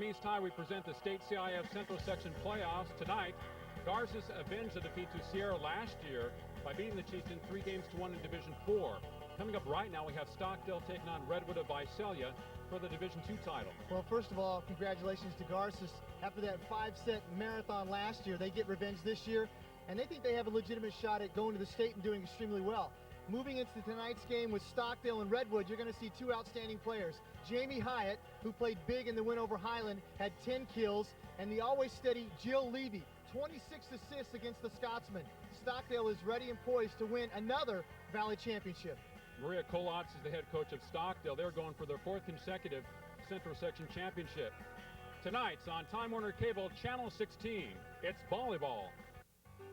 from East High, we present the State CIF Central Section Playoffs. Tonight, Garces avenged the defeat to Sierra last year by beating the Chiefs in 3-1 in Division 4. Coming up right now, we have Stockdale taking on Redwood of Visalia for the Division 2 title. Well, first of all, congratulations to Garces. After that 5-set marathon last year, they get revenge this year, and they think they have a legitimate shot at going to the state and doing extremely well. Moving into tonight's game with Stockdale and Redwood, you're going to see two outstanding players. Jamie Hyatt, who played big in the win over Highland, had 10 kills, and the always steady Jill Levy, 26 assists against the Scotsman. Stockdale is ready and poised to win another Valley Championship. Maria Kolotz is the head coach of Stockdale. They're going for their 4th consecutive Central Section Championship. Tonight's on Time Warner Cable, Channel 16. It's volleyball.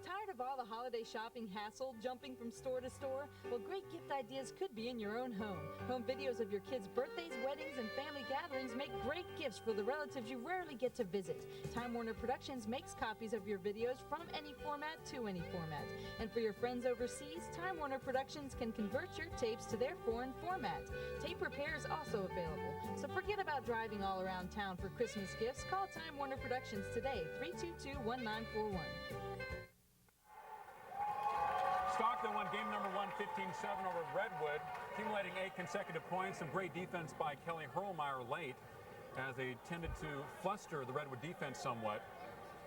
Tired of all the holiday shopping hassle, jumping from store to store? Well, great gift ideas could be in your own home. Home videos of your kids' birthdays, weddings, and family gatherings make great gifts for the relatives you rarely get to visit. Time Warner Productions makes copies of your videos from any format to any format. And for your friends overseas, Time Warner Productions can convert your tapes to their foreign format. Tape repair is also available. So forget about driving all around town for Christmas gifts. Call Time Warner Productions today, 322-1941. Stockdale won game number 1, 15-7 over Redwood, accumulating 8 consecutive points. Some great defense by Kelly Hurlmeyer late as they tended to fluster the Redwood defense somewhat.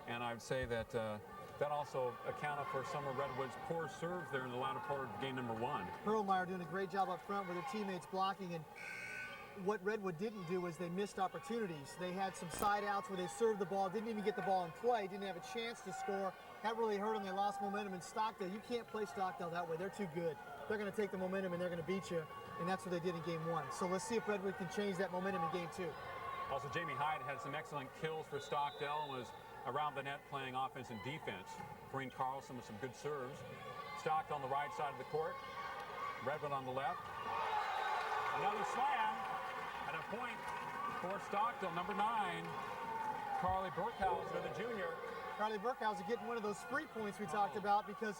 And I would say that that also accounted for some of Redwood's poor serves there in the latter part of game number 1. Hurlmeyer doing a great job up front with their teammates blocking, and what Redwood didn't do was they missed opportunities. They had some side outs where they served the ball, didn't even get the ball in play, didn't have a chance to score. That really hurt them. They lost momentum in Stockdale. You can't play Stockdale that way. They're too good. They're going to take the momentum and they're going to beat you, and that's what they did in game 1. So let's see if Redwood can change that momentum in game 2. Also, Jamie Hyatt had some excellent kills for Stockdale and was around the net playing offense and defense. Corrine Carlson with some good serves. Stockdale on the right side of the court. Redwood on the left. Another slam. And a point for Stockdale, number 9, Carly Burkhauser, the junior. Carly Burkhauser getting one of those free points we talked about, because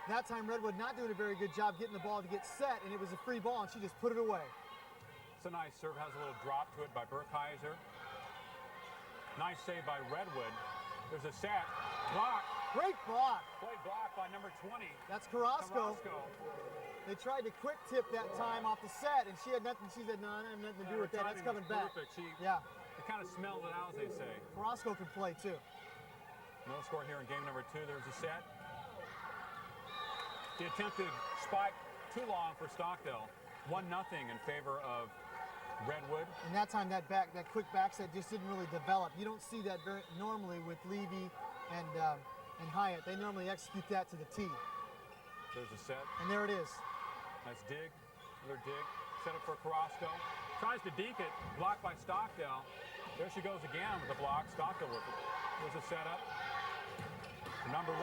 that time Redwood not doing a very good job getting the ball to get set, and it was a free ball, and she just put it away. It's a nice serve, has a little drop to it by Burkhauser. Nice save by Redwood. There's a set. Block. Great block. Play block by number 20. That's Carrasco. They tried to quick tip that time off the set, and she had nothing. She said, "No, I have nothing to do with that. That's coming back." Perfect. She kind of smelled it out, as they say. Carrasco can play too. No score here in game number 2. There's a set. The attempted spike too long for Stockdale. 1-0 in favor of Redwood. And that time that quick back set just didn't really develop. You don't see that very normally with Levy and Hyatt. They normally execute that to the tee. There's a set. And there it is. Nice dig. Another dig. Set up for Carrasco. Tries to deke it. Blocked by Stockdale. There she goes again with the block. Stockdale with it. There's a setup. Number 1.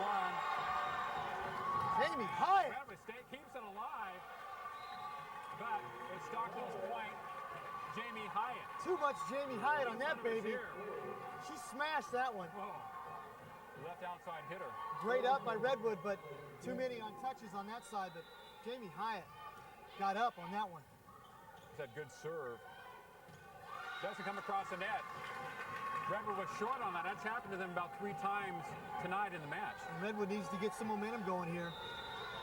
Jamie Hyatt. Redwood State keeps it alive. But it's Stockdale's point. Jamie Hyatt. Too much Jamie Hyatt on that baby. She smashed that one. Whoa. Left outside hitter. Great up by Redwood, but too many untouches on that side. But Jamie Hyatt got up on that one. That good serve. Doesn't come across the net. Redwood was short on that. That's happened to them about 3 times tonight in the match. And Redwood needs to get some momentum going here.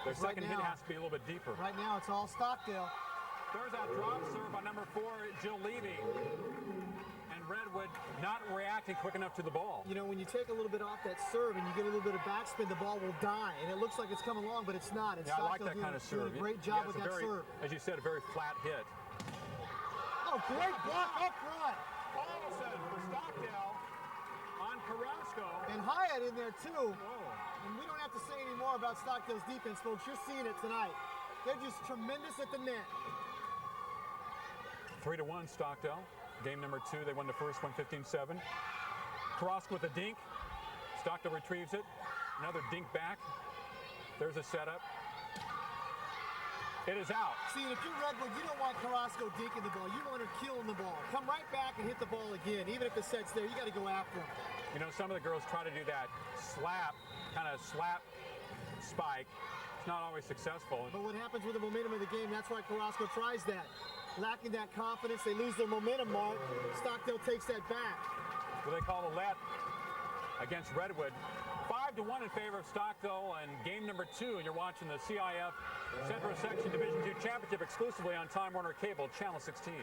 Their second hit has to be a little bit deeper. Right now, it's all Stockdale. There's that drop serve by number 4, Jill Levy. And Redwood not reacting quick enough to the ball. You know, when you take a little bit off that serve and you get a little bit of backspin, the ball will die. And it looks like it's coming along, but it's not. Yeah, I like that kind of serve. Doing a great job with that serve. As you said, a very flat hit. Oh, great block up front. Paulson for Stockdale on Carrasco. And Hyatt in there, too. Whoa. And we don't have to say any more about Stockdale's defense, folks. You're seeing it tonight. They're just tremendous at the net. 3-1 Stockdale. Game number 2, they won the first one 15-7. Carrasco with a dink. Stockdale retrieves it. Another dink back. There's a setup. It is out. See, if you're Redwood, you don't want Carrasco dinking the ball. You want her killing the ball. Come right back and hit the ball again. Even if the set's there, you got to go after him. You know, some of the girls try to do that kind of slap spike. It's not always successful. But what happens with the momentum of the game, that's why Carrasco tries that. lacking that confidence. They lose their momentum, Mark. Stockdale takes that back. Well, they call a let against Redwood. 5-1 in favor of Stockdale in game number 2. And you're watching the CIF Central Section Division II Championship exclusively on Time Warner Cable, Channel 16.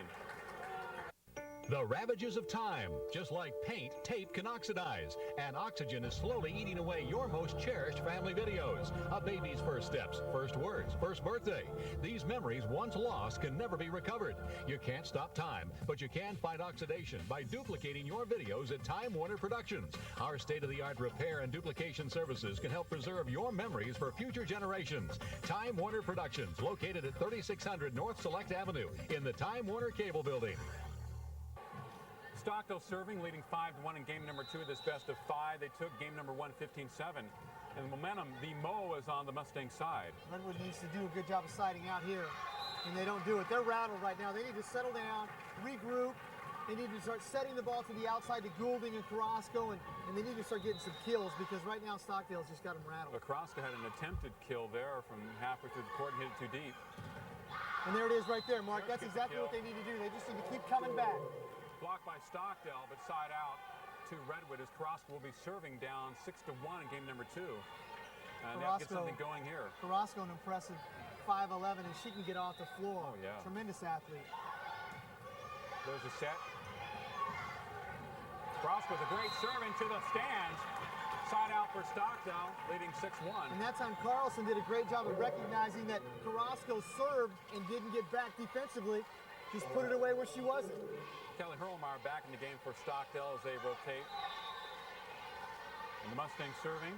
The ravages of time. Just like paint, tape can oxidize, and oxygen is slowly eating away your most cherished family videos. A baby's first steps, first words, first birthday. These memories, once lost, can never be recovered. You can't stop time, but you can fight oxidation by duplicating your videos at Time Warner Productions. Our state-of-the-art repair and duplication services can help preserve your memories for future generations. Time Warner Productions, located at 3600 North Select Avenue in the Time Warner Cable Building. Stockdale serving, leading 5-1 in game number 2 of this best of 5. They took game number 1, 15-7. And the momentum, the Mo is on the Mustang side. Redwood needs to do a good job of siding out here, and they don't do it. They're rattled right now. They need to settle down, regroup. They need to start setting the ball to the outside to Goulding and Carrasco, and they need to start getting some kills because right now Stockdale's just got them rattled. But Carrasco had an attempted kill there from halfway through the court and hit it too deep. And there it is right there, Mark. That's exactly what they need to do. They just need to keep coming back. Blocked by Stockdale, but side out to Redwood as Carrasco will be serving down 6-1 in game number 2. And they'll get something going here. Carrasco, an impressive 5'11", and she can get off the floor. Oh, yeah. Tremendous athlete. There's a set. Carrasco with a great serve into the stands. Side out for Stockdale, leading 6-1. And that time Carlson did a great job of recognizing that Carrasco served and didn't get back defensively. Just put it away where she wasn't. Kelly Hurlmeyer back in the game for Stockdale as they rotate. And the Mustang serving.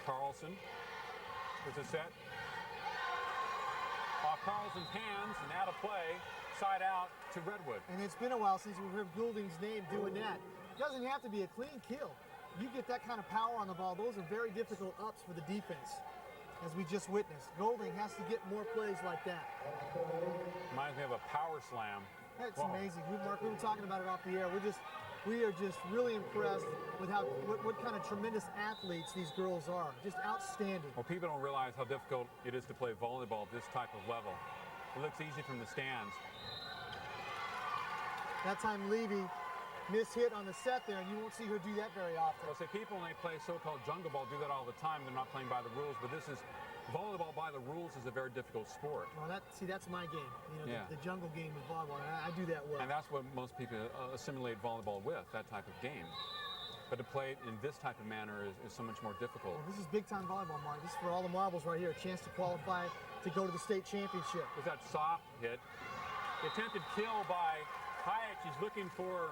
Carlson. There's a set. Off Carlson's hands and out of play. Side out to Redwood. And it's been a while since we've heard Goulding's name doing that. It doesn't have to be a clean kill. You get that kind of power on the ball. Those are very difficult ups for the defense, as we just witnessed. Goulding has to get more plays like that. Reminds me of a power slam. That's amazing. Mark, we were talking about it off the air. We are just really impressed with what kind of tremendous athletes these girls are. Just outstanding. Well, people don't realize how difficult it is to play volleyball at this type of level. It looks easy from the stands. That time Levy mishit on the set there, and you won't see her do that very often. Well, say people when they play so-called jungle ball do that all the time. They're not playing by the rules, but this is volleyball by the rules is a very difficult sport. Well, that's my game. You know, the jungle game with volleyball. I do that well. And that's what most people assimilate volleyball with, that type of game. But to play it in this type of manner is so much more difficult. Well, this is big-time volleyball, Mark. This is for all the marbles right here. A chance to qualify to go to the state championship. With that soft hit. The attempted kill by Hyatt. She's looking for...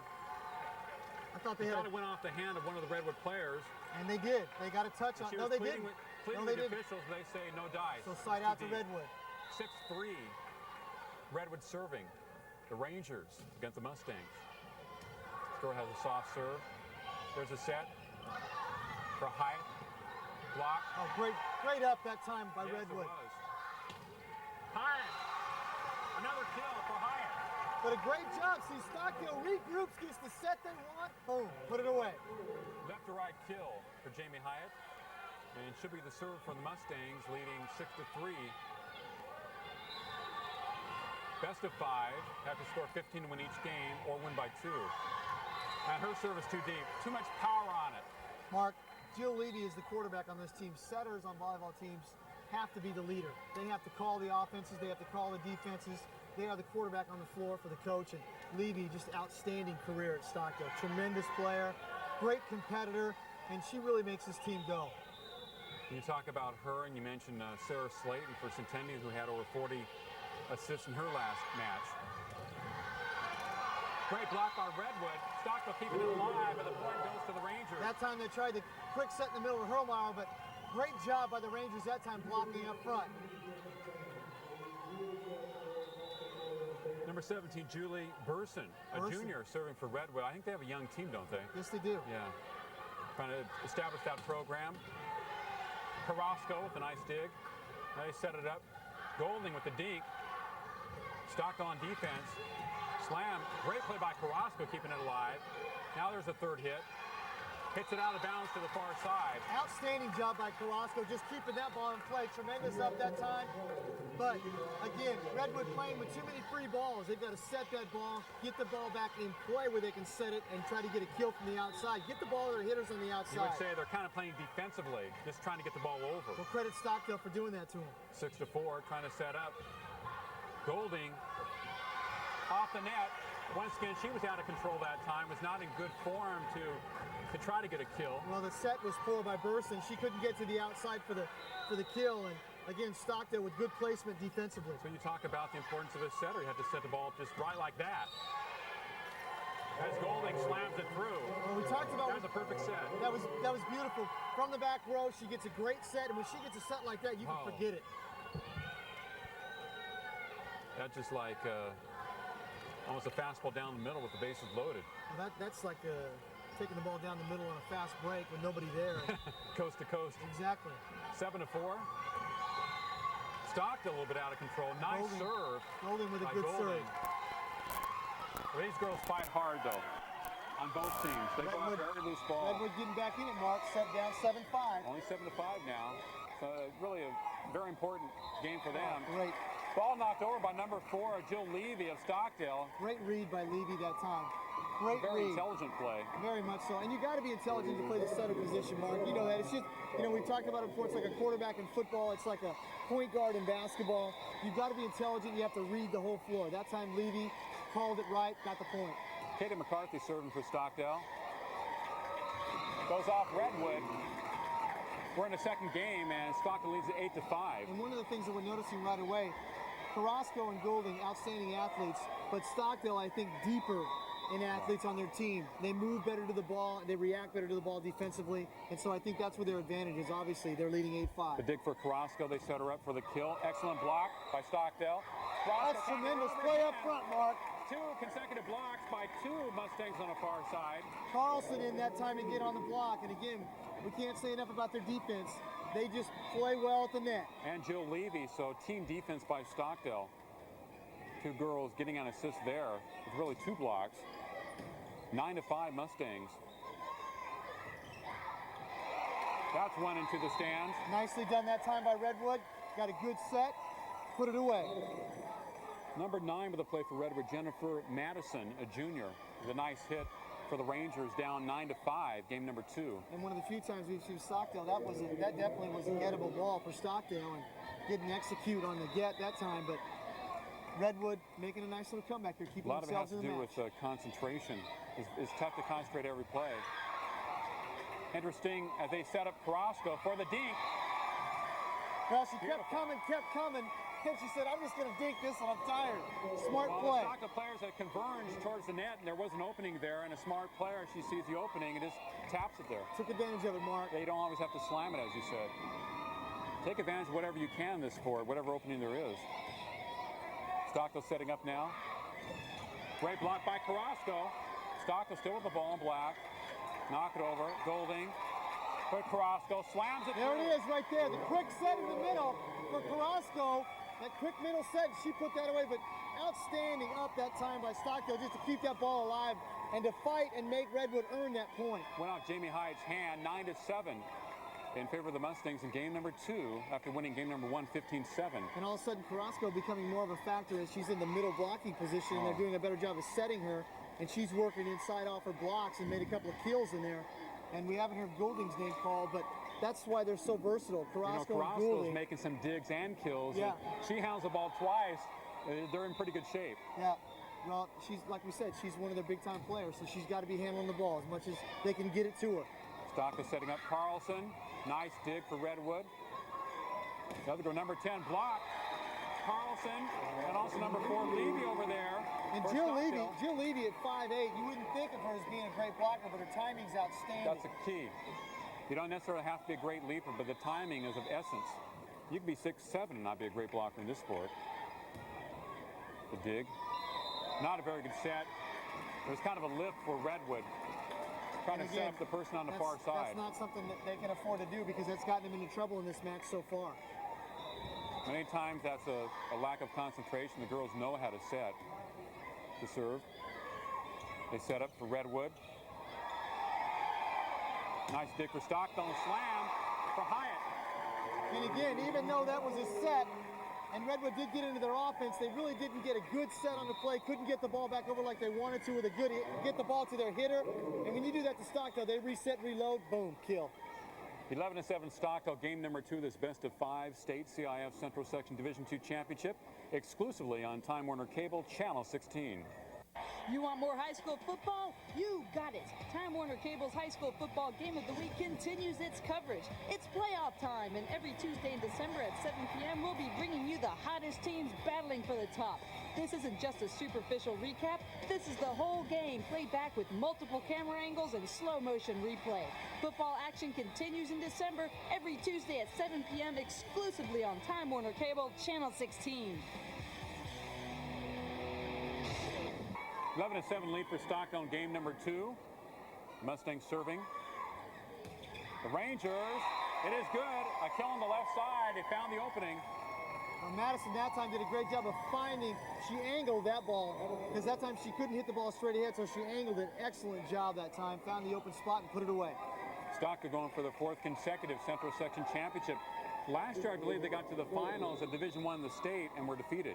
I thought it went off the hand of one of the Redwood players. And they did. They got a touch on. No, they didn't. Pleading with the officials, they say no dice. So side out to Redwood. 6-3. Redwood serving. The Rangers against the Mustangs. Score has a soft serve. There's a set for Hyatt. Block. Oh, great up that time by Redwood. It was. Hyatt. Another kill for Hyatt. But a great job. See, Stockdale regroups, gets the set they want. Boom, put it away. Left to right kill for Jamie Hyatt. And should be the serve from the Mustangs, leading 6-3. Best of 5. Have to score 15 to win each game or win by 2. And her serve is too deep. Too much power on it. Mark, Jill Levy is the quarterback on this team. Setters on volleyball teams have to be the leader. They have to call the offenses. They have to call the defenses. They are the quarterback on the floor for the coach. And Levy, just outstanding career at Stockdale. Tremendous player, great competitor, and she really makes this team go. You talk about her, and you mentioned Sarah Slayton for Centennial, who had over 40 assists in her last match. Great block by Redwood. Stockdale keeping it alive, but the point goes to the Rangers. That time they tried the quick set in the middle of Hurlmeyer, but great job by the Rangers that time blocking up front. Number 17, Julie Burson, a junior serving for Redwood. I think they have a young team, don't they? Yes, they do. Yeah. Trying to establish that program. Carrasco with a nice dig. They set it up. Goulding with the deke. Stockdale on defense. Slam. Great play by Carrasco, keeping it alive. Now there's a third hit. Hits it out of bounds to the far side. Outstanding job by Carrasco, just keeping that ball in play. Tremendous up that time. But again, Redwood playing with too many free balls. They've got to set that ball, get the ball back in play where they can set it and try to get a kill from the outside. Get the ball to their hitters on the You outside. would say they're kind of playing defensively, just trying to get the ball over. Well, credit Stockdale for doing that to him. 6-4, trying to set up. Golding off the net. Once again, she was out of control that time, was not in good form to try to get a kill. Well, the set was poor by Burson. She couldn't get to the outside for the kill. And again, Stockdale with good placement defensively. So you talk about the importance of a setter. You have to set the ball up just right like that. As Golding slams it through. Well, we talked about that was a perfect set. That was beautiful. From the back row, she gets a great set, and when she gets a set like that, you can forget it. That's just like almost a fastball down the middle with the bases loaded. Well, that's like taking the ball down the middle on a fast break with nobody there. Coast to coast. Exactly. 7-4. Stockdale a little bit out of control. Nice serve. Golding with a good serve. Well, these girls fight hard, though, on both teams. They go after every loose ball. Redwood getting back in it, Mark. Set down 7-5. Only 7-5 now. So really a very important game for them. Great. Ball knocked over by number 4, Jill Levy of Stockdale. Great read by Levy that time. Great Very read. intelligent play. Very much so. And you got to be intelligent to play the setter position, Mark. You know that. It's just, we've talked about it before. It's like a quarterback in football. It's like a point guard in basketball. You've got to be intelligent. You have to read the whole floor. That time, Levy called it right, got the point. Katie McCarthy serving for Stockdale. Goes off Redwood. We're in the second game, and Stockdale leads it 8-5. And one of the things that we're noticing right away, Carrasco and Golding, outstanding athletes, but Stockdale, I think, deeper in athletes on their team. They move better to the ball, they react better to the ball defensively, and so I think that's where their advantage is. Obviously, they're leading 8-5. The dig for Carrasco, they set her up for the kill. Excellent block by Stockdale. That's tremendous play up front, Mark. 2 consecutive blocks by 2 Mustangs on the far side. Carlson in that time to get on the block, and again, we can't say enough about their defense. They just play well at the net. And Jill Levy, so team defense by Stockdale. 2 girls getting an assist there with really 2 blocks. 9-5 Mustangs. That's one into the stands. Nicely done that time by Redwood. Got a good set. Put it away. Number 9 with a play for Redwood, Jennifer Madison, a junior, with a nice hit for the Rangers, down 9-5, game number 2. And one of the few times we've seen Stockdale, that definitely was a gettable ball for Stockdale, and didn't execute on the get that time, but Redwood making a nice little comeback. They're keeping themselves in the match. A lot of it has to do with concentration. It's tough to concentrate every play. Interesting as they set up Carrasco for the dink. Well, she kept coming. And she said, I'm just going to dink this one. I'm tired. Smart play. The Stockdale players had converged towards the net, and there was an opening there, and a smart player, she sees the opening and just taps it there. Took advantage of it, Mark. They don't always have to slam it, as you said. Take advantage of whatever you can in this sport, whatever opening there is. Stockdale setting up now. Great block by Carrasco. Stockdale still with the ball in black. Knock it over. Golding. But Carrasco slams it There through. it is right there. The quick set in the middle for Carrasco. That quick middle set, she put that away, but outstanding up that time by Stockdale just to keep that ball alive and to fight and make Redwood earn that point. Went off Jamie Hyde's hand, 9-7 in favor of the Mustangs in game number 2 after winning game number 1, 15-7. And all of a sudden, Carrasco becoming more of a factor as she's in the middle blocking position, and they're doing a better job of setting her, and she's working inside off her blocks and made a couple of kills in there. And we haven't heard Golding's name called, but that's why they're so versatile. Carrasco and Golding. Making some digs and kills. Yeah. She handles the ball twice. They're in pretty good shape. Yeah. Well, she's, like we said, she's one of their big-time players, so she's got to be handling the ball as much as they can get it to her. Stockdale setting up Carlson. Nice dig for Redwood. The other girl, number 10, block. Carlson, and also number 4, Levy over there. And Jill Levy at 5'8", you wouldn't think of her as being a great blocker, but her timing's outstanding. That's a key. You don't necessarily have to be a great leaper, but the timing is of essence. You can be 6'7" and not be a great blocker in this sport. The dig. Not a very good set. It was kind of a lift for Redwood. Trying to set up the person on the far side. That's not something that they can afford to do because that's gotten them into trouble in this match so far. Many times that's a lack of concentration. The girls know how to set to serve. They set up for Redwood. Nice dig for Stockdale, slam for Hyatt. And again, even though that was a set, and Redwood did get into their offense, they really didn't get a good set on the play, couldn't get the ball back over like they wanted to with a good hit, get the ball to their hitter. And when you do that to Stockdale, they reset, reload, boom, kill. 11-7 Stockdale, game number 2, this best of 5 state CIF Central Section Division II Championship, exclusively on Time Warner Cable, Channel 16. You want more high school football? You got it. Time Warner Cable's high school football game of the week continues its coverage. It's playoff time, and every Tuesday in December at 7 p.m., we'll be bringing you the hottest teams battling for the top. This isn't just a superficial recap. This is the whole game played back with multiple camera angles and slow motion replay. Football action continues in December every Tuesday at 7 p.m. exclusively on Time Warner Cable, Channel 16. 11-7 lead for Stockdale in game number 2. Mustangs serving. The Rangers, it is good. A kill on the left side. They found the opening. Well, Madison that time did a great job of finding, she angled that ball, because that time she couldn't hit the ball straight ahead, so she angled it. Excellent job that time. Found the open spot and put it away. Stockdale going for the 4th consecutive Central Section Championship. Last year, I believe they got to the finals of Division I in the state and were defeated.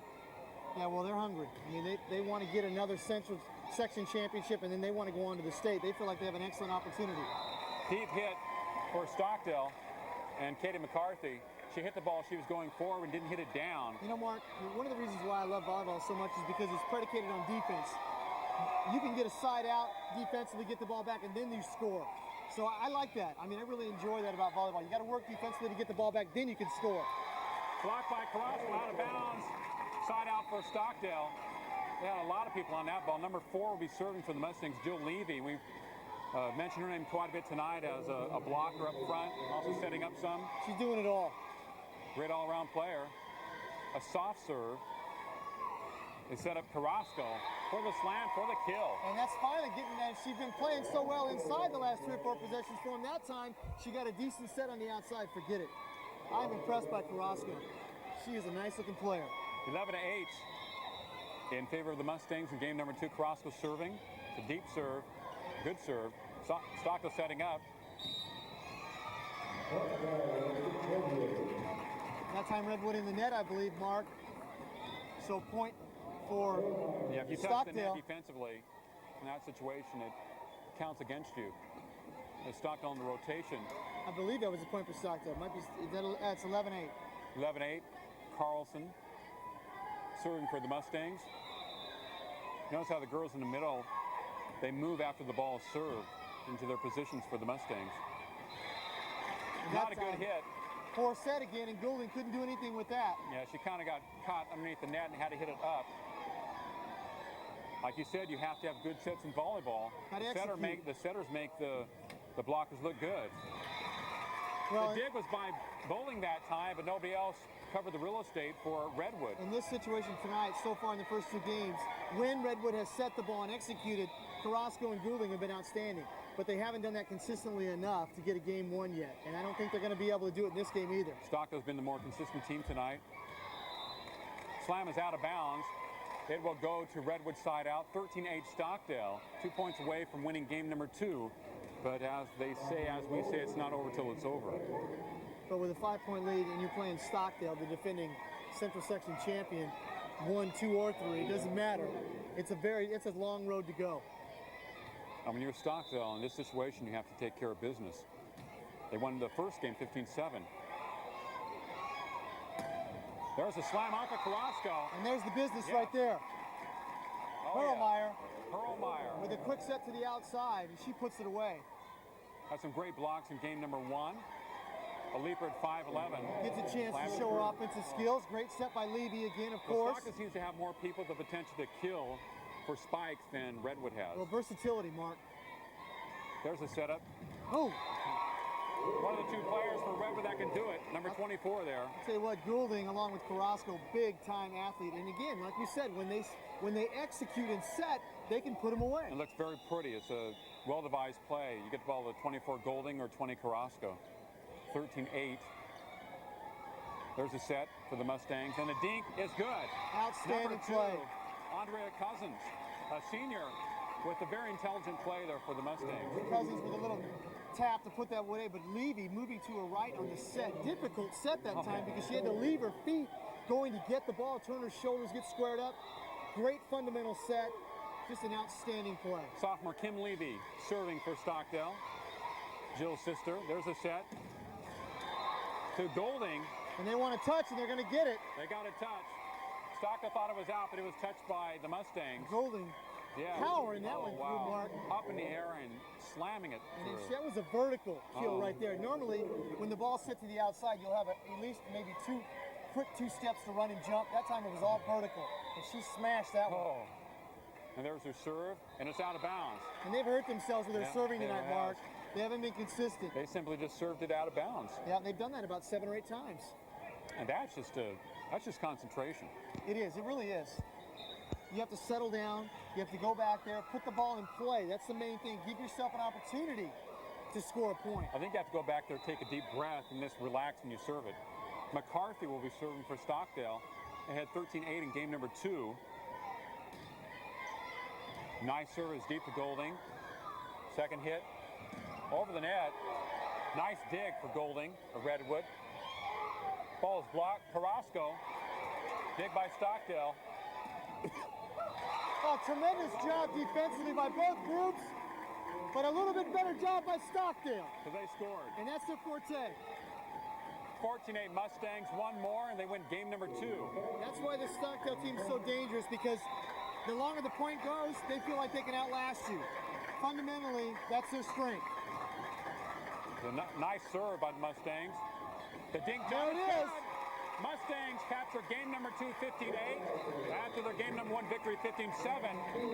Yeah, well, they're hungry. I mean, they want to get another Central Section Championship, and then they want to go on to the state. They feel like they have an excellent opportunity. Deep hit for Stockdale, and Katie McCarthy. She hit the ball. She was going forward and didn't hit it down. You know, Mark, one of the reasons why I love volleyball so much is because it's predicated on defense. You can get a side out defensively, get the ball back, and then you score. So I like that. I mean, I really enjoy that about volleyball. You got to work defensively to get the ball back, then you can score. Blocked by Carrasco, out of bounds. Side out for Stockdale. They had a lot of people on that ball. Number 4 will be serving for the Mustangs, Jill Levy. We've mentioned her name quite a bit tonight as a blocker up front, also setting up some. She's doing it all. Great all-around player. A soft serve. They set up Carrasco for the slam, for the kill. And that's finally getting that. She's been playing so well inside the last 3 or 4 possessions for him. That time, she got a decent set on the outside. Forget it. I'm impressed by Carrasco. She is a nice-looking player. 11-8 in favor of the Mustangs in game number 2. Carrasco serving. It's a deep serve. Good serve. Stockdale setting up. That time Redwood in the net, I believe, Mark. So point for yeah, if you touch the net defensively in that situation, it counts against you. As Stockdale in the rotation. I believe that was a point for Stockdale. Might be. It's 11-8. 11-8. Carlson serving for the Mustangs. Notice how the girls in the middle, they move after the ball is served into their positions for the Mustangs. Not a good hit. Poor set again, and Goulding couldn't do anything with that. Yeah, she kind of got caught underneath the net and had to hit it up. Like you said, you have to have good sets in volleyball. The setters make the blockers look good. Well, the dig was by Bowling that time, but nobody else covered the real estate for Redwood. In this situation tonight, so far in the first 2 games, when Redwood has set the ball and executed, Carrasco and Goulding have been outstanding. But they haven't done that consistently enough to get a game won yet. And I don't think they're going to be able to do it in this game either. Stockdale's been the more consistent team tonight. Slam is out of bounds. It will go to Redwood side out. 13-8 Stockdale. 2 points away from winning game number 2. But as we say, it's not over till it's over. But with a 5-point lead and you're playing Stockdale, the defending Central Section champion, 1, 2, or 3, it doesn't matter. It's a long road to go. When you're Stockdale in this situation, you have to take care of business. They won the first game 15-7. There's a slam off of Carrasco. And there's the business right there. Perlmeyer. Perlmeyer. With a quick set to the outside, and she puts it away. Had some great blocks in game number 1. A leaper at 5'11". Gets a chance to show her offensive skills. Great set by Levy again, of course. Stockdale seems to have more people with the potential to kill for spikes than Redwood has. Well, versatility, Mark. There's a setup. Oh. One of the 2 players for Redwood that can do it. Number 24 there. I'll tell you what, Goulding along with Carrasco, big-time athlete. And again, like we said, when they execute and set, they can put them away. It looks very pretty. It's a well-devised play. You get the ball to 24 Goulding or 20 Carrasco. 13-8. There's a set for the Mustangs, and the dink is good. Outstanding Number 2, play. Andrea Cousins, a senior, with a very intelligent play there for the Mustangs. Cousins with a little tap to put that away, but Levy moving to her right on the set. Difficult set that time because she had to leave her feet going to get the ball, turn her shoulders, get squared up. Great fundamental set. Just an outstanding play. Sophomore Kim Levy serving for Stockdale. Jill's sister. There's a set to Golding. And they want to touch, and they're going to get it. They got a touch. Stockdale thought it was out, but it was touched by the Mustangs. Golding. Yeah. Power in that one, wow. Mark. Up in the air and slamming it through. That was a vertical kill right there. Normally, when the ball's set to the outside, you'll have at least maybe quick two steps to run and jump. That time it was all vertical, and she smashed that one. And there's her serve, and it's out of bounds. And they've hurt themselves with their serving tonight, Mark. They haven't been consistent. They simply just served it out of bounds. Yeah, they've done that about 7 or 8 times. And that's just concentration. It is. It really is. You have to settle down. You have to go back there, put the ball in play. That's the main thing. Give yourself an opportunity to score a point. I think you have to go back there, take a deep breath, and just relax when you serve it. McCarthy will be serving for Stockdale. They had 13-8 in game number 2. Nice serve is deep to Golding. Second hit over the net. Nice dig for Golding of Redwood. Ball is blocked. Carrasco. Dig by Stockdale. Oh, tremendous job defensively by both groups, but a little bit better job by Stockdale. Because they scored. And that's their forte. 14-8 Mustangs, one more, and they win game number 2. That's why the Stockdale team is so dangerous, because the longer the point goes, they feel like they can outlast you. Fundamentally, that's their strength. Nice serve by the Mustangs. The dink there it is. Mustangs capture game number 2, 15-8. After their game number 1 victory, 15-7.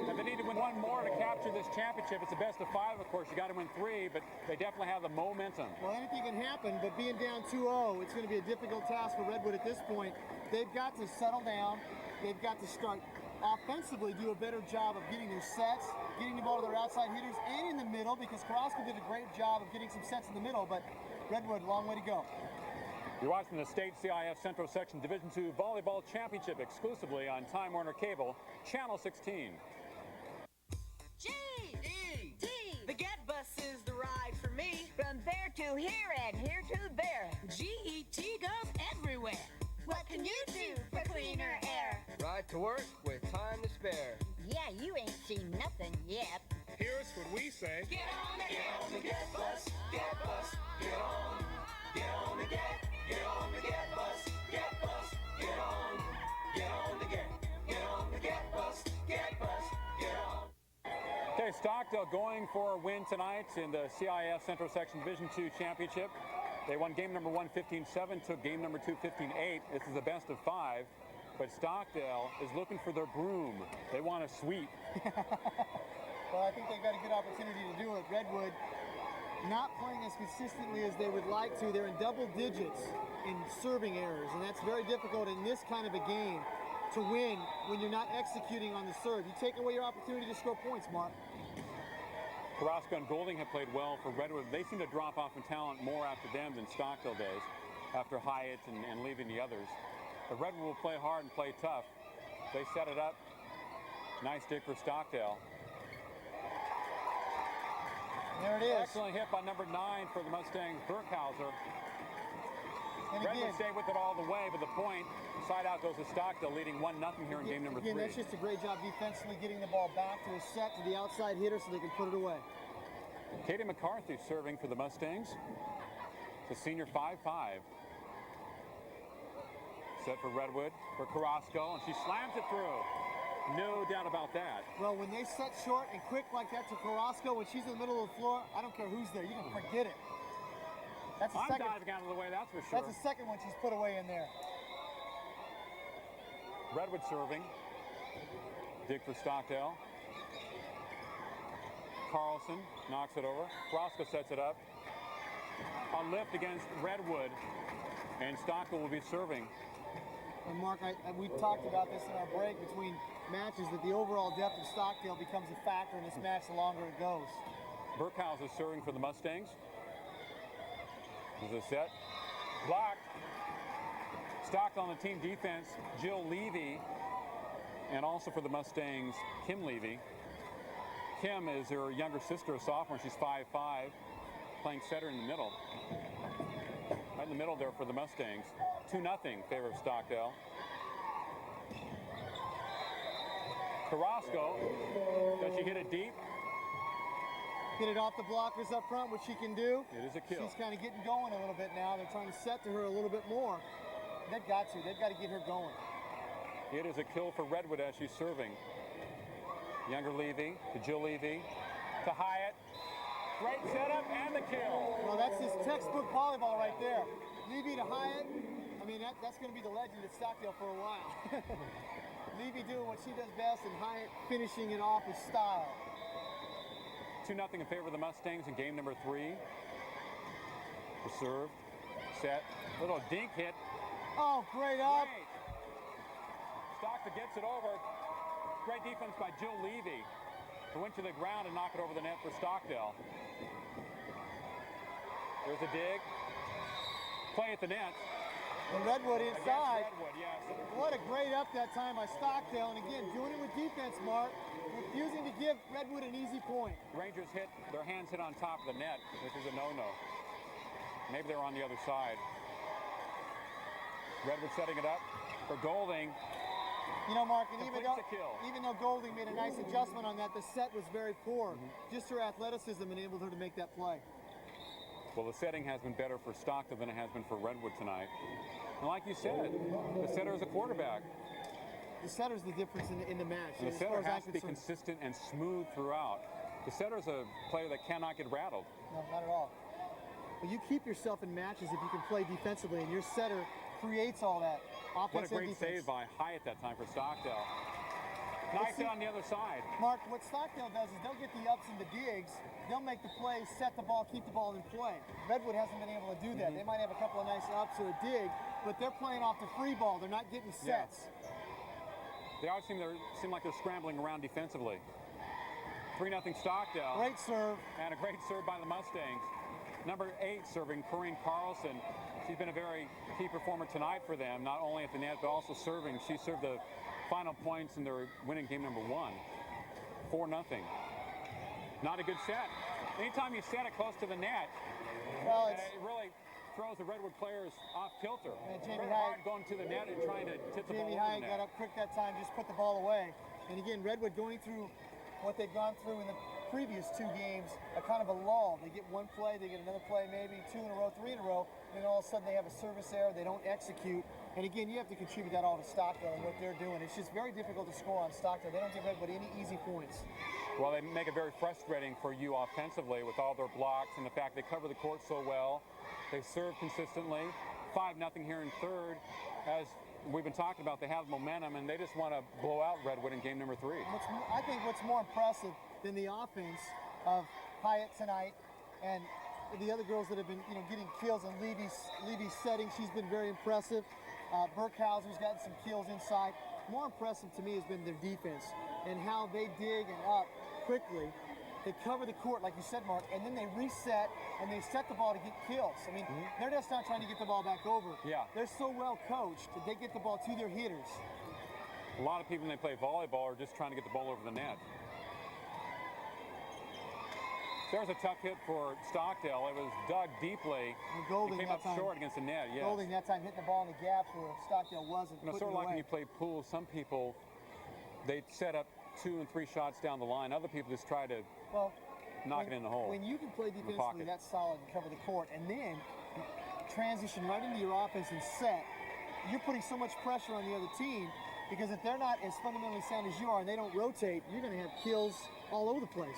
And they need to win one more to capture this championship. It's a best of 5, of course. You got to win 3, but they definitely have the momentum. Well, anything can happen, but being down 2-0, it's going to be a difficult task for Redwood at this point. They've got to settle down. They've got to start offensively, do a better job of getting their sets, getting the ball to their outside hitters, and in the middle, because Carrasco did a great job of getting some sets in the middle, but Redwood, long way to go. You're watching the State CIF Central Section Division II Volleyball Championship exclusively on Time Warner Cable, Channel 16. G-E-D. The Get Bus is the ride for me. From there to here and here to there. G-E-T goes everywhere. What can you do for cleaner air? Ride to work with time to spare. Yeah, you ain't seen nothing yet. Here's what we say. Get on the Get Bus, Get Bus, get on. Get on the Get on the Get Bus, Get Bus, get on the Get on the Get Bus, Get Bus, get on. Okay, Stockdale going for a win tonight in the CIF Central Section Division II Championship. They won game number 1, 15-7, took game number 2, 15-8. This is the best of 5, but Stockdale is looking for their broom. They want a sweep. Well, I think they've got a good opportunity to do it. Redwood not playing as consistently as they would like to. They're in double digits in serving errors, and that's very difficult in this kind of a game to win when you're not executing on the serve. You take away your opportunity to score points, Mark. Carrasco and Golding have played well for Redwood. They seem to drop off in talent more after them than Stockdale does, after Hyatt and leaving the others. But Redwood will play hard and play tough. They set it up. Nice dig for Stockdale. There it is. Excellent hit by number 9 for the Mustangs, Burkhauser. And Redwood stayed with it all the way, but the point, side out goes to Stockdale, leading 1-0 here in game number 3. That's just a great job defensively getting the ball back to a set to the outside hitter so they can put it away. Katie McCarthy serving for the Mustangs. The senior 5-5. Set for Redwood, for Carrasco, and she slams it through. No doubt about that. Well, when they set short and quick like that to Carrasco, when she's in the middle of the floor, I don't care who's there. You can forget it. That's the I'm second. diving out of the way, that's for sure. That's the second one she's put away in there. Redwood serving. Dig for Stockdale. Carlson knocks it over. Carrasco sets it up. A lift against Redwood. And Stockdale will be serving. And Mark, we talked about this in our break between matches, that the overall depth of Stockdale becomes a factor in this match the longer it goes. Burkhouse is serving for the Mustangs. This is a set. Blocked. Stockdale on the team defense, Jill Levy. And also for the Mustangs, Kim Levy. Kim is her younger sister, a sophomore. She's 5'5". playing setter in the middle. Right in the middle there for the Mustangs. 2-0 favor of Stockdale. Carrasco, does she hit it deep? Hit it off the blockers up front, which she can do. It is a kill. She's kind of getting going a little bit now. They're trying to set to her a little bit more. They've got to. They've got to get her going. It is a kill for Redwood as she's serving. Younger Levy to Jill Levy to Hyatt. Great setup and the kill. Well, that's his textbook volleyball right there. Levy to Hyatt. I mean, that's going to be the legend at Stockdale for a while. Levy doing what she does best, and Hyatt finishing it off with style. 2-0 in favor of the Mustangs in game number 3. Serve, set, little dink hit. Oh, great up. Great. Stockdale gets it over. Great defense by Jill Levy, who went to the ground and knocked it over the net for Stockdale. There's a dig. Play at the net. And Redwood inside. Redwood, yes. What a great up that time by Stockdale. And again, doing it with defense, Mark. Refusing to give Redwood an easy point. Rangers hit, their hands hit on top of the net, which is a no-no. Maybe they're on the other side. Redwood setting it up for Golding. You know, Mark, and even Completes though Golding made a nice adjustment on that, the set was very poor. Just her athleticism enabled her to make that play. Well, the setting has been better for Stockdale than it has been for Redwood tonight. And like you said, the setter is a quarterback. The setter's the difference in the match. And the as setter far as has I'm to be concerned. consistent and smooth throughout. The setter's a player that cannot get rattled. No, not at all. But you keep yourself in matches if you can play defensively, and your setter creates all that offense. What a great and defense. save by Hyatt that time for Stockdale. Nice hit on the other side. Mark, what Stockdale does is they'll get the ups and the digs, they'll make the play, set the ball, keep the ball in play. Redwood hasn't been able to do that. They might have a couple of nice ups or a dig, but they're playing off the free ball. They're not getting sets. They always seem like they're scrambling around defensively. 3-0 Stockdale. Great serve. And a great serve by the Mustangs. Number 8 serving, Corinne Carlson. She's been a very key performer tonight for them, not only at the net, but also serving. She served the final points in their winning game number 1. 4-0. Not a good set. Anytime you set it close to the net, Well, it really throws the Redwood players off kilter. And Jamie Very Hyatt- hard going to the net and trying to tip the ball Jamie over the Hyatt net. got up quick that time, just put the ball away. And again, Redwood going through what they've gone through in the previous 2 games, a kind of a lull. They get one play, they get another play, maybe 2 in a row, 3 in a row, and then all of a sudden they have a service error, they don't execute. And again, you have to contribute that all to Stockdale and what they're doing. It's just very difficult to score on Stockdale. They don't give Redwood any easy points. Well, they make it very frustrating for you offensively with all their blocks and the fact they cover the court so well. They serve consistently. 5-0 here in third. As we've been talking about, they have momentum, and they just want to blow out Redwood in game number 3. I think what's more impressive than the offense of Hyatt tonight and the other girls that have been, getting kills, and Levy's setting, she's been very impressive. Burkhauser's gotten some kills inside. More impressive to me has been their defense and how they dig and up quickly. They cover the court, like you said, Mark, and then they reset and they set the ball to get kills. I mean, they're just not trying to get the ball back over. Yeah. They're so well coached that they get the ball to their hitters. A lot of people, when they play volleyball, are just trying to get the ball over the net. There's a tough hit for Stockdale. It was dug deeply. And Golding It came that up time. short against the net, yes. Golding that time hitting the ball in the gaps where Stockdale wasn't. Sort putting of it like when away. you play pool, some people, they set up 2 and 3 shots down the line. Other people just try to Well, knock it in the hole. When you can play the defensively pocket. that solid and cover the court, and then transition right into your offense and set, you're putting so much pressure on the other team, because if they're not as fundamentally sound as you are and they don't rotate, you're going to have kills all over the place.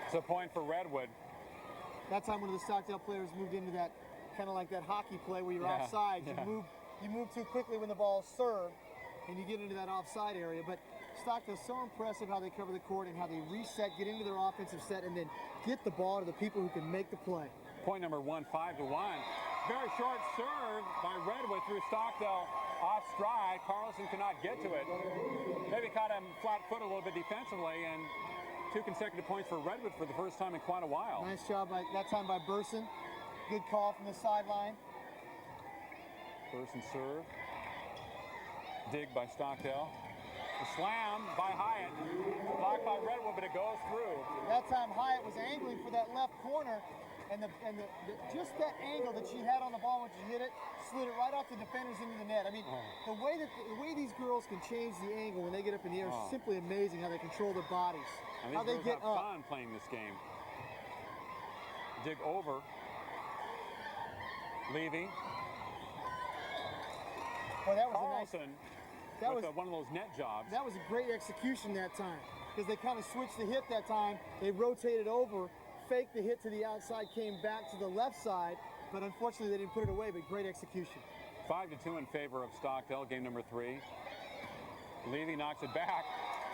It's a point for Redwood. That time one of the Stockdale players moved into that kind of like that hockey play where you're Yeah, offside. yeah. You move too quickly when the ball's served, and you get into that offside area. But Stockdale's so impressive how they cover the court and how they reset, get into their offensive set, and then get the ball to the people who can make the play. Point number 1, 5-1. Very short serve by Redwood through Stockdale off stride. Carlson cannot get to it. Maybe caught him flat-footed a little bit defensively, and 2 consecutive points for Redwood for the first time in quite a while. Nice job that time by Burson. Good call from the sideline. Burson serve. Dig by Stockdale. The slam by Hyatt, blocked by Redwood, but it goes through. That time Hyatt was angling for that left corner, and just that angle that she had on the ball when she hit it, slid it right off the defenders into the net. I mean, the way these girls can change the angle when they get up in the air is simply amazing. How they control their bodies, And how they these girls get have up. fun playing this game. Dig over. Levy. Boy, that was a nice. Carlson That with was one of those net jobs. That was a great execution that time, because they kind of switched the hit that time. They rotated over, faked the hit to the outside, came back to the left side, but unfortunately they didn't put it away, but great execution. 5-2 in favor of Stockdale, game number 3. Levy knocks it back,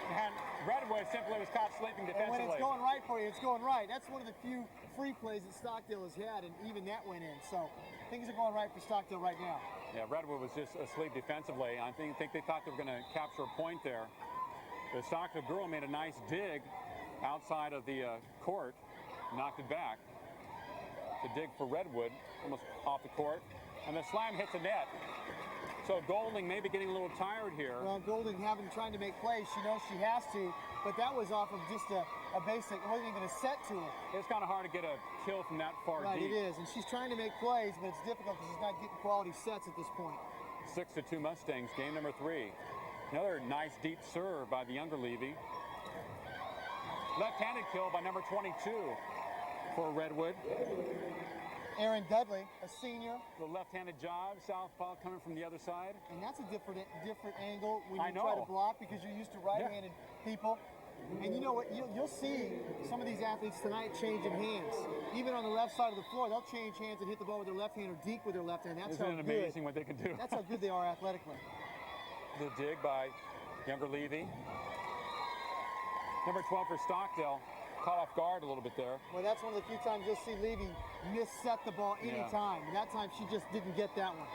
and Redwood simply was caught sleeping And when defensively. it's going right for you, it's going right. That's one of the few free plays that Stockdale has had, and even that went in. So things are going right for Stockdale right now. Yeah, Redwood was just asleep defensively. I think they thought they were going to capture a point there. The Stockdale girl made a nice dig outside of the court, knocked it back. The dig for Redwood, almost off the court, and the slam hits the net. So Golding may be getting a little tired here. Well, Golding trying to make plays. She knows she has to, but that was off of just a basic, it wasn't even a set to her. It's kind of hard to get a kill from that far Right, deep. it is, and she's trying to make plays, but it's difficult because she's not getting quality sets at this point. 6-2 Mustangs, game number 3. Another nice deep serve by the younger Levy. Left-handed kill by number 22 for Redwood. Aaron Dudley, a senior. The left-handed job, southpaw coming from the other side. And that's a different angle when I you try to know. block, because you're used to right-handed people. And you know what? You'll see some of these athletes tonight changing hands. Even on the left side of the floor, they'll change hands and hit the ball with their left hand or deep with their left hand. That's Isn't how it good. amazing what they can do? That's how good they are athletically. The dig by younger Levy. Number 12 for Stockdale. Caught off guard a little bit there. Well, that's one of the few times you'll see Levy mis-set the ball anytime. And that time she just didn't get that one.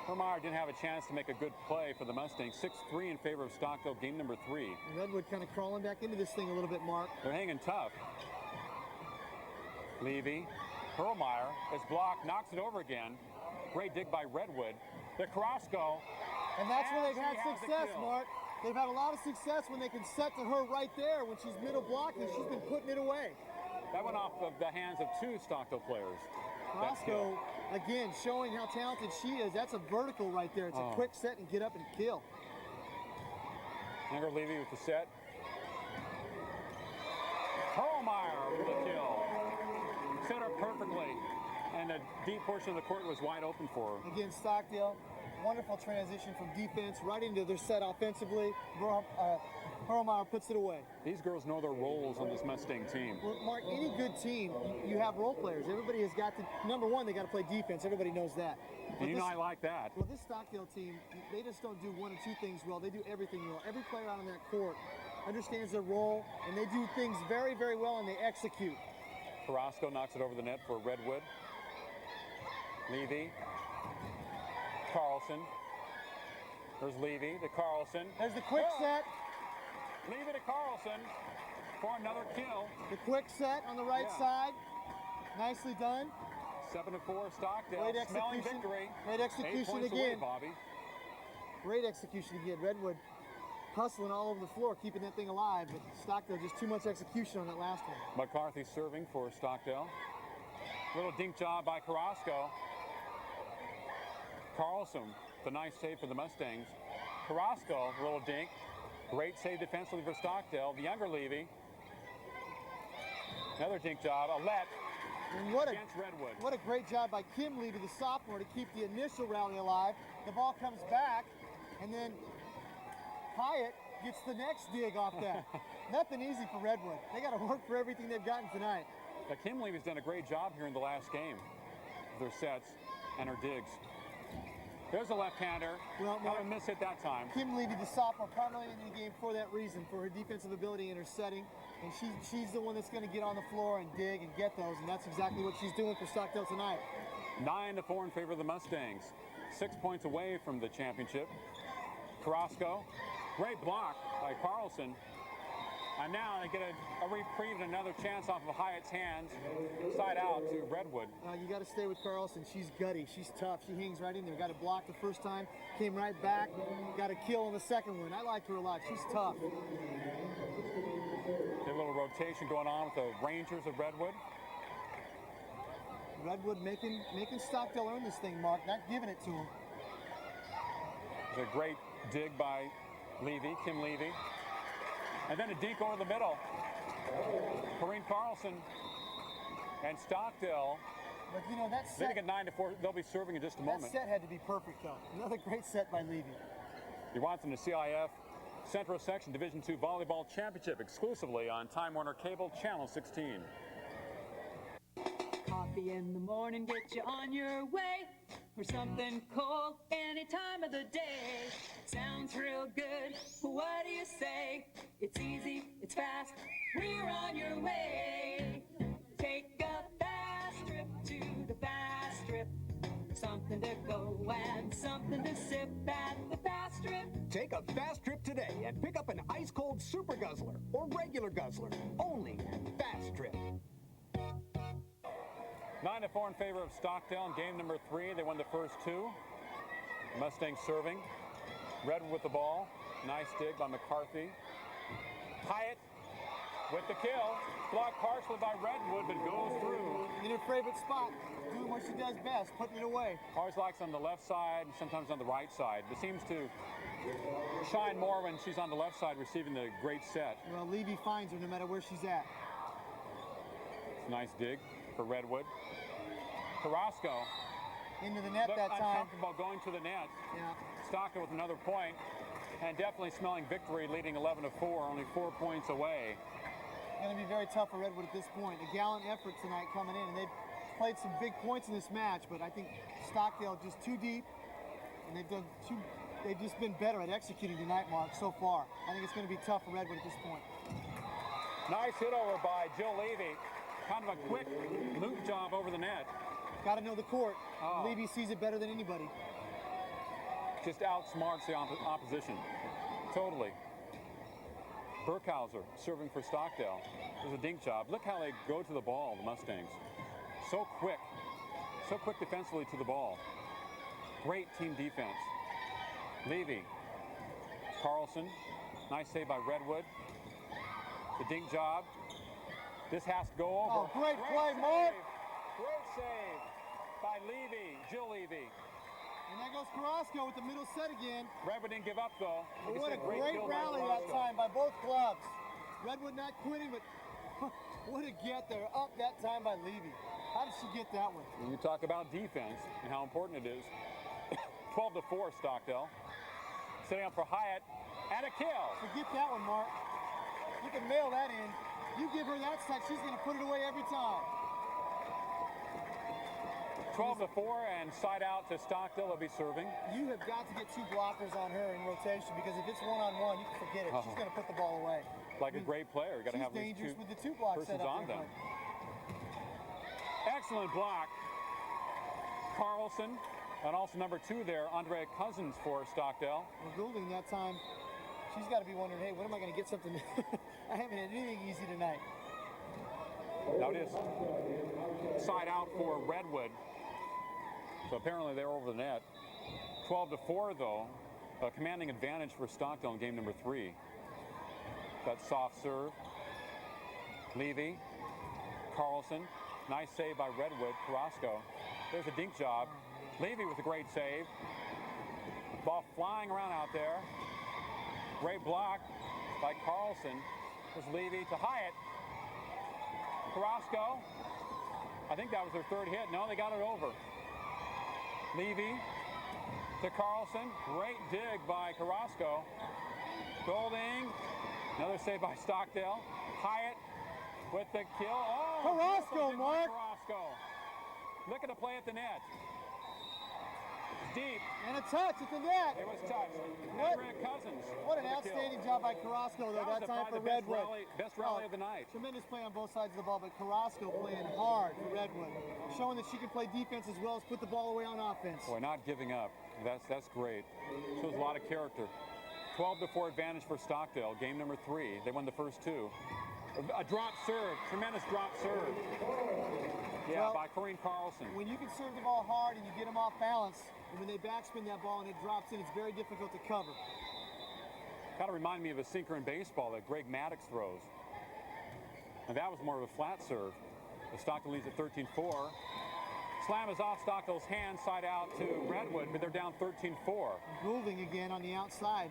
Hermeyer didn't have a chance to make a good play for the Mustangs. 6-3 in favor of Stockdale, game number 3. Redwood kind of crawling back into this thing a little bit, Mark. They're hanging tough. Levy, Perlmeyer is blocked, knocks it over again. Great dig by Redwood. The Carrasco. And that's where they've As had he has the success, kill. Mark. They've had a lot of success when they can set to her right there when she's middle blocking. She's been putting it away. That went off of the hands of 2 Stockdale players. That Roscoe, kill. again, showing how talented she is. That's a vertical right there. It's a quick set and get up and kill. Younger Levy with the set. Perlmeyer with the kill. Set her perfectly. And the deep portion of the court was wide open for her. Again, Stockdale, wonderful transition from defense right into their set offensively. Perlmeyer puts it away. These girls know their roles on this Mustang team. Well, Mark, any good team, you have role players. Everybody has got to, number one, they got to play defense. Everybody knows that. And you know I like that. Well, this Stockdale team, they just don't do one or two things well. They do everything well. Every player out on that court understands their role, and they do things very, very well, and they execute. Carrasco knocks it over the net for Redwood. Levy. Carlson. There's Levy to Carlson. There's the quick set. Levy to Carlson for another kill. The quick set on the right Yeah. side. Nicely done. 7-4 Stockdale. Great Smelling execution. victory. Great 8 execution points away, again. Bobby. Great execution again. Redwood hustling all over the floor, keeping that thing alive, but Stockdale just too much execution on that last one. McCarthy serving for Stockdale. Little dink job by Carrasco. Carlson, the nice save for the Mustangs. Carrasco, little dink. Great save defensively for Stockdale. The younger Levy. Another dink job. Alette And what against Redwood. a great job by Kim Levy, the sophomore, to keep the initial rally alive. The ball comes back, and then Hyatt gets the next dig off that. Nothing easy for Redwood. They got to work for everything they've gotten tonight. Now, Kim Levy's done a great job here in the last game. Their sets and her digs. There's a left-hander. Well, Not a miss hit that time. Kim Levy, the sophomore, prominently in the game for that reason, for her defensive ability and her setting. And she's the one that's going to get on the floor and dig and get those, and that's exactly what she's doing for Stockdale tonight. 9-4 in favor of the Mustangs. 6 points away from the championship. Carrasco, great block by Carlson. And now they get a reprieve and another chance off of Hyatt's hands. Side out to Redwood. You got to stay with Carlson. She's gutty. She's tough. She hangs right in there. Got a block the first time. Came right back. Got a kill on the second one. I like her a lot. She's tough. A little rotation going on with the Rangers of Redwood. Redwood making Stockdale earn this thing, Mark. Not giving it to him. There's a great dig by Levy, Kim Levy. And then a deke over the middle. Corrine Carlson and Stockdale. But you know, that They set, get 9-4. They'll be serving in just a that moment. set had to be perfect, though. Another great set by Levy. You're watching the CIF Central Section Division II Volleyball Championship exclusively on Time Warner Cable Channel 16. Coffee in the morning, get you on your way. Or something cold any time of the day. Sounds real good, what do you say? It's easy, it's fast, we're on your way. Take a fast trip to the fast trip. Something to go and something to sip at the fast trip. Take a fast trip today and pick up an ice-cold Super Guzzler or regular Guzzler, only at Fast Trip. 9-4 in favor of Stockdale in game number 3. They won the first 2. Mustangs serving. Redwood with the ball. Nice dig by McCarthy. Hyatt with the kill. Blocked partially by Redwood, but goes through. In her favorite spot, doing what she does best, putting it away. Always likes on the left side and sometimes on the right side, but seems to shine more when she's on the left side receiving the great set. Well, Levy finds her no matter where she's at. It's a nice dig for Redwood. Carrasco Into the net looked that time. uncomfortable going to the net. Yeah. Stockdale with another point, and definitely smelling victory, leading 11-4, only 4 points away. Going to be very tough for Redwood at this point. A gallant effort tonight coming in, and they've played some big points in this match, but I think Stockdale just too deep, and they've just been better at executing tonight, Mark, so far. I think it's going to be tough for Redwood at this point. Nice hit over by Jill Levy. Kind of a quick loop job over the net. Got to know the court. Oh. Levy sees it better than anybody. Just outsmarts the opposition. Totally. Burkhauser serving for Stockdale. There's a dink job. Look how they go to the ball, the Mustangs. So quick. So quick defensively to the ball. Great team defense. Levy. Carlson. Nice save by Redwood. The dink job. This has to go over. Oh, great play, Mark. Great save by Levy, Jill Levy. And there goes Carrasco with the middle set again. Redwood didn't give up, though. But Like I what a said, great kill by rally that Carrasco. time by both clubs. Redwood not quitting, but what a get there. Up that time by Levy. How did she get that one? When you talk about defense and how important it is, 12-4 Stockdale. Setting up for Hyatt, and a kill. Forget that one, Mark. You can mail that in. You give her that set, she's going to put it away every time. 12-4 and side out to Stockdale. They'll be serving. You have got to get 2 blockers on her in rotation, because if it's one-on-one, you can forget it. She's going to put the ball away. Like a great player, you got to have She's at least dangerous 2 with the 2 block persons set up on there, them. Mike. Excellent block. Carlson, and also number 2 there, Andrea Cousins for Stockdale. Well, Goulding that time, she's got to be wondering, hey, when am I going to get something? I haven't had anything easy tonight. Now it is side out for Redwood. So apparently they're over the net. 12-4 though, a commanding advantage for Stockdale in game number 3. That soft serve. Levy, Carlson, nice save by Redwood. Carrasco. There's a dink job. Levy with a great save. Ball flying around out there. Great block by Carlson. There's Levy to Hyatt. Carrasco. I think that was their 3rd hit. No, they got it over. Levy to Carlson. Great dig by Carrasco. Golding. Another save by Stockdale. Hyatt with the kill. Oh, Carrasco, beautiful dig by Mark. Carrasco. Look at the play at the net. Deep. And a touch at the net. It was touched. What? Andrea Cousins. What an with the kill. outstanding job by Carrasco, though, That was that time for probably Redwood. best rally of the night. Tremendous play on both sides of the ball, but Carrasco playing hard for Redwood, showing that she can play defense as well as put the ball away on offense. Boy, not giving up. That's great. Shows a lot of character. 12-4 advantage for Stockdale. Game number 3. They won the first 2. A drop serve, tremendous drop serve. Yeah, Well, by Corrine Carlson. When you can serve the ball hard and you get them off balance, and when they backspin that ball and it drops in, it's very difficult to cover. Kind of remind me of a sinker in baseball that Greg Maddox throws. And that was more of a flat serve. The Stockdale leads at 13-4. Slam is off Stockdale's hand, side out to Redwood, but they're down 13-4. Goulding again on the outside.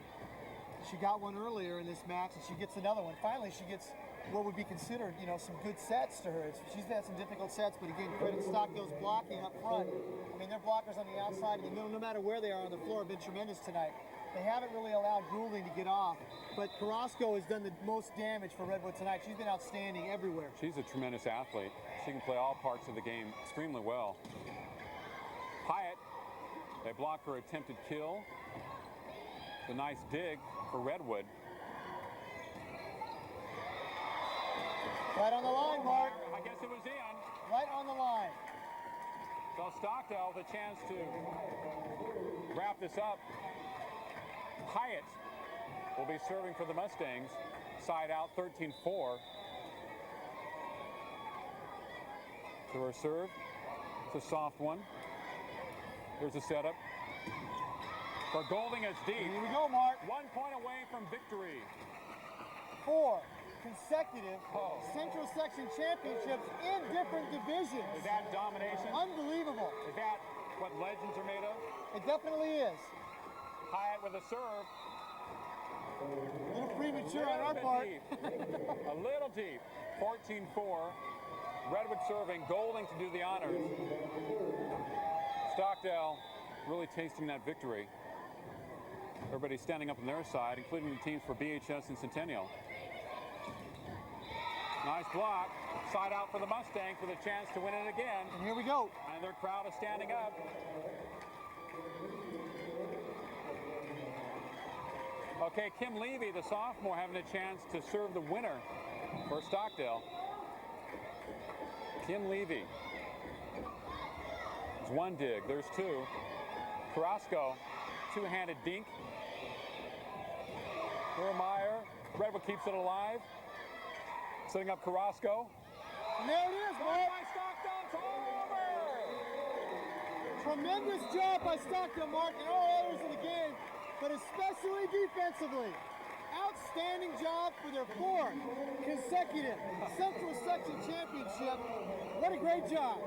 She got one earlier in this match, and she gets another one. Finally, she gets what would be considered, you know, some good sets to her. She's had some difficult sets, but again, credit Stockdale's blocking up front. I mean, their blockers on the outside and the middle, no matter where they are on the floor, have been tremendous tonight. They haven't really allowed Goulding to get off, but Carrasco has done the most damage for Redwood tonight. She's been outstanding everywhere. She's a tremendous athlete. She can play all parts of the game extremely well. Hyatt, they block her attempted kill. It's a nice dig for Redwood. Right on the line, Mark. I guess it was in. Right on the line. So Stockdale with a chance to wrap this up. Hyatt will be serving for the Mustangs. Side out, 13-4. To her serve. It's a soft one. Here's a setup. For Goulding, it's deep. Here we go, Mark. 1 point away from victory. 4 consecutive Central Section championships in different divisions. Is that domination? Unbelievable. Is that what legends are made of? It definitely is. Hyatt with a serve. A little premature on our part. A little deep. 14-4. Redwood serving. Goulding to do the honors. Stockdale really tasting that victory. Everybody standing up on their side, including the teams for BHS and Centennial. Nice block. Side out for the Mustangs with a chance to win it again. And here we go. And their crowd is standing up. Okay, Kim Levy, the sophomore, having a chance to serve the winner for Stockdale. Kim Levy. There's one dig. There's two. Carrasco, two-handed dink. Meyer. Redwood keeps it alive. Setting up Carrasco. And there it is, Mark. By Stockdale, it's all over. Tremendous job by Stockdale, Mark, in all areas of the game, but especially defensively. Outstanding job for their 4th consecutive Central Section championship. What a great job.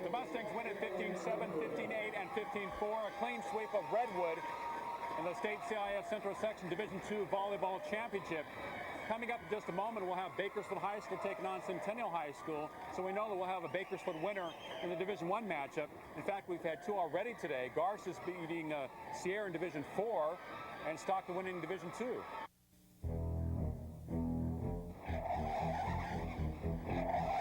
The Mustangs win at 15-7, 15-8, and 15-4. A clean sweep of Redwood in the state CIF Central Section Division II Volleyball Championship. Coming up in just a moment, we'll have Bakersfield High School taking on Centennial High School. So we know that we'll have a Bakersfield winner in the Division I matchup. In fact, we've had 2 already today. Garces beating Sierra in Division 4 and Stockton winning Division 2.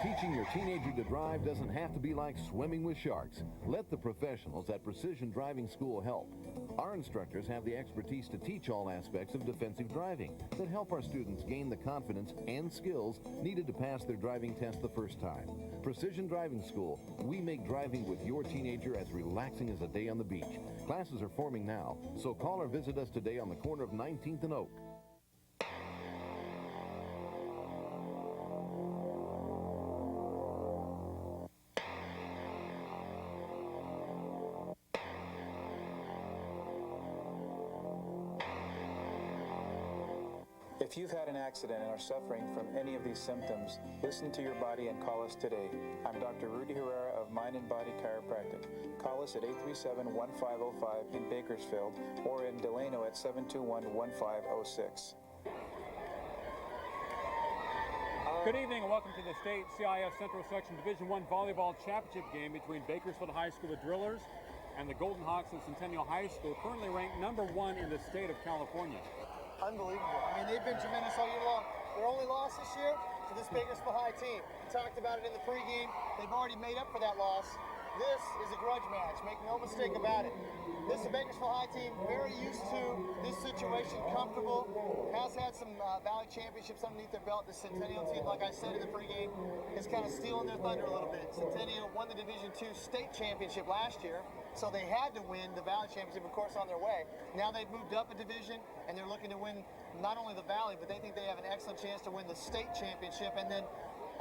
Teaching your teenager to drive doesn't have to be like swimming with sharks. Let the professionals at Precision Driving School help. Our instructors have the expertise to teach all aspects of defensive driving that help our students gain the confidence and skills needed to pass their driving test the first time. Precision Driving School, we make driving with your teenager as relaxing as a day on the beach. Classes are forming now, so call or visit us today on the corner of 19th and Oak. If you've had an accident and are suffering from any of these symptoms, listen to your body and call us today. I'm Dr. Rudy Herrera of Mind and Body Chiropractic. Call us at 837-1505 in Bakersfield or in Delano at 721-1506. Good evening and welcome to the state CIF Central Section Division I Volleyball Championship game between Bakersfield High School, the Drillers, and the Golden Hawks of Centennial High School, currently ranked #1 in the state of California. Unbelievable. I mean, they've been tremendous all year long. Their only loss this year to this Bakersfield High team. We talked about it in the pregame. They've already made up for that loss This is a grudge match, make no mistake about it. This is a Bakersfield High team, very used to this situation, comfortable, has had some Valley championships underneath their belt. The Centennial team, like I said in the pregame, is kind of stealing their thunder a little bit. Centennial won the Division II state championship last year, so they had to win the Valley championship, of course, on their way. Now they've moved up a division, and they're looking to win not only the Valley, but they think they have an excellent chance to win the state championship. And then,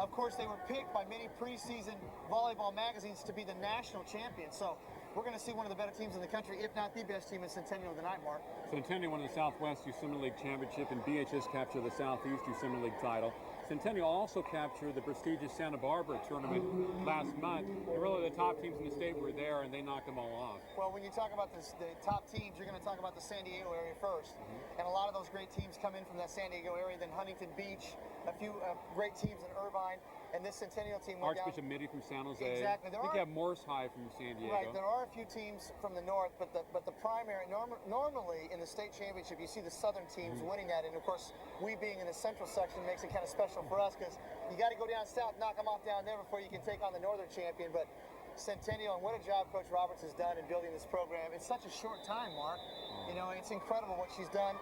of course, they were picked by many preseason volleyball magazines to be the national champion. So we're going to see one of the better teams in the country, if not the best team in Centennial tonight, Mark. Centennial won the Southwest Yosemite League Championship, and BHS captured the Southeast Yosemite League title. Centennial also captured the prestigious Santa Barbara tournament last month. And really, the top teams in the state were there, and they knocked them all off. Well, when you talk about the top teams, you're going to talk about the San Diego area first. And a lot of those great teams come in from that San Diego area, then Huntington Beach, a few great teams in Irvine, and this Centennial team went Archbishop Mitty from San Jose. Exactly. I think you have Morse High from San Diego. Right, there are a few teams from the north, but the primary, normally in the state championship, you see the southern teams winning that, and of course, we being in the central section makes it kind of special for us, because you got to go down south, knock them off down there before you can take on the northern champion. But Centennial, and what a job Coach Roberts has done in building this program. It's such a short time, Mark. You know, it's incredible what she's done.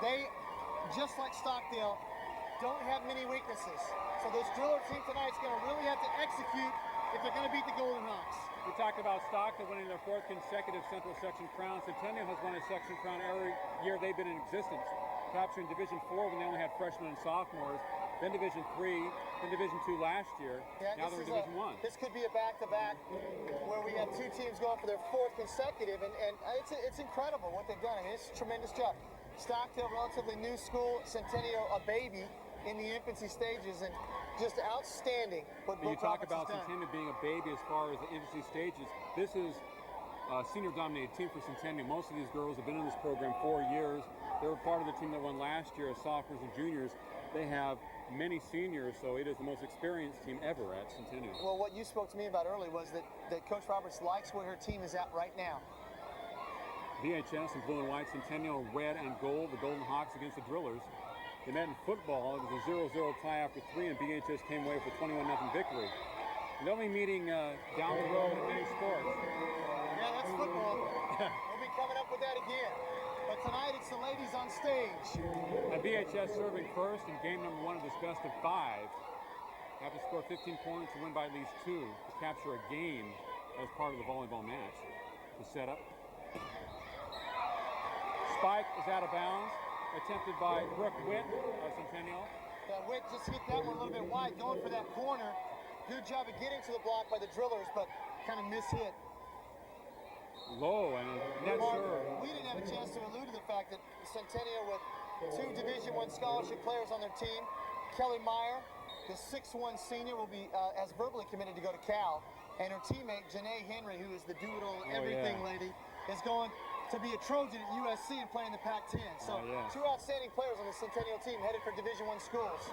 They, just like Stockdale, don't have many weaknesses. So this driller team tonight is going to really have to execute if they're going to beat the Golden Hawks. We talked about Stockdale winning their 4th consecutive Central Section crown. Centennial has won a section crown every year they've been in existence, capturing Division 4 when they only had freshmen and sophomores, then Division 3, then Division 2 last year. Yeah, now they're in Division 1. This could be a back-to-back where we have two teams going for their 4th consecutive, and it's incredible what they've done. I mean, it's a tremendous job. Stockdale, relatively new school, Centennial, a baby in the infancy stages, and just outstanding what You Coach talk Roberts about has done. Centennial being a baby as far as the infancy stages. This is a senior-dominated team for Centennial. Most of these girls have been in this program 4 years. They were part of the team that won last year as sophomores and juniors. They have many seniors, so it is the most experienced team ever at Centennial. Well, what you spoke to me about earlier was that Coach Roberts likes where her team is at right now. BHS in blue and white, Centennial red and gold, the Golden Hawks against the Drillers. They met in football. It was a 0-0 tie after 3, and BHS came away with a 21-0 victory. They'll be meeting down the road at many sports. Yeah, that's football. We'll be coming up with that again. But tonight it's the ladies on stage. And BHS serving first in game number 1 of this best of 5. They have to score 15 points to win by at least 2 to capture a game as part of the volleyball match. The setup. Spike is out of bounds. Attempted by Brooke Witt of Centennial. Witt just hit that one a little bit wide, going for that corner. Good job of getting to the block by the Drillers, but kind of mishit. Low and net serve. We didn't have a chance to allude to the fact that Centennial, with 2 Division I scholarship players on their team, Kelly Meyer, the 6'1" senior, will be as verbally committed to go to Cal, and her teammate Janae Henry, who is the do-it-all everything lady, is going to be a Trojan at USC and play in the Pac-10. So 2 outstanding players on the Centennial team headed for Division I schools.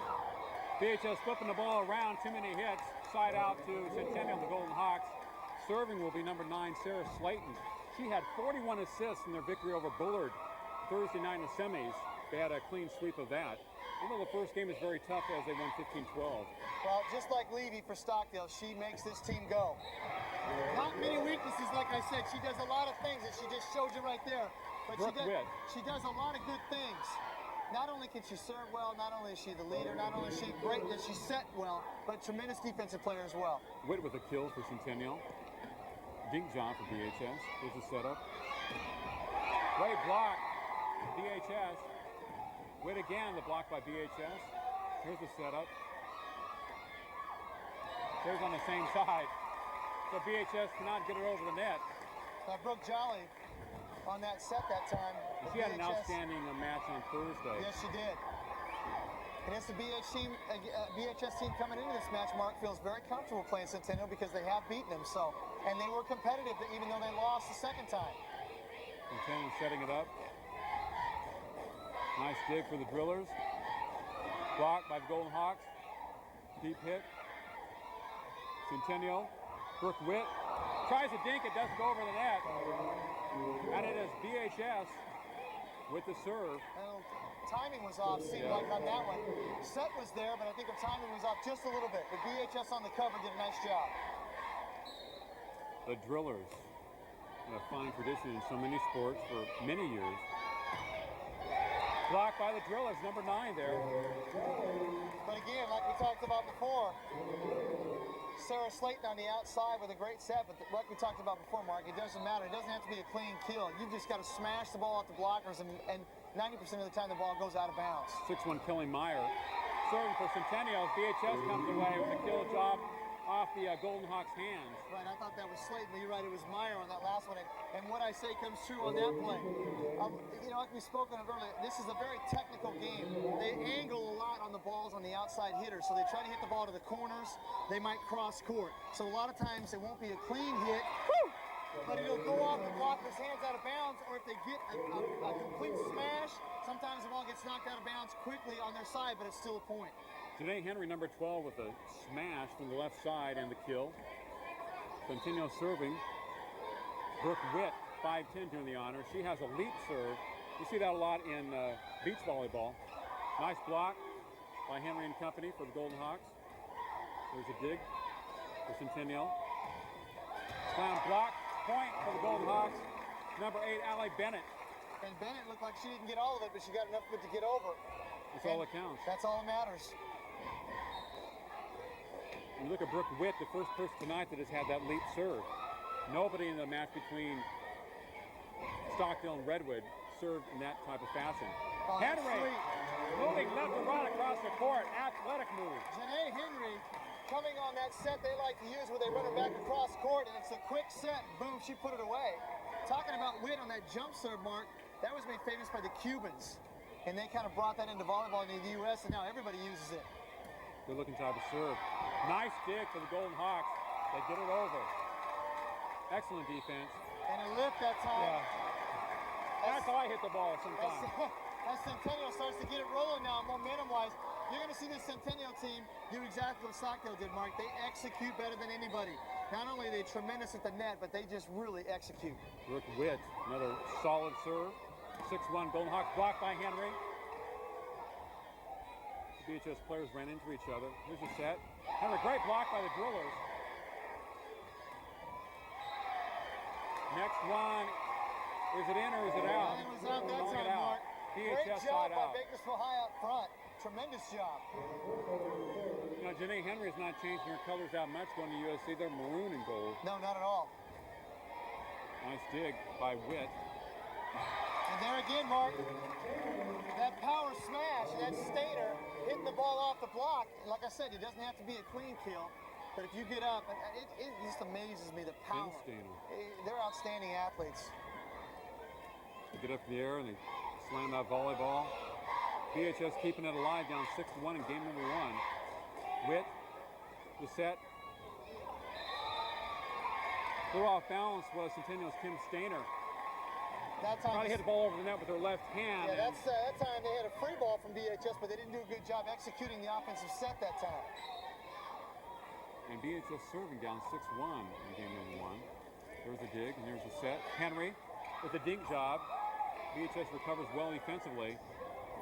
BHS flipping the ball around, too many hits. Side out to Centennial, the Golden Hawks. Serving will be number 9, Sarah Slayton. She had 41 assists in their victory over Bullard Thursday night in the semis. They had a clean sweep of that. Even though the first game is very tough as they won 15-12. Well, just like Levy for Stockdale, she makes this team go. Not many weaknesses, like I said. She does a lot of things, and she just showed you right there. But she does a lot of good things. Not only can she serve well, not only is she the leader, not only is she great that she set well, but tremendous defensive player as well. Witt with a kill for Centennial. Dink job for BHS. Here's the setup. Great block, BHS. Witt again, the block by BHS. Here's the setup. There's on the same side. So BHS cannot get it over the net. Brooke Jolly on that set that time. She had an outstanding match on Thursday. Yes, she did. And it's the BHS team coming into this match. Mark feels very comfortable playing Centennial because they have beaten them. So, and they were competitive even though they lost the second time. Centennial setting it up. Nice dig for the Drillers. Blocked by the Golden Hawks. Deep hit. Centennial. Brooke Witt tries to dink. It doesn't go over the net. And it is BHS with the serve. Well, timing was off, seemed like on that one. Set was there, but I think the timing was off just a little bit. But BHS on the cover did a nice job. The Drillers, a fine tradition in so many sports for many years. Blocked by the Drillers, number 9 there. But again, like we talked about before, Sarah Slayton on the outside with a great set, but like we talked about before, Mark, it doesn't matter. It doesn't have to be a clean kill. You've just got to smash the ball off the blockers, and 90% of the time the ball goes out of bounds. 6-1 Kelly Meyer. Serving for Centennial. VHS comes away with a kill job off the Golden Hawks' hands. Right, I thought that was Slayton, but you're right, it was Meyer on that last one. And what I say comes true on that play. You know, like we spoke of earlier, this is a very technical game. They angle a lot on the balls on the outside hitters, so they try to hit the ball to the corners. They might cross court. So a lot of times it won't be a clean hit, but it'll go off the blocker's hands out of bounds, or if they get a complete smash, sometimes the ball gets knocked out of bounds quickly on their side, but it's still a point. Janae Henry, number 12, with a smash from the left side and the kill. Centennial serving. Brooke Witt, 5'10", doing the honor. She has a leap serve. You see that a lot in beach volleyball. Nice block by Henry and company for the Golden Hawks. There's a dig for Centennial. Slam block, point for the Golden Hawks. Number 8, Allie Bennett. And Bennett looked like she didn't get all of it, but she got enough of it to get over. That's all that counts. That's all that matters. You look at Brooke Witt, the first person tonight that has had that leap serve. Nobody in the match between Stockdale and Redwood served in that type of fashion. Oh, Henry moving left and right across the court. Athletic move. Janae Henry coming on that set they like to use where they run her back across court, and it's a quick set. Boom, she put it away. Talking about Witt on that jump serve, Mark, that was made famous by the Cubans. And they kind of brought that into volleyball in the U.S., and now everybody uses it. Good looking job to serve. Nice dig for the Golden Hawks. They get it over. Excellent defense. And a lift that time. Yeah. That's how I hit the ball sometimes. As Centennial starts to get it rolling now, momentum-wise, you're going to see this Centennial team do exactly what Stockdale did, Mark. They execute better than anybody. Not only are they tremendous at the net, but they just really execute. Brooke Witt, another solid serve. 6-1 Golden Hawks blocked by Henry. The BHS players ran into each other. Here's a set. Henry, great block by the Drillers. Next one. Is it in or is it out? And it was out that time, Mark. BHS Great job by out. Bakersfield high up front. Tremendous job. You know, Janae Henry is not changing her colors that much going to USC. They're maroon and gold. No, not at all. Nice dig by Witt. And there again, Mark, that power smash, that stainer, hitting the ball off the block. Like I said, it doesn't have to be a clean kill, but if you get up, it just amazes me, the power. They're outstanding athletes. They get up in the air and they slam that volleyball. BHS keeping it alive, down 6-1 in game number 1. Witt, the set. Threw off balance was Centennial's Kim Stainer. That time Trying to hit the ball over the net with her left hand. Yeah, that time they had a free ball from BHS, but they didn't do a good job executing the offensive set that time. And BHS serving down 6-1 in game number 1. There's a dig, and there's a set. Henry with a dink job. BHS recovers well defensively.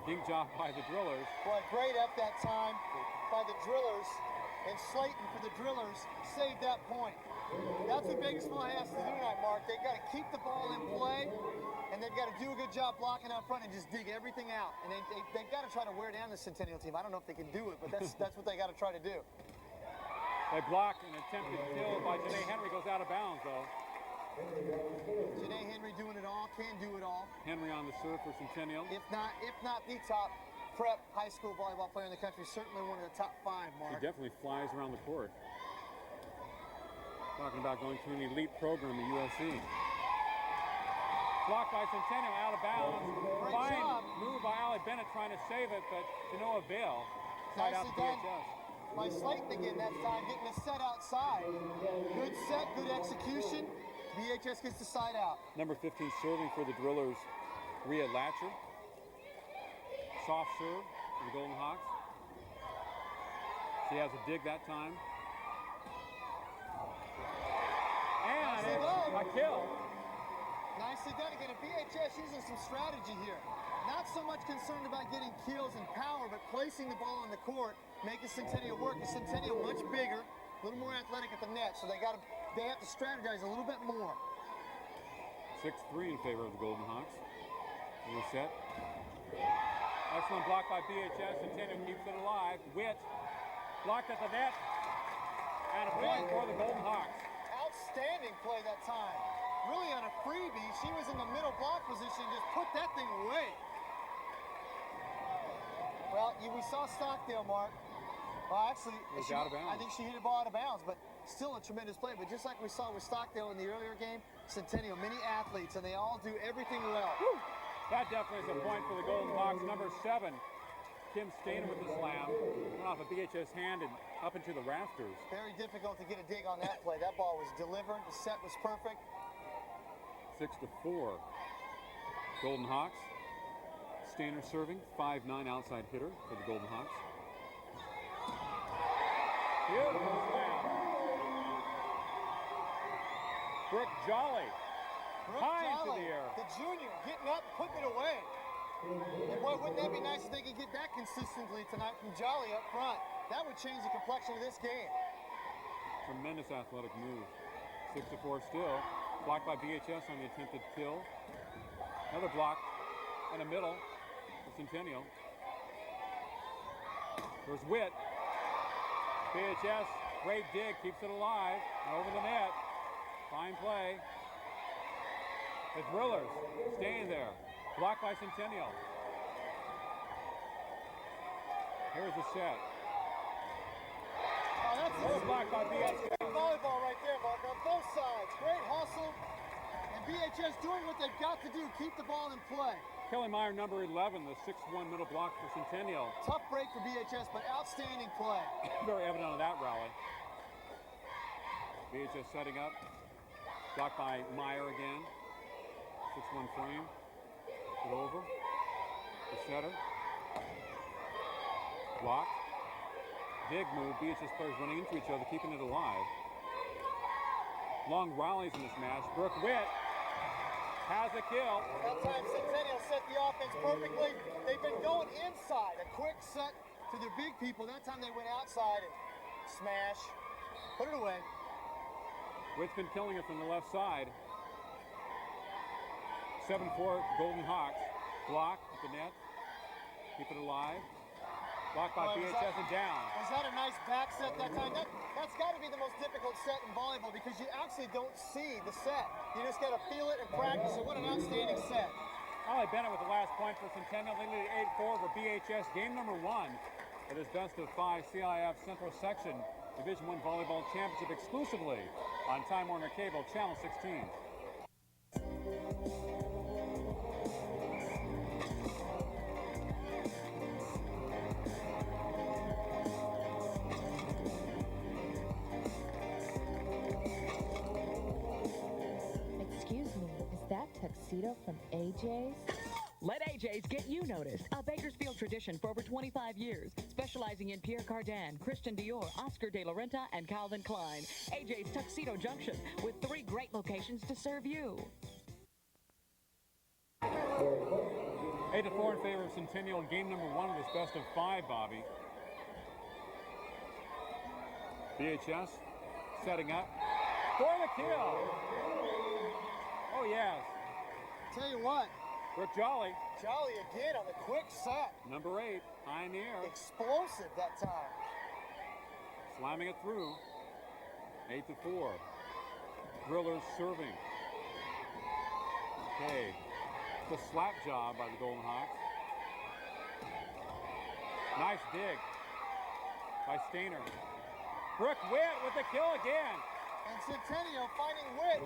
Dink job by the Drillers. Boy, great up that time by the Drillers. And Slayton for the Drillers saved that point. That's what Bakersfield has to do tonight, Mark. They've got to keep the ball in play, and they've got to do a good job blocking out front and just dig everything out. And they've got to try to wear down the Centennial team. I don't know if they can do it, but that's what they got to try to do. They block an attempted kill by Janae Henry, goes out of bounds, though. Janae Henry doing it all, can do it all. Henry on the serve for Centennial. If not the top prep high school volleyball player in the country, certainly one of the top 5, Mark. He definitely flies around the court. Talking about going to an elite program at USC. Blocked by Centennial, out of bounds. Fine move by Allie Bennett trying to save it, but to no avail. Side out to BHS. By Slayton again that time, getting a set outside. Good set, good execution. BHS gets the side out. Number 15 serving for the Drillers, Rhea Latcher. Soft serve for the Golden Hawks. She has a dig that time. And a kill. Nicely done again. And BHS using some strategy here. Not so much concerned about getting kills and power, but placing the ball on the court, making Centennial work. And Centennial much bigger, a little more athletic at the net, so they got to they have to strategize a little bit more. 6-3 in favor of the Golden Hawks. In the set. Excellent block by BHS. Centennial keeps it alive. Witt blocked at the net. And a point for the Golden Hawks. Outstanding play that time. Really on a freebie. She was in the middle block position, just put that thing away. Well, we saw Stockdale, Mark. Well, actually, out of bounds. I think she hit the ball out of bounds, but still a tremendous play. But just like we saw with Stockdale in the earlier game, Centennial, many athletes, and they all do everything well. Woo. That definitely is a point for the Golden Hawks. Number 7, Kim Stainer with the slam. Went off a BHS hand and up into the rafters. Very difficult to get a dig on that play. That ball was delivered. The set was perfect. 6-4. Golden Hawks. Stainer serving, 5'9" outside hitter for the Golden Hawks. Beautiful slam. Brooke Jolly. High into the air. The junior getting up, putting it away. And boy, wouldn't that be nice if they could get that consistently tonight from Jolly up front. That would change the complexion of this game. Tremendous athletic move. 6-4 still. Blocked by BHS on the attempted kill. Another block in the middle. Centennial. There's Witt. BHS, great dig, keeps it alive. Over the net. Fine play. The Drillers staying there. Blocked by Centennial. Here's the set. Oh, that's blocked by BHS. Volleyball right there, Mark, on both sides. Great hustle. And BHS doing what they've got to do, keep the ball in play. Kelly Meyer, number 11, the 6'1" middle block for Centennial. Tough break for BHS, but outstanding play. Very evident on that rally. BHS setting up. Blocked by Meyer again. 6'1" frame. Put over. The setter. Blocked. Dig move. BHS players running into each other, keeping it alive. Long rallies in this match. Brooke Witt has a kill. That time Centennial set the offense perfectly. They've been going inside. A quick set to their big people. That time they went outside and smash. Put it away. Witt's been killing it from the left side. 7-4 Golden Hawks. Block at the net. Keep it alive. Blocked by BHS and down. Was that a nice back set that time? That's got to be the most difficult set in volleyball because you actually don't see the set. You just got to feel it and practice it. What an outstanding set. Ollie Bennett with the last point for Centennial. They lead 8-4 over BHS. Game number 1 of this best of 5 CIF Central Section Division I Volleyball Championship exclusively on Time Warner Cable, Channel 16. Excuse me, is that tuxedo from AJ's? Let AJ's get you noticed. A Bakersfield tradition for over 25 years. Specializing in Pierre Cardin, Christian Dior, Oscar de la Renta, and Calvin Klein. AJ's Tuxedo Junction with 3 great locations to serve you. 8-4 in favor of Centennial. Game number 1 of this best of 5, Bobby. BHS setting up for the kill. Oh, yes. Tell you what. Brooke Jolly. Jolly again on the quick set. Number 8, high in the air. Explosive that time. Slamming it through. 8-4. Drillers serving. Okay. The slap job by the Golden Hawks. Nice dig by Stainer. Brooke Witt with the kill again. And Centennial finding Witt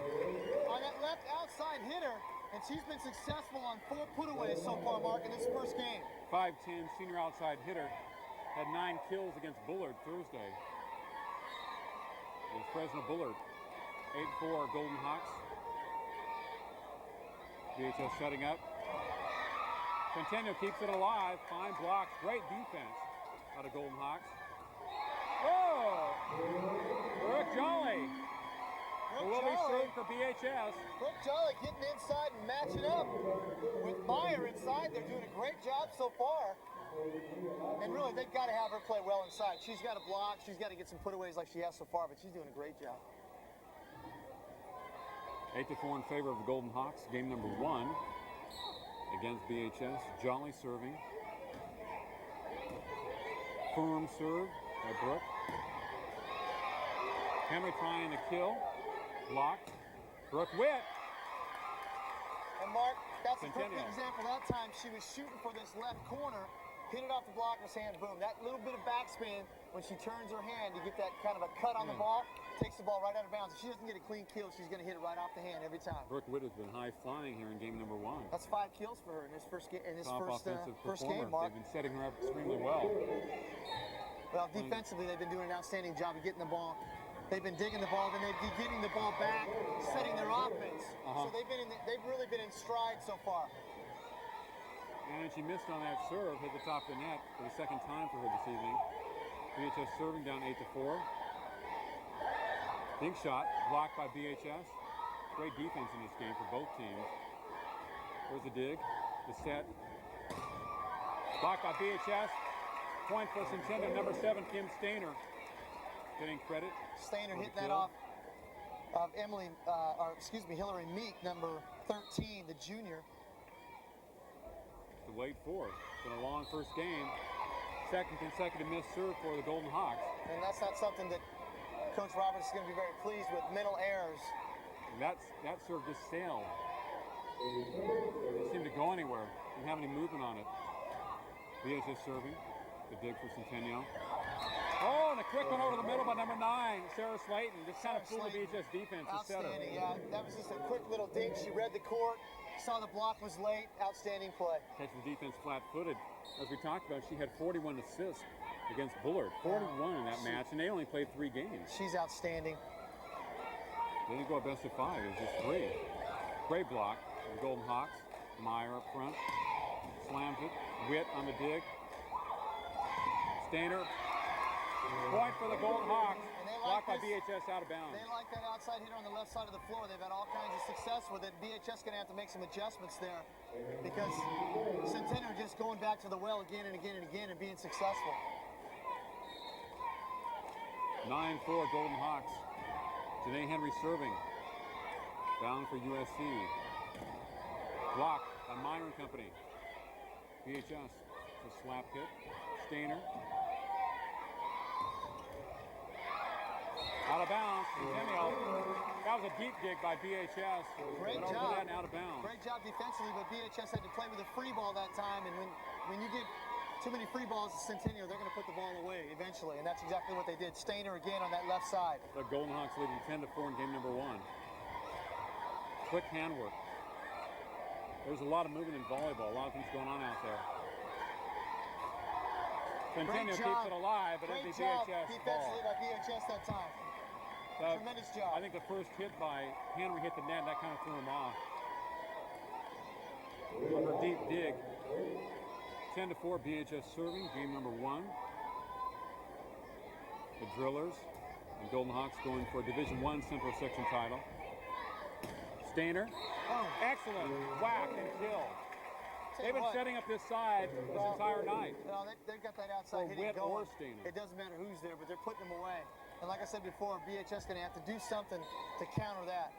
on that left outside hitter. And she's been successful on 4 putaways so far, Mark, in this first game. 5'10", senior outside hitter. Had 9 kills against Bullard Thursday. It was Fresno Bullard. 8-4 Golden Hawks. BHS setting up. Centennial keeps it alive. Fine blocks. Great defense out of Golden Hawks. Whoa! Brooke Jolly. Who will be served for BHS. Brooke Jolly getting inside and matching up with Meyer inside. They're doing a great job so far. And really, they've got to have her play well inside. She's got to block. She's got to get some putaways like she has so far, but she's doing a great job. 8-4 in favor of the Golden Hawks. Game number 1 against BHS. Jolly serving. Firm serve by Brooke. Henry trying to kill. Blocked. Brooke Witt. And Mark, that's a perfect Centennial. example. That time she was shooting for this left corner, hit it off the blocker's hand, boom. That little bit of backspin when she turns her hand to get that kind of a cut on the ball, takes the ball right out of bounds. If she doesn't get a clean kill, she's going to hit it right off the hand every time. Brooke Witt has been high flying here in game number 1. That's 5 kills for her in this first game. Top offensive First performer. game, Mark. They've been setting her up extremely well. Well, defensively, they've been doing an outstanding job of getting the ball. They've been digging the ball, then they've been getting the ball back, setting their offense. So they've really been in stride so far. And she missed on that serve, hit the top of the net for the second time for her this evening. BHS serving down 8-4. Big shot, blocked by BHS. Great defense in this game for both teams. There's the dig, the set. Blocked by BHS. Point for Centennial, number 7, Kim Stainer. Getting credit. Stainer hitting that off of Hillary Meek, number 13, the junior. To wait for it. It's been a long first game. Second consecutive missed serve for the Golden Hawks. And that's not something that Coach Roberts is going to be very pleased with. Mental errors. And that serve just sailed. It didn't seem to go anywhere. Didn't have any movement on it. BHS serving. The dig for Centennial. Oh, and a quick one over the middle by number 9, Sarah Slayton. Just kind of fooled the BHS defense. Outstanding, yeah. That was just a quick little dig. She read the court, saw the block was late. Outstanding play. Catch the defense flat-footed. As we talked about, she had 41 assists against Bullard. 41 in that match, and they only played 3 games. She's outstanding. They didn't go a best of 5. It was just 3. Great block for the Golden Hawks. Meyer up front. Slams it. Witt on the dig. Stainer. Point for the Golden Hawks. Blocked by BHS out of bounds. They like that outside hitter on the left side of the floor. They've had all kinds of success with it. BHS going to have to make some adjustments there because Centennial just going back to the well again and again and again and being successful. 9-4 Golden Hawks. Janae Henry serving. Bound for USC. Blocked by Myron Company. BHS. It's a slap hit. Stainer. Out of bounds, Centennial. That was a deep dig by BHS. Great job. Over that and out of bounds. Great job defensively, but BHS had to play with a free ball that time, and when you get too many free balls to Centennial, they're going to put the ball away eventually, and that's exactly what they did. Stainer again on that left side. The Golden Hawks leading 10-4 in game number 1. Quick handwork. There's a lot of movement in volleyball, a lot of things going on out there. Centennial keeps it alive, but it'll be BHS defensively by BHS that time. Tremendous job. I think the first hit by Henry hit the net, that kind of threw him off. On her deep dig. 10-4 BHS serving, game number 1. The Drillers and Golden Hawks going for a Division I Central Section title. Stainer. Oh. Excellent. Whack and kill. They've been setting up this side this entire night. No, they've got that outside hitting Witt going. or Stainer. It doesn't matter who's there, but they're putting them away. And like I said before, BHS going to have to do something to counter that.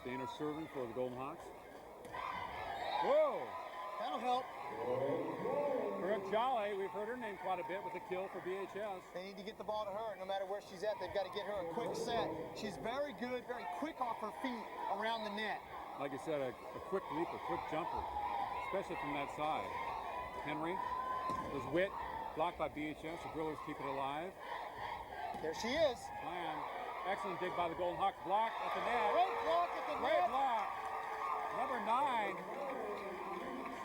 Stainer serving for the Golden Hawks. Whoa! That'll help. Brooke Jolly, we've heard her name quite a bit with the kill for BHS. They need to get the ball to her. No matter where she's at, they've got to get her a quick set. She's very good, very quick off her feet around the net. Like I said, a quick leap, a quick jumper, especially from that side. Henry, there's Witt, blocked by BHS. The Drillers keep it alive. There she is. Plan. Excellent dig by the Golden Hawks. Blocked at the net. Great block at the net. Great block. Number 9,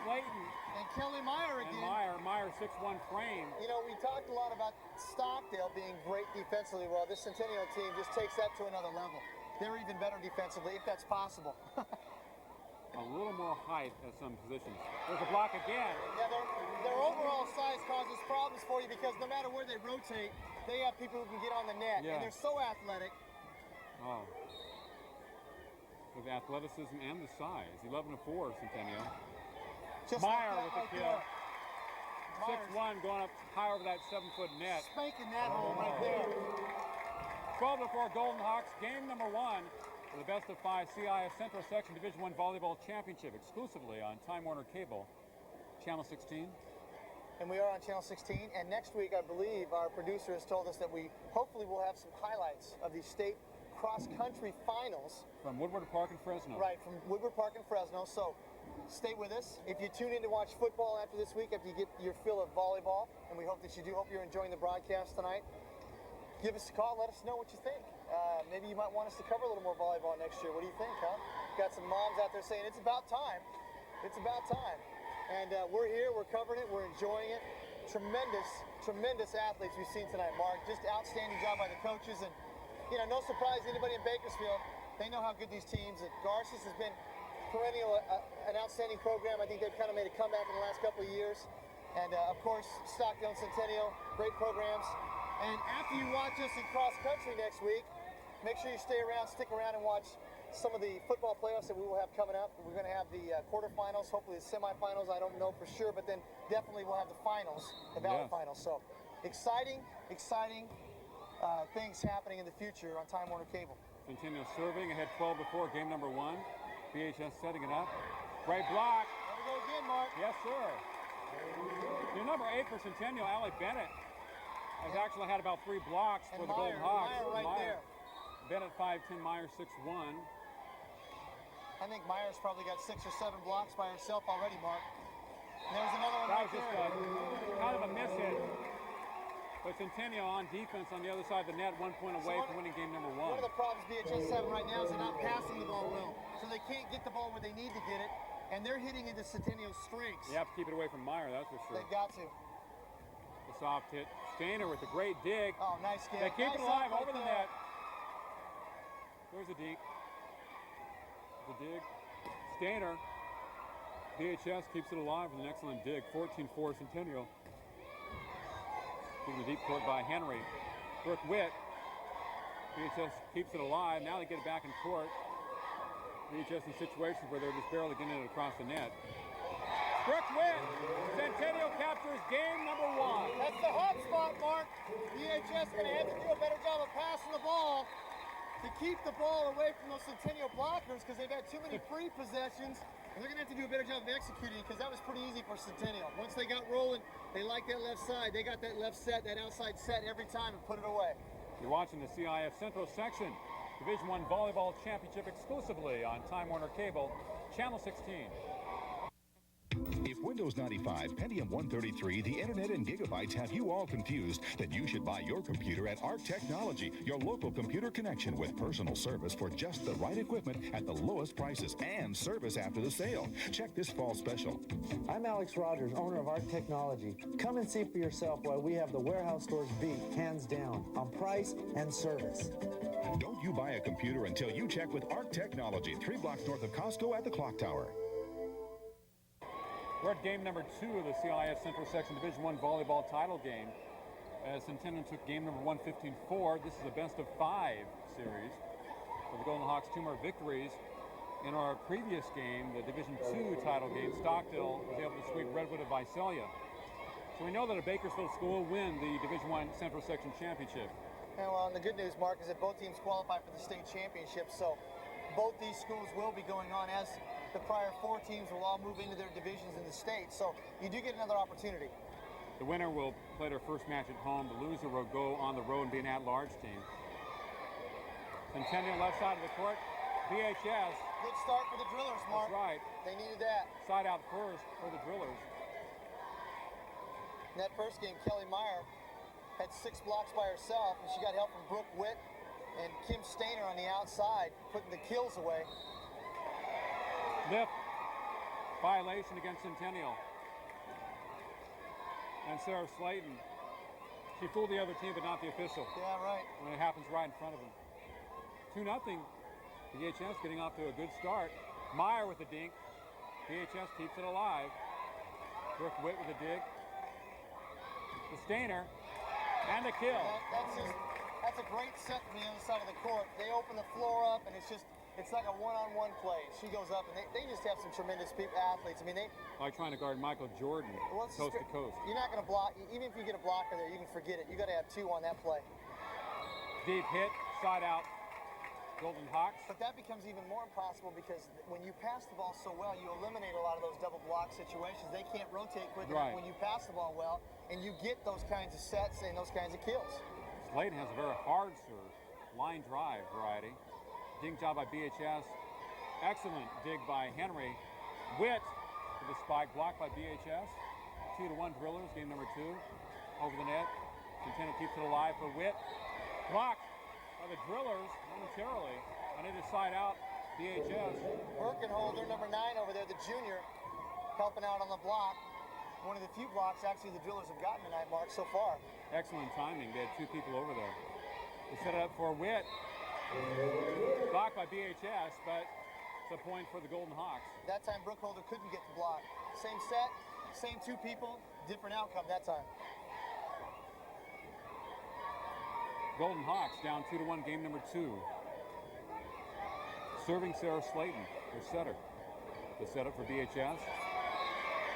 Slayton. And Kelly Meyer again. And Meyer 6'1" frame. You know, we talked a lot about Stockdale being great defensively. Well, this Centennial team just takes that to another level. They're even better defensively, if that's possible. A little more height at some positions. There's a block again. Yeah, their overall size causes problems for you because no matter where they rotate, they have people who can get on the net, and they're so athletic. Oh. With the athleticism and the size. 11-4 Centennial. Meyer with the kill. 6'1", going up high over that 7-foot net. Spanking that hole right there. 12-4 Golden Hawks, game number 1 for the best of 5 CIF Central Section Division I Volleyball Championship, exclusively on Time Warner Cable, Channel 16. And we are on Channel 16, and next week, I believe, our producer has told us that we hopefully will have some highlights of the state cross-country finals. From Woodward Park in Fresno. Right, from Woodward Park in Fresno, so stay with us. If you tune in to watch football after this week, after you get your fill of volleyball, and we hope that you do, hope you're enjoying the broadcast tonight, give us a call, let us know what you think. Maybe you might want us to cover a little more volleyball next year. What do you think, huh? Got some moms out there saying, it's about time. It's about time. And we're here, we're covering it, we're enjoying it. Tremendous athletes we've seen tonight, Mark. Just outstanding job by the coaches. And, you know, no surprise to anybody in Bakersfield. They know how good these teams. Garces has been perennial, an outstanding program. I think they've kind of made a comeback in the last couple of years. And, of course, Stockdale and Centennial, great programs. And after you watch us in cross-country next week, make sure you stay around, stick around and watch some of the football playoffs that we will have coming up. We're going to have the quarterfinals, hopefully the semifinals. I don't know for sure, but then definitely we'll have the finals, the Valley finals. So exciting things happening in the future on Time Warner Cable. Centennial serving ahead 12-4, game number 1. BHS setting it up. Great block. There we go again, Mark. Yes, sir. Your number 8 for Centennial, Allie Bennett, has actually had about 3 blocks for the Golden Hawks. Meyer right there. Bennett 5'10", Meyer 6'1". I think Meyer's probably got 6 or 7 blocks by herself already, Mark. And there's another one that right was just there. kind of a miss hit. But Centennial on defense on the other side of the net, 1 point away from winning game number 1. One of the problems BHS is having right now is they're not passing the ball well. So they can't get the ball where they need to get it. And they're hitting into Centennial's strengths. You have to keep it away from Meyer, that's for sure. They've got to. The soft hit. Stainer with a great dig. Oh, nice dig. They keep it alive over the net. There's a dig. The dig. Stainer. BHS keeps it alive with an excellent dig. 14-4 Centennial. Through the deep court by Henry. Brooke Witt. BHS keeps it alive. Now they get it back in court. BHS in situations where they're just barely getting it across the net. Brooke Witt. Centennial captures game number 1. That's the hot spot, Mark. BHS going to have to do a better job of passing the ball to keep the ball away from those Centennial blockers because they've had too many free possessions. And they're going to have to do a better job of executing because that was pretty easy for Centennial. Once they got rolling, they liked that left side. They got that left set, that outside set every time and put it away. You're watching the CIF Central Section Division I Volleyball Championship exclusively on Time Warner Cable, Channel 16. If Windows 95, Pentium 133, the internet and gigabytes have you all confused, then you should buy your computer at Arc Technology, your local computer connection with personal service for just the right equipment at the lowest prices and service after the sale. Check this fall special. I'm Alex Rogers, owner of Arc Technology. Come and see for yourself why we have the warehouse stores beat, hands down, on price and service. Don't you buy a computer until you check with Arc Technology, 3 blocks north of Costco at the Clock Tower. We're at game number 2 of the CIF Central Section Division I Volleyball title game. As Centennial took game number 1, 15-4. This is a best of 5 series. For the Golden Hawks, 2 more victories. In our previous game, the Division II title game, Stockdale was able to sweep Redwood of Visalia. So we know that a Bakersfield school will win the Division I Central Section Championship. And well, and the good news, Mark, is that both teams qualify for the state championship. So both these schools will be going on as the prior 4 teams will all move into their divisions in the state. So you do get another opportunity. The winner will play their first match at home. The loser will go on the road and be an at-large team. Centennial left side of the court. BHS. Good start for the Drillers, Mark. That's right. They needed that. Side out first for the Drillers. In that first game, Kelly Meyer had 6 blocks by herself, and she got help from Brooke Witt and Kim Stainer on the outside, putting the kills away. Lift violation against Centennial. And Sarah Slayton. She fooled the other team, but not the official. Yeah, right. When it happens right in front of them. 2-0. BHS getting off to a good start. Meyer with the dink. BHS keeps it alive. Brooke Witt with a dig. The Stainer. And the kill. That's a great set from the other side of the court. They open the floor up, and it's like a one-on-one play. She goes up, and they just have some tremendous athletes. I mean, like trying to guard Michael Jordan coast to coast. You're not going to block. Even if you get a blocker there, you can forget it. You got to have 2 on that play. Deep hit. side out Golden Hawks. But that becomes even more impossible because when you pass the ball so well, you eliminate a lot of those double block situations. They can't rotate quick enough when you pass the ball well, and you get those kinds of sets and those kinds of kills. Slayton has a very hard serve, line drive variety. Dig job by BHS. Excellent dig by Henry. Witt with the spike, blocked by BHS. 2-1 Drillers, game number 2. Over the net. Centennial keeps it alive for Witt. Blocked by the Drillers momentarily. On either side out, BHS. Birkenholder, number 9 over there, the junior, helping out on the block. One of the few blocks actually the Drillers have gotten tonight, Mark, so far. Excellent timing. They had 2 people over there. They set it up for Witt. Blocked by BHS, but it's a point for the Golden Hawks. That time Birkenholder couldn't get the block. Same set, same 2 people, different outcome that time. Golden Hawks down 2-1, game number 2. Serving Sarah Slayton, their setter. The setup for BHS.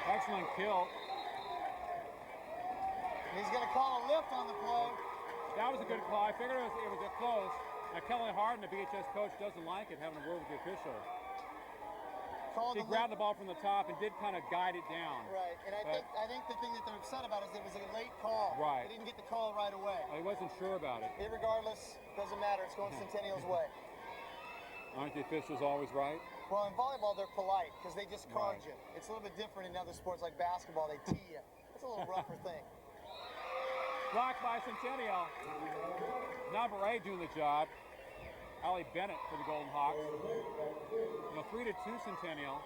Excellent kill. And he's going to call a lift on the play. That was a good call. I figured it was close. Now Kelly Harden, the BHS coach, doesn't like it, having a word with the official. He grabbed the ball from the top and did kind of guide it down. Right, and I think the thing that they're upset about is it was a late call. Right. They didn't get the call right away. He wasn't sure about it. Irregardless, doesn't matter. It's going Centennial's way. Aren't the officials always right? Well, in volleyball, they're polite because they just card you. It's a little bit different in other sports like basketball. They tee you. It's a little rougher thing. Blocked by Centennial. Number 8 doing the job. Allie Bennett for the Golden Hawks. 3-2 Centennial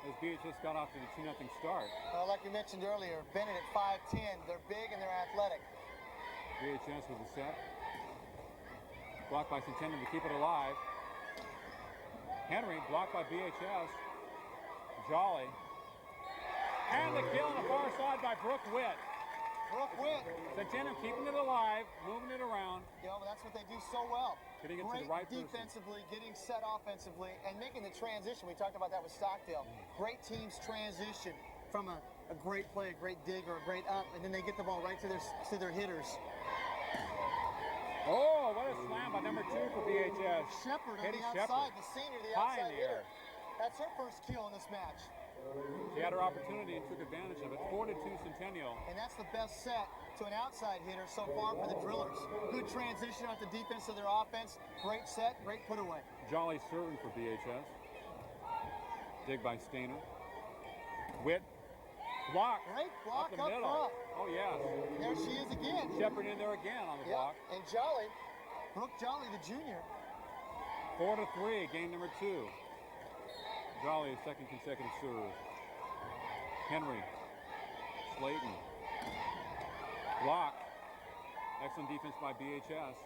as BHS got off to the 2-0 start. Like we mentioned earlier, Bennett at 5'10". They're big and they're athletic. BHS with the set. Blocked by Centennial to keep it alive. Henry blocked by BHS. Jolly. And the kill on the far side by Brooke Witt. Brooke Witt. Centennial keeping it alive, moving it around. Yeah, but that's what they do so well. Getting it Great to the right defensively, getting set offensively, and making the transition. We talked about that with Stockdale. Great teams transition from a great play, a great dig, or a great up, and then they get the ball right to their hitters. Oh, what a slam by number 2 for BHS. Shepard on the outside, the senior, the outside hitter. That's her first kill in this match. She had her opportunity and took advantage of it. 4-2 Centennial. And that's the best set to an outside hitter so far for the Drillers. Good transition off the defense of their offense. Great set, great put away. Jolly serving for BHS. Dig by Stainer. Witt. Block. Great block up the up middle. front. Oh, yes. There she is again. Shepard in there again on the block. And Jolly, Brooke Jolly, the junior. 4-3, game number 2. Jolly, second consecutive serve. Henry. Slayton. Block. Excellent defense by BHS.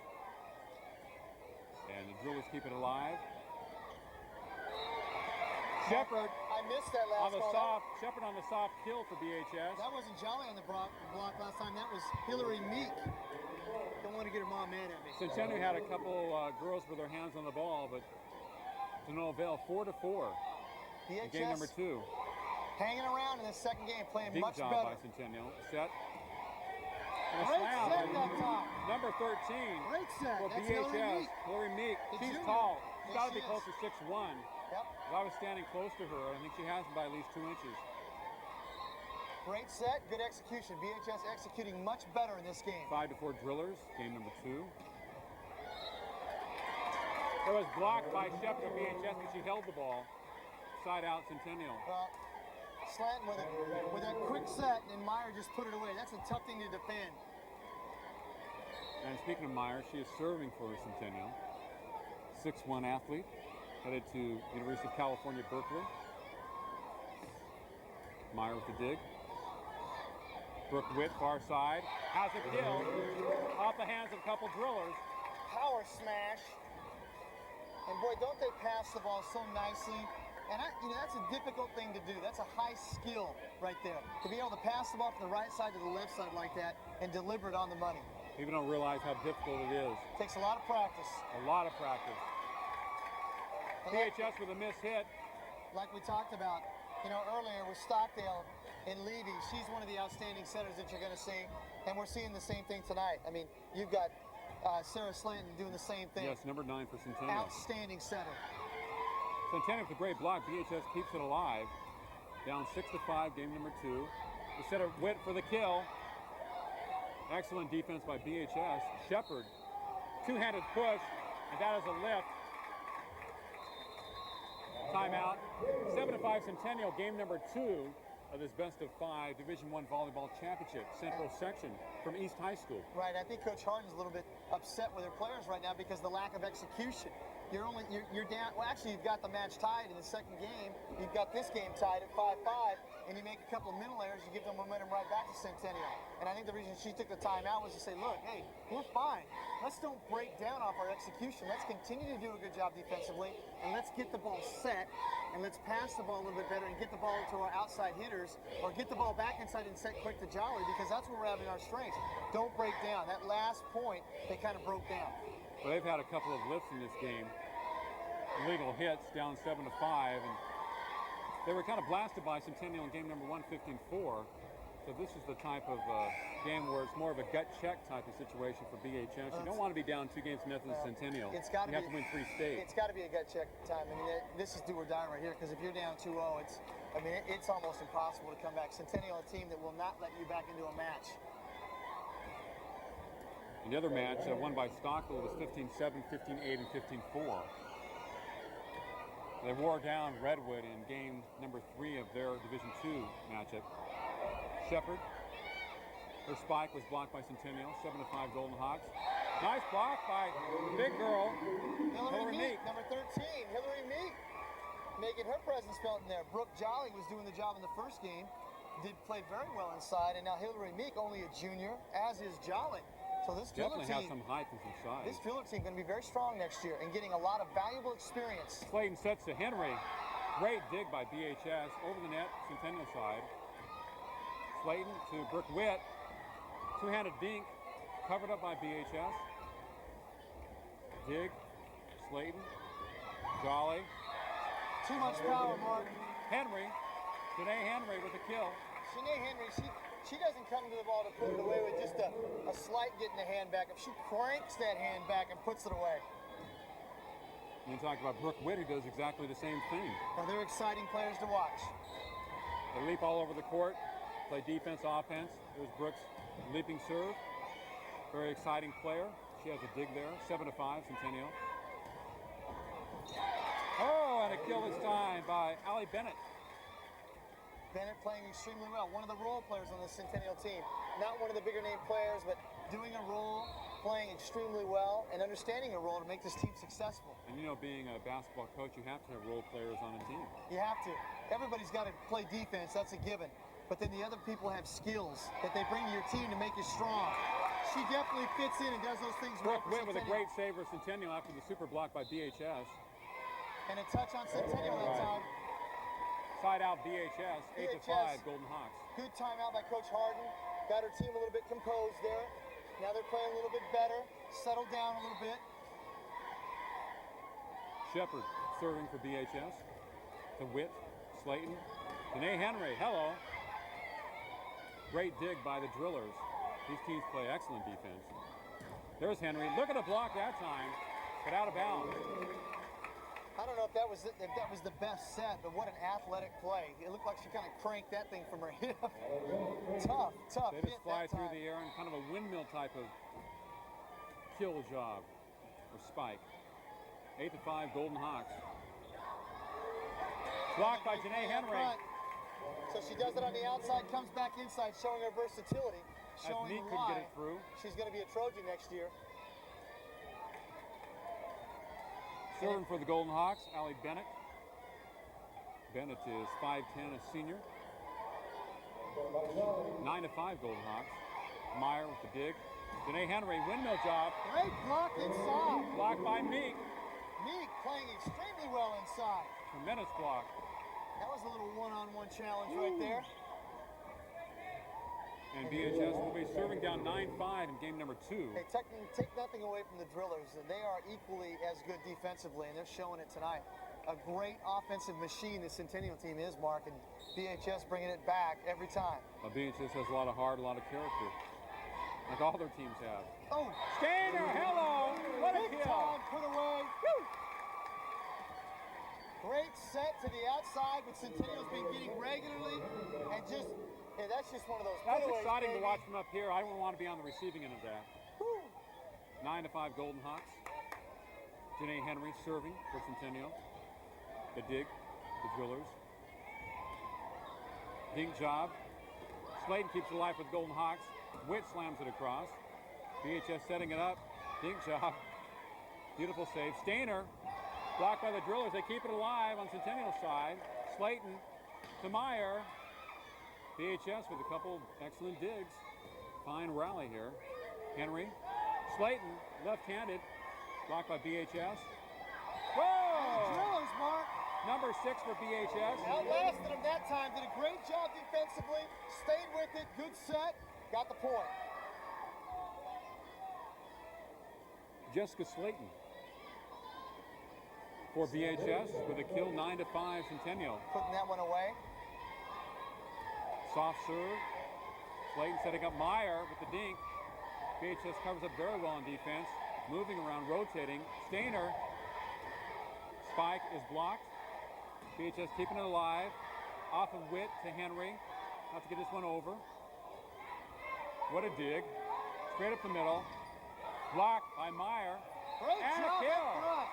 And the Drillers keep it alive. Shepard. I missed that last call. Shepard on the soft kill for BHS. That wasn't Jolly on the block last time. That was Hillary Meek. Don't want to get her mom mad at me. Centennial had a couple girls with their hands on the ball, but to no avail. 4-4. BHS Game number 2. Hanging around in the second game, playing Big much job better. by Centennial. Set. And a Great slam. set that time. Number 13 Great set. for That's BHS. Hillary Meek. She's junior. tall. She's Yes, got to she be close is. to 6'1". Yep. If I was standing close to her, I think she has by at least 2 inches. Great set, good execution. BHS executing much better in this game. 5-4 Drillers. Game number 2. It was blocked by Shepard of BHS, but she held the ball. Side out Centennial. Well, slanting with a quick set, and Meyer just put it away. That's a tough thing to defend. And speaking of Meyer, she is serving for Centennial. 6'1" athlete, headed to University of California, Berkeley. Meyer with the dig. Brooke Witt, far side, has a kill off the hands of a couple Drillers. Power smash. And boy, don't they pass the ball so nicely. And that's a difficult thing to do. That's a high skill right there. To be able to pass the ball from the right side to the left side like that and deliver it on the money. People don't realize how difficult it is. Takes a lot of practice. A lot of practice. BHS with a missed hit. Like we talked about, earlier with Stockdale and Levy. She's one of the outstanding setters that you're going to see. And we're seeing the same thing tonight. I mean, you've got Sarah Slanton doing the same thing. Yes, number 9 for Centennial. Outstanding setter. Centennial with a great block. BHS keeps it alive. Down 6-5, game number 2. The setter Witt for the kill. Excellent defense by BHS. Shepard, two-handed push, and that is a lift. Timeout. 7-5 Centennial, game number 2 of this best-of-5 Division I Volleyball Championship, Central Section from East High School. Right, I think Coach Harden's a little bit upset with her players right now because of the lack of execution. You're down. Well, actually, you've got the match tied in the second game. You've got this game tied at 5-5, and you make a couple of mental errors. You give them momentum right back to Centennial. And I think the reason she took the timeout was to say, look, hey, we're fine. Let's don't break down off our execution. Let's continue to do a good job defensively, and let's get the ball set, and let's pass the ball a little bit better and get the ball to our outside hitters, or get the ball back inside and set quick to Jolly, because that's where we're having our strengths. Don't break down. That last point, they kind of broke down. Well, they've had a couple of lifts in this game. Illegal hits down 7-5, and they were kind of blasted by Centennial in game number 1, 15-4. So this is the type of game where it's more of a gut check type of situation for BHS. You don't want to be down 2 games to nothing to Centennial. You have to win 3 states. It's got to be a gut check time. I mean, this is do or die right here, because if you're down 2-0, it's almost impossible to come back. Centennial, a team that will not let you back into a match. And the other match won by Stockdale was 15-7, 15-8, and 15-4. They wore down Redwood in game number 3 of their Division II matchup. Shepard, her spike was blocked by Centennial, 7-5 Golden Hawks. Nice block by the big girl, Hillary Meek, number 13, Hillary Meek, making her presence felt in there. Brooke Jolly was doing the job in the first game, played very well inside, and now Hillary Meek, only a junior, as is Jolly. So this definitely has some height and some size. This Filler team going to be very strong next year and getting a lot of valuable experience. Slayton sets to Henry. Great dig by BHS over the net, Centennial side. Slayton to Brooke Witt. Two-handed dink, covered up by BHS. Dig, Slayton, Jolly. Too much power, Mark. Henry, Janae Henry with a kill. Janae Henry, she doesn't come to the ball to put it away with just a slight getting the hand back. If she cranks that hand back and puts it away. You talk about Brooke Witt, who does exactly the same thing. Well, they're exciting players to watch. They leap all over the court, play defense, offense. There's Brooks' leaping serve. Very exciting player. She has a dig there. 7-5, Centennial. Oh, and a kill this time by Allie Bennett. Bennett playing extremely well. One of the role players on the Centennial team. Not one of the bigger name players, but doing a role, playing extremely well, and understanding a role to make this team successful. And you know, being a basketball coach, you have to have role players on a team. You have to. Everybody's got to play defense, that's a given. But then the other people have skills that they bring to your team to make you strong. She definitely fits in and does those things Brooke well. Witt with a great save for Centennial after the super block by BHS. And a touch on Centennial that time. Side out BHS, 8-5 Golden Hawks. Good timeout by Coach Harden. Got her team a little bit composed there. Now they're playing a little bit better. Settled down a little bit. Shepard serving for BHS. To Witt, Slayton. Janae Henry, hello. Great dig by the Drillers. These teams play excellent defense. There's Henry. Look at the block that time, but out of bounds. I don't know if that was the best set, but what an athletic play. It looked like she kind of cranked that thing from her hip. Tough. They just fly through the air in kind of a windmill type of kill job or spike. 8-5 Golden Hawks. Blocked by Janae Henry. So she does it on the outside, comes back inside, showing her versatility. Showing Meek could get it through. She's going to be a Trojan next year. Serving for the Golden Hawks, Allie Bennett. Bennett is 5'10", a senior. 9-5 Golden Hawks. Meyer with the dig. Janae Henry, windmill job. Great block inside. Blocked by Meek. Meek playing extremely well inside. Tremendous block. That was a little one-on-one challenge right there. And BHS will be serving down 9-5 in game number 2. Hey, take nothing away from the Drillers. They are equally as good defensively, and they're showing it tonight. A great offensive machine the Centennial team is, Mark, and BHS bringing it back every time. BHS has a lot of heart, a lot of character. like all their teams have. Oh, Stainer, hello! What a big kill! time put away. Woo. Great set to the outside, but Centennial's been getting regularly, and just, yeah, that's just one of those That's putaways, exciting baby. to watch from up here. I wouldn't want to be on the receiving end of that. Woo. 9-5 Golden Hawks. Janae Henry serving for Centennial. The dig, the drillers. Dink job. Slayton keeps it alive with Golden Hawks. Witt slams it across. BHS setting it up. Dink job. Beautiful save. Stainer blocked by the drillers. They keep it alive on Centennial side. Slayton to Meyer. BHS with a couple excellent digs. Fine rally here. Henry. Slayton, left-handed. Blocked by BHS. Whoa! Drillers, Mark. Number 6 for BHS. Outlasted him that time. Did a great job defensively. Stayed with it. Good set. Got the point. Jessica Slayton for BHS with a kill. 9-5 Centennial. Putting that one away. Soft serve. Slayton setting up Meyer with the dink. BHS covers up very well on defense. Moving around, rotating. Stainer. Spike is blocked. BHS keeping it alive. Off of Witt to Henry. Have to get this one over. What a dig. Straight up the middle. Blocked by Meyer. Great and job a kill. up front.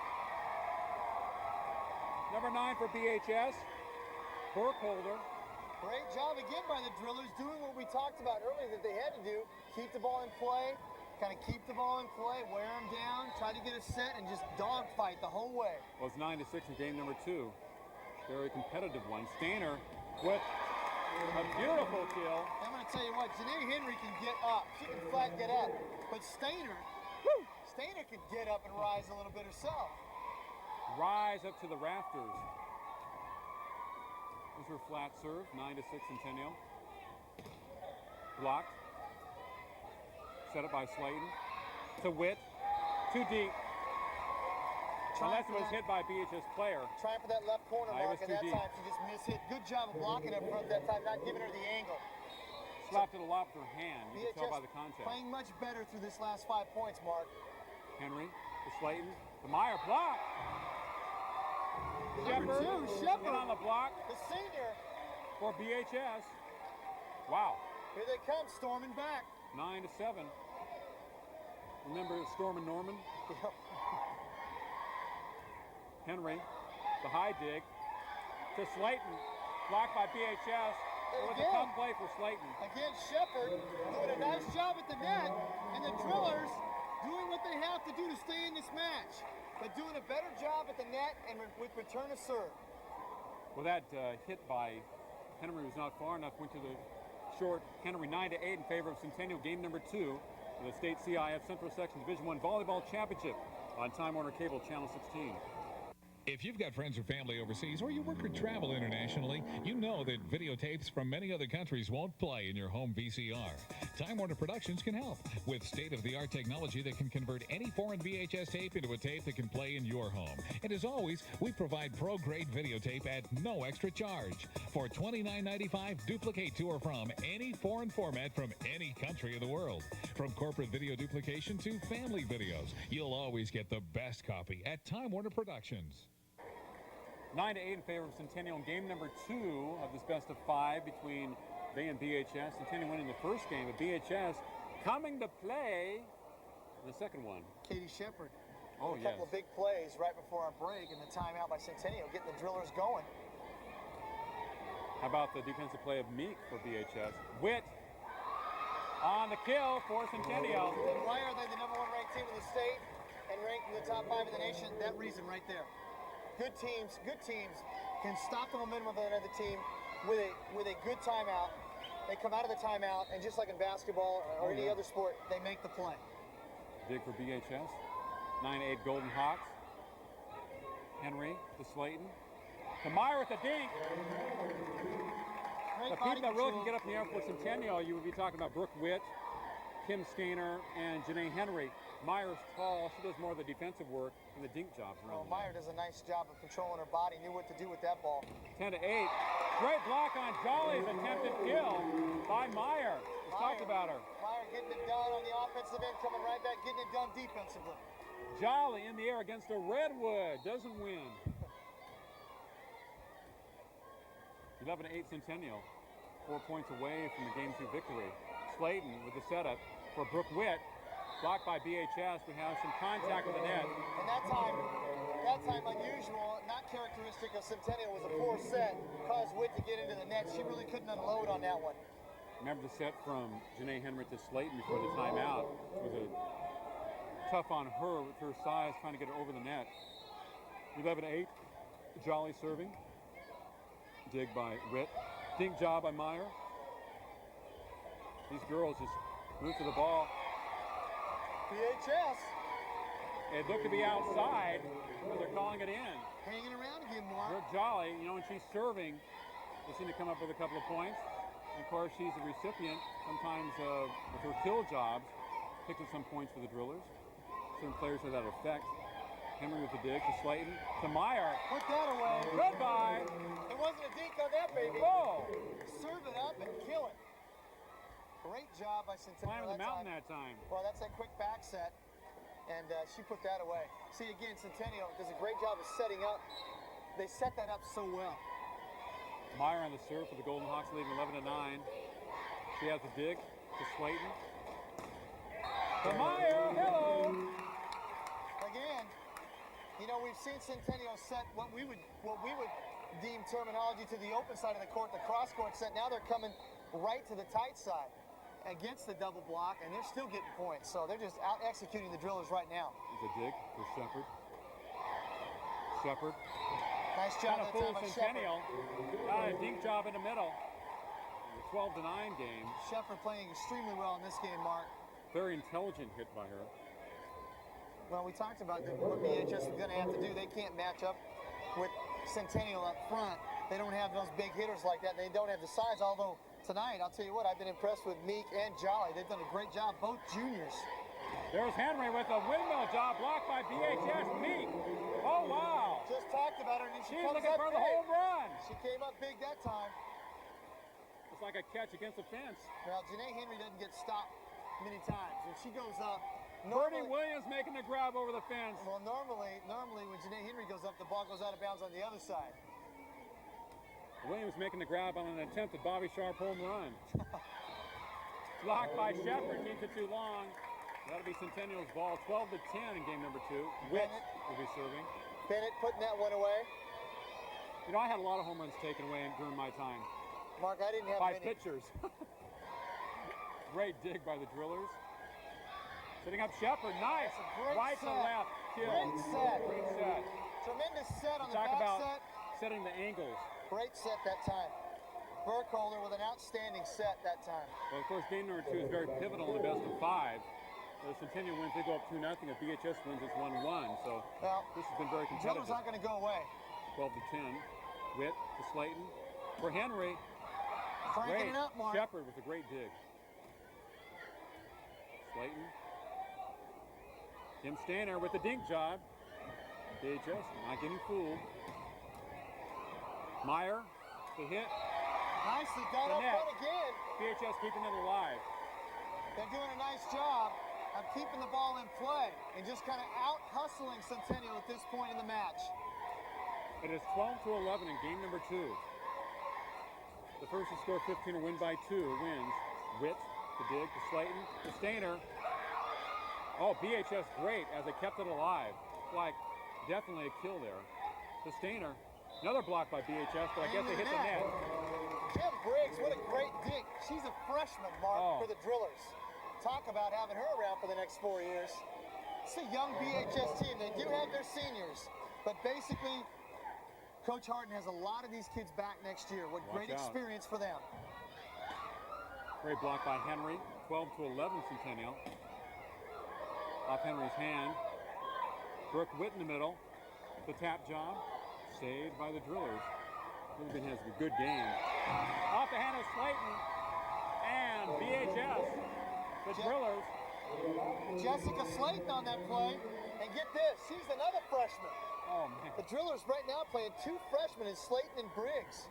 Number 9 for BHS. Burkholder. Great job again by the drillers, doing what we talked about earlier that they had to do. Keep the ball in play, kind of keep the ball in play, wear them down, try to get a set, and just dogfight the whole way. Well, it's 9-6 in game number 2. Very competitive one. Stainer with a beautiful kill. I'm going to tell you what, Janae Henry can get up. She can flat get up. But Stainer can get up and rise a little bit herself. Rise up to the rafters. This is her flat serve, 9-6 Centennial. Blocked. Set up by Slayton. To Witt. Too deep. Unless it was hit by a BHS player. Trying for that left corner block, and that deep. time she just mishit. Good job of blocking up front that time, not giving her the angle. Slapped it a lot with her hand. You can tell by the contact. Playing much better through this last 5 points, Mark. Henry to Slayton. To Meyer. Block. Number 2, Shepard. In on the block. The senior. For BHS. Wow. Here they come, storming back. 9-7. Remember Storm and Norman? Henry, the high dig to Slayton, blocked by BHS. It was a tough play for Slayton. Again, Shepard doing a nice job at the net, and the drillers doing what they have to do to stay in this match, but doing a better job at the net and with return of serve. Well, that hit by Henry was not far enough, went to the short. Henry 9-8 in favor of Centennial, game number 2 of the State CIF Central Section Division I Volleyball Championship on Time Warner Cable Channel 16. If you've got friends or family overseas, or you work or travel internationally, you know that videotapes from many other countries won't play in your home VCR. Time Warner Productions can help with state-of-the-art technology that can convert any foreign VHS tape into a tape that can play in your home. And as always, we provide pro-grade videotape at no extra charge. For $29.95, duplicate to or from any foreign format from any country of the world. From corporate video duplication to family videos, you'll always get the best copy at Time Warner Productions. 9-8 in favor of Centennial in game number 2 of this best of 5 between Bay and BHS. Centennial winning the first game, but BHS coming to play the second one. Katie Shepard. Oh, a couple of big plays right before our break, and the timeout by Centennial, getting the drillers going. How about the defensive play of Meek for BHS? Witt on the kill for Centennial. And why are they the #1 ranked team in the state and ranked in the top 5 in the nation? That reason right there. Good teams can stop the momentum of another team with a good timeout. They come out of the timeout, and just like in basketball or any other sport, they make the play. Dig for BHS. 9-8 Golden Hawks. Henry to Slayton. To Meyer with the dink. The people that really can get up in the air for Centennial, you would be talking about Brooke Witt, Kim Stainer and Janae Henry. Meyer's tall. She does more of the defensive work and the dink jobs around. Well, Meyer does a nice job of controlling her body, knew what to do with that ball. 10-8. Great block on Jolly's attempted kill by Meyer. We talked about her. Meyer getting it done on the offensive end, coming right back, getting it done defensively. Jolly in the air against a Redwood. Doesn't win. 11-8 Centennial. 4 points away from the Game 2 victory. Slayton with the setup for Brooke Witt. Blocked by BHS. We have some contact with the net. And that time unusual, not characteristic of Centennial, was a poor set. Caused Witt to get into the net. She really couldn't unload on that one. Remember the set from Janae Henry to Slayton before the timeout. It was tough on her with her size, trying to get it over the net. 11-8. Jolly serving. Dig by Witt. Dink job by Meyer. These girls just move to the ball. BHS. It looked to be outside, but they're calling it in. Hanging around again, Mark. Brooke Jolly, you know, when she's serving, they seem to come up with a couple of points. And of course, she's a recipient sometimes with her kill jobs, picks up some points for the drillers. Certain players have that effect. Henry with the dig to Slayton, to Meyer. Put that away. Goodbye. It wasn't a dink on that, baby. Oh. Serve it up and kill it. Great job by Centennial. Climbing the mountain that time. Well, that's that quick back set, and she put that away. See, again, Centennial does a great job of setting up. They set that up so well. Meyer on the serve for the Golden Hawks, leading 11-9. She has the dig to Slayton. To Meyer, hello. Again, you know, we've seen Centennial set what we would deem terminology to the open side of the court, the cross court set. Now they're coming right to the tight side against the double block, and they're still getting points. So they're just out executing the drillers right now. There's a dig for Shepard. Shepard. Nice job that time by Centennial. Got a dink job in the middle. The 12-9 game. Shepard playing extremely well in this game, Mark. Very intelligent hit by her. Well, we talked about what BHS is going to have to do. They can't match up with Centennial up front. They don't have those big hitters like that. They don't have the size, although tonight, I'll tell you what, I've been impressed with Meek and Jolly. They've done a great job, both juniors. There's Henry with a windmill job blocked by BHS. Meek. Oh, wow. Just talked about her, and she She's comes looking up for big. the home run. She came up big that time. It's like a catch against the fence. Well, Janae Henry doesn't get stopped many times. When she goes up, Birdie Williams making the grab over the fence. Well, normally when Janae Henry goes up, the ball goes out of bounds on the other side. Williams making the grab on an attempted Bobby Sharp home run. Blocked by Shepard, keeps it too long. That'll be Centennial's ball, 12-10 in game number 2. Witt will be serving. Bennett putting that one away. You know, I had a lot of home runs taken away during my time. Mark, I didn't have by many. pitchers. Great dig by the drillers. Setting up Shepard, nice. Right to left, kill. Great set. Great set. Tremendous set on the Talk back about set. setting the angles. Great set that time. Burkholder with an outstanding set that time. Well, of course, game number 2 is very pivotal in the best of 5. The Centennial wins, they go up 2-0. If BHS wins, it's 1-1. So this has been very competitive. Drillers aren't going to go away. 12-10. Witt to Slayton. For Henry. Cranking it up, Mark. Shepard with a great dig. Slayton. Kim Stainer with the dink job. BHS not getting fooled. Meyer, the hit. Nicely done up front again. BHS keeping it alive. They're doing a nice job of keeping the ball in play and just kind of out-hustling Centennial at this point in the match. It is 12-11 in game number 2. The first to score 15 or win by 2 wins. Witt, the dig to Slayton, to Stainer. Oh, BHS great as they kept it alive. Like, definitely a kill there. To Stainer. Another block by BHS, but I guess they hit the net. Kim Briggs, what a great dig. She's a freshman, Mark, for the Drillers. Talk about having her around for the next 4 years. It's a young BHS team. They do have their seniors, but basically, Coach Harden has a lot of these kids back next year. What great experience for them. Great block by Henry. 12-11 Centennial. Off Henry's hand. Brooke Witt in the middle. The tap job. Saved by the Drillers. Ruben has a good game. Off the hand of Slayton. And BHS the Drillers. Jessica Slayton on that play. And get this, she's another freshman. Oh, man. The Drillers right now playing 2 freshmen in Slayton and Briggs.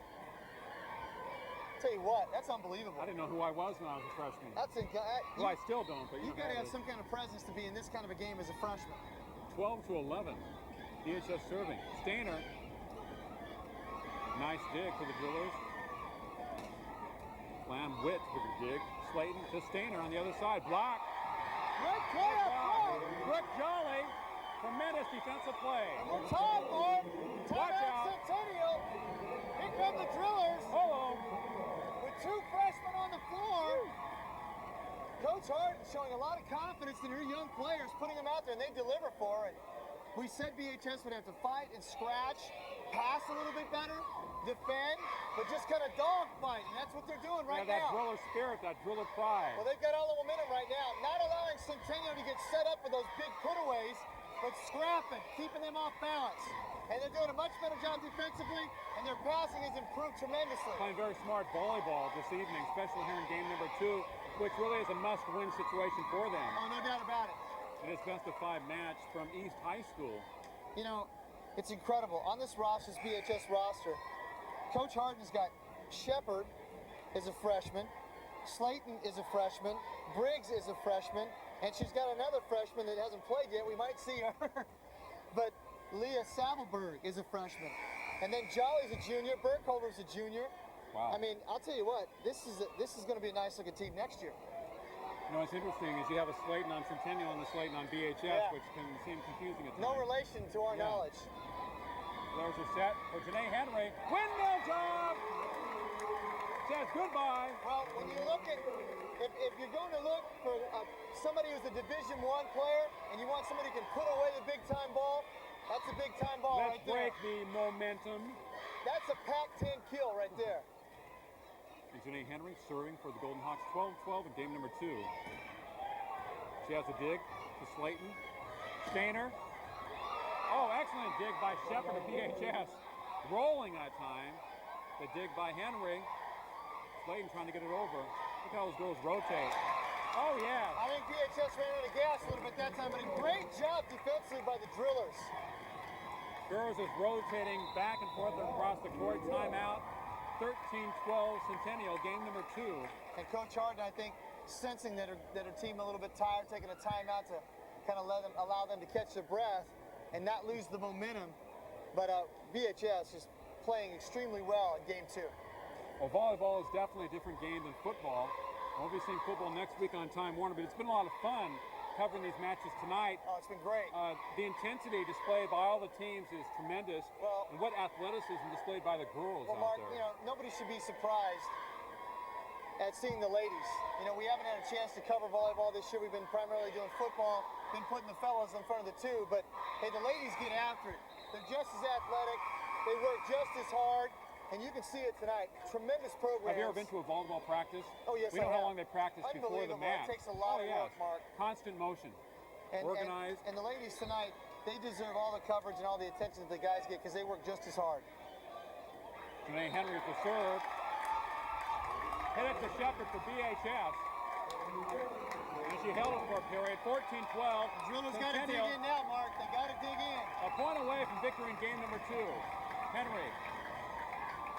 Tell you what, that's unbelievable. I didn't know who I was when I was a freshman. That's well, I still don't, but you've got to have some kind of presence to be in this kind of a game as a freshman. 12-11. DHS serving. Stainer. Nice dig for the Drillers. Lamb Witt with the dig. Slayton to Stainer on the other side. Block. Good play up front. Brooke Jolly. Tremendous defensive play. And we're tied, Mark. Watch out. Centennial. Here come the Drillers. Hello. With 2 freshmen on the floor. Coach Hart showing a lot of confidence in her young players, putting them out there, and they deliver for her. We said BHS would have to fight and scratch, pass a little bit better, defend, but just kind of dog fight, and that's what they're doing right that now. Driller spirit, that Driller pride. Well, they've got all the momentum right now, not allowing Centennial to get set up for those big putaways, but scrapping, keeping them off balance. And they're doing a much better job defensively, and their passing has improved tremendously. Playing very smart volleyball this evening, especially here in game number 2, which really is a must-win situation for them. Oh, no doubt about it. In this best-of-5 match from East High School. You know, it's incredible. On this roster, this BHS roster, Coach Harden's got Shepard is a freshman, Slayton is a freshman, Briggs is a freshman, and she's got another freshman that hasn't played yet. We might see her. But Leah Savelberg is a freshman. And then Jolly's a junior, Burkholder's a junior. Wow. I mean, I'll tell you what, this is going to be a nice-looking team next year. You know, what's interesting is you have a Slayton on Centennial and a Slayton on BHS, which can seem confusing at times. No relation to our knowledge. There's a set for Janae Henry. Windmill job! Says goodbye. Well, when you look at, if you're going to look for somebody who's a Division I player and you want somebody who can put away the big-time ball, that's a big-time ball right there. Let's break the momentum. That's a Pac-10 kill right there. And Janae Henry serving for the Golden Hawks, 12-12 in game number 2. She has a dig to Slayton. Stainer. Oh, excellent dig by Shepard of BHS. Rolling that time. The dig by Henry. Slayton trying to get it over. Look how those girls rotate. Oh, yeah. I think BHS ran out of gas a little bit that time, but a great job defensively by the Drillers. Girls is rotating back and forth across the court. Timeout. 13-12 Centennial, game number 2. And Coach Harden, I think, sensing that her team a little bit tired, taking a timeout to kind of allow them to catch their breath and not lose the momentum. But BHS is playing extremely well in game 2. Well, volleyball is definitely a different game than football. We'll be seeing football next week on Time Warner, but it's been a lot of fun covering these matches tonight. Oh, it's been great. The intensity displayed by all the teams is tremendous. Well, and what athleticism displayed by the girls well, out Mark, there. you know, nobody should be surprised at seeing the ladies. You know, we haven't had a chance to cover volleyball this year. We've been primarily doing football, been putting the fellas in front of the 2, but hey, the ladies get after it. They're just as athletic. They work just as hard. And you can see it tonight. Tremendous program. Have you ever been to a volleyball practice? Oh, yes, We know I how have. long they practice before the match. It takes a lot of work, Mark. Constant motion. Organized. And the ladies tonight, they deserve all the coverage and all the attention that the guys get because they work just as hard. Janae Henry for serve. Hit it to Shepard for BHS. And she held it for a period. 14-12. Drillers got to dig in now, Mark. They got to dig in. A point away from victory in game number 2. Henry.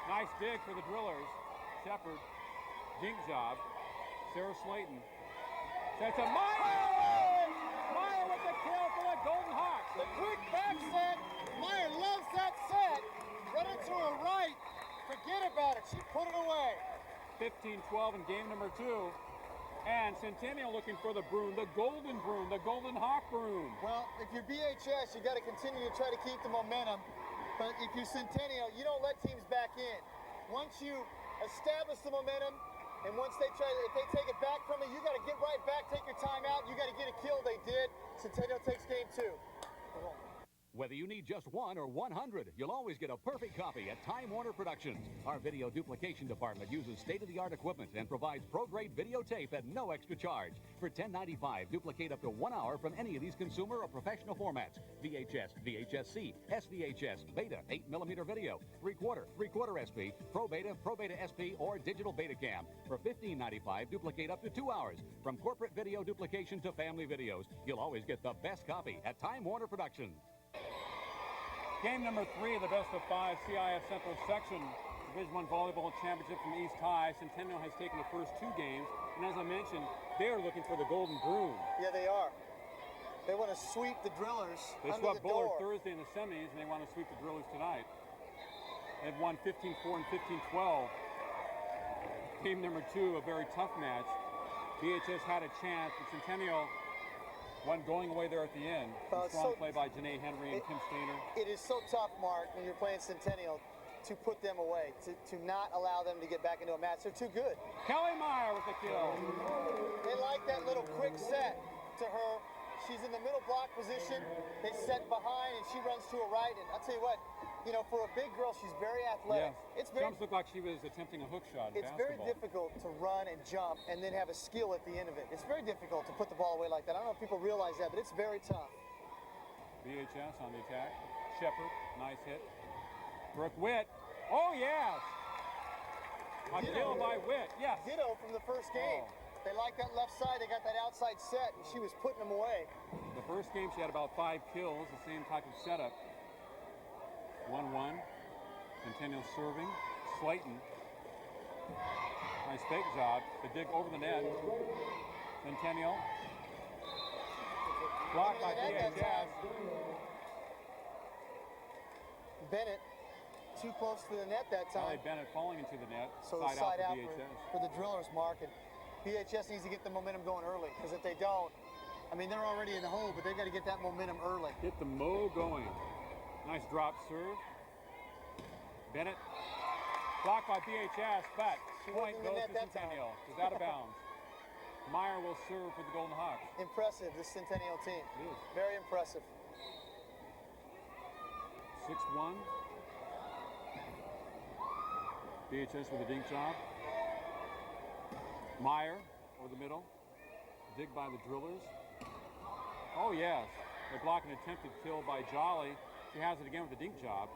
Nice dig for the Drillers. Shepard. Dink job. Sarah Slayton. That's a Meyer! Meyer with the kill for the Golden Hawks. The quick back set. Meyer loves that set. Run it to her right. Forget about it. She put it away. 15-12 in game number 2. And Centennial looking for the broom, the Golden Broom, the Golden Hawk Broom. Well, if you're BHS, you got to continue to try to keep the momentum. But if you're Centennial, you don't let teams back in. Once you establish the momentum, and once if they take it back from you, you got to get right back, take your time out. You got to get a kill. They did. Centennial takes game 2. Whether you need just 1 or 100, you'll always get a perfect copy at Time Warner Productions. Our video duplication department uses state-of-the-art equipment and provides pro-grade videotape at no extra charge. For $10.95, duplicate up to 1 hour from any of these consumer or professional formats: VHS, VHS-C, SVHS, Beta, 8mm video, 3/4 SP, Pro Beta SP, or digital Betacam. For $15.95, duplicate up to 2 hours. From corporate video duplication to family videos, you'll always get the best copy at Time Warner Productions. Game number 3 of the best of 5 CIF Central Section Division I Volleyball Championship from East High. Centennial has taken the first 2 games, and as I mentioned, they are looking for the Golden Broom. Yeah, they are. They want to sweep the Drillers. They swept Bullard Thursday in the semis, and they want to sweep the Drillers tonight. They've won 15-4 and 15-12. Game number 2, a very tough match. BHS had a chance, but Centennial one going away there at the end. Strong play by Janae Henry and Kim Stainer. It is so tough, Mark, when you're playing Centennial, to put them away, to not allow them to get back into a match. They're too good. Kelly Meyer with the kill. They like that little quick set to her. She's in the middle block position. They set behind, and she runs to her right. And I'll tell you what, you know, for a big girl, she's very athletic. Yes. It's very, Jumps look like she was attempting a hook shot in It's basketball. very difficult to run and jump and then have a skill at the end of it. It's very difficult to put the ball away like that. I don't know if people realize that, but it's very tough. BHS on the attack. Shepard, nice hit. Brooke Witt. Oh, yes. A kill by Witt, yes. Ditto from the first game. They like that left side. They got that outside set, and she was putting them away. The first game, she had about 5 kills, the same type of setup. 1-1. Centennial serving. Slayton. Nice fake job. The dig over the net. Centennial. Blocked by BHS. Bennett too close to the net that time. Bennett falling into the net. So side out out for BHS. for the Drillers, Mark. And BHS needs to get the momentum going early, because if they don't, I mean, they're already in the hole, but they've got to get that momentum early. Get the mo going. Nice drop serve. Bennett. Blocked by BHS, but point goes to Centennial. Is out of bounds. Meyer will serve for the Golden Hawks. Impressive, this Centennial team. It is. Very impressive. 6-1. BHS with a dink job. Meyer over the middle. Dig by the Drillers. Oh, yes. They block an attempted kill by Jolly. She has it again with a dink job.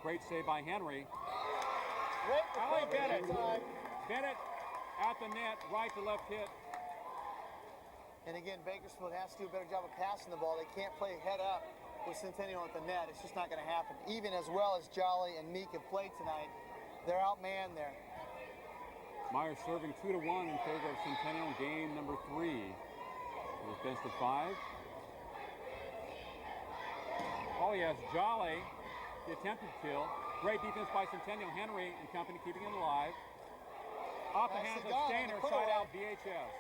Great save by Henry. Allie Bennett. Bennett at the net, right to left hit. And again, Bakersfield has to do a better job of passing the ball. They can't play head up with Centennial at the net. It's just not going to happen. Even as well as Jolly and Meek have played tonight, they're outmanned there. Meyer serving 2-1 in favor of Centennial in game number 3. It was best of 5. Oh yes, Jolly, the attempted kill. Great defense by Centennial. Henry and company keeping it alive. Off the hands of Stainer, side out BHS.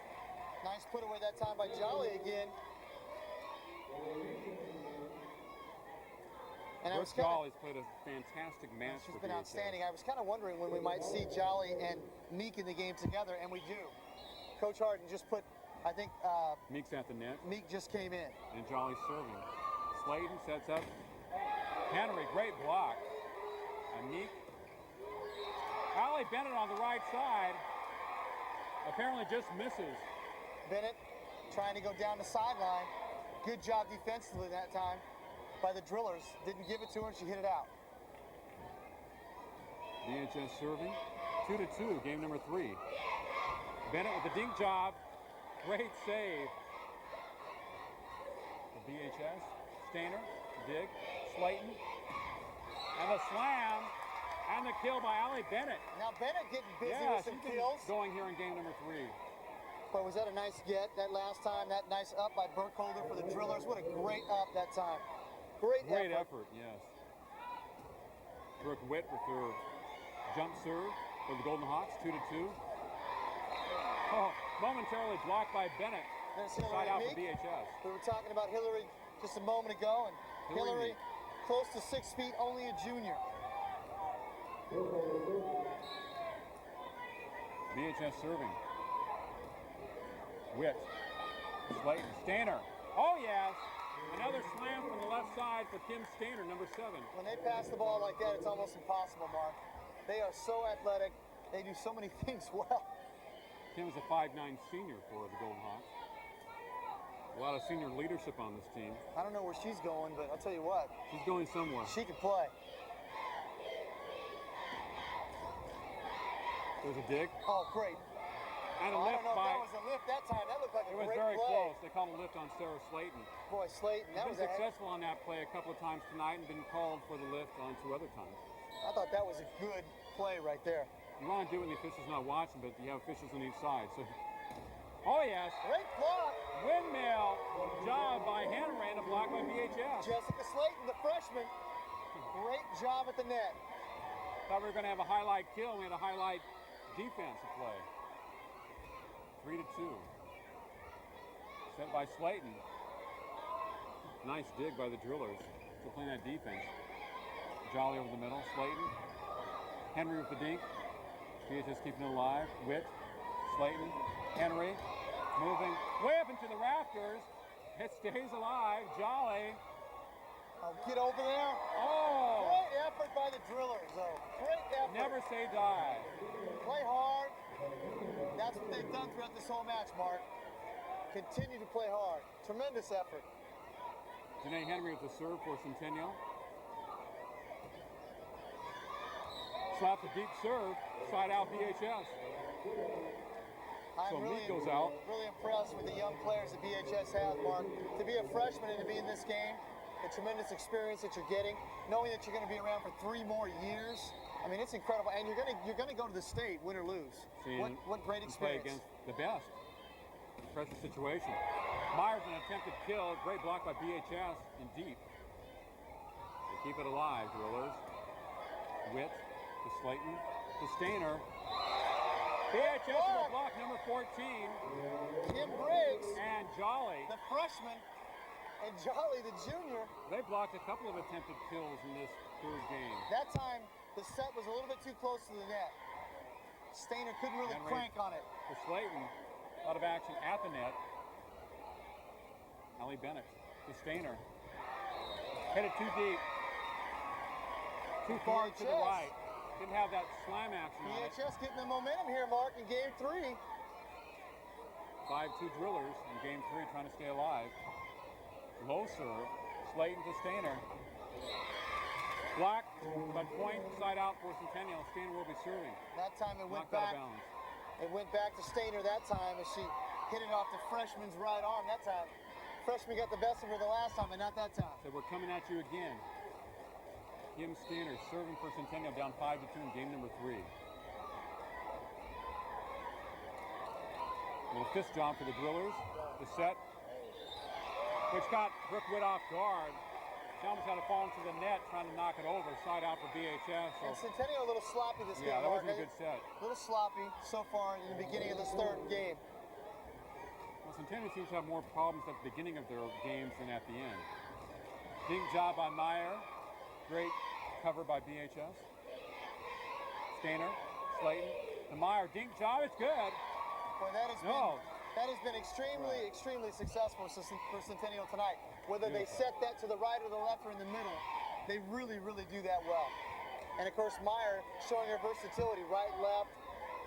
Nice put away that time by Jolly again. And Brooke Jolly's played a fantastic match. She's been outstanding. I was kind of wondering when we might see Jolly and Meek in the game together, and we do. Coach Harden just put, I think... Meek's at the net. Meek just came in. And Jolly serving. Slayton sets up. Henry, great block. And Meek. Allie Bennett on the right side. Apparently just misses. Bennett trying to go down the sideline. Good job defensively that time by the Drillers. Didn't give it to her, and she hit it out. BHS serving. 2-2, game number 3. Bennett with the dink job. Great save. For BHS. Stainer, dig, Slayton. And the slam. And the kill by Allie Bennett. Now Bennett getting busy with some kills. Going here in game number 3. Boy, was that a nice get that last time. That nice up by Burkholder for the Drillers. What a great up that time. Great effort. Yes. Brooke Witt with her jump serve for the Golden Hawks, 2-2. Oh, momentarily blocked by Bennett. Side out for BHS. We were talking about Hillary just a moment ago, and Hillary close to 6 feet, only a junior. BHS serving. Witt. Slayton. Stainer. Oh, yes. Another slam from the left side for Kim Stainer, number 7. When they pass the ball like that, it's almost impossible, Mark. They are so athletic. They do so many things well. Kim's a 5'9" senior for the Golden Hawks. A lot of senior leadership on this team. I don't know where she's going, but I'll tell you what. She's going somewhere. She can play. There's a dig. Oh, great. And a I lift don't know by... if that was a lift that time. That looked like a It was great very play. close. They called a lift on Sarah Slayton. Boy, Slayton, that She's was been successful on that play a couple of times tonight and been called for the lift on 2 other times. I thought that was a good play right there. You want to do it when the official's not watching, but you have officials on each side. So, oh yes. Great block. Windmill job by Henry and a block by BHS. Jessica Slayton, the freshman. Great job at the net. Thought we were going to have a highlight kill. We had a highlight defensive play. 3-2. Set by Slayton. Nice dig by the Drillers. Still playing that defense. Jolly over the middle. Slayton. Henry with the dink. BHS keeping it alive. Witt. Slayton. Henry. Moving way up into the rafters. It stays alive. Jolly. Oh, get over there. Oh! Great effort by the Drillers, though. Great effort. Never say die. Play hard. That's what they've done throughout this whole match, Mark. Continue to play hard. Tremendous effort. Janae Henry with the serve for Centennial. Slaps a deep serve. Side out BHS. I'm So really, Mead goes out. really impressed with the young players that BHS has, Mark. To be a freshman and to be in this game, the tremendous experience that you're getting, knowing that you're going to be around for 3 more years. I mean, it's incredible. And you're going to go to the state, win or lose. What great Play experience. against the best. Pressure situation. Myers an attempted kill. Great block by BHS in deep. They keep it alive, Drillers. Witt to Slayton to Stainer. BHS with a block, number 14. Kim Briggs. And Jolly. The freshman. And Jolly, the junior. They blocked a couple of attempted kills in this 3rd game. That time, the set was a little bit too close to the net. Stainer couldn't really Henry crank on it. To Slayton. A lot of action at the net. Allie Bennett to Stainer. Hit it too deep. Too far to the right. Didn't have that slam action on it. BHS getting the momentum here, Mark, in game 3. 5-2 Drillers in game 3 trying to stay alive. Low serve. Slayton to Stainer. Blocked, but point side out for Centennial. Stainer will be serving. That time it went Knocked out back. of bounds. It went back to Stainer that time as she hit it off the freshman's right arm that time. Freshman got the best of her the last time, but not that time. So we're coming at you again. Kim Stainer serving for Centennial down 5-2 in game number 3. Little fist job for the Drillers. The set, which got Brooke Witt off guard. She almost had to fall into the net trying to knock it over. Side out for BHS. So. And Centennial a little sloppy this game, Yeah, that Mark. wasn't a good set. A little sloppy so far in the beginning of this 3rd game. Well, Centennial seems to have more problems at the beginning of their games than at the end. Dink job by Meyer. Great cover by BHS. Stainer, Slayton, to Meyer. Dink job, it's good. Boy, that has been extremely successful for Centennial tonight. Whether they set that to the right or the left or in the middle, they really do that well. And of course, Meyer showing her versatility, right, left,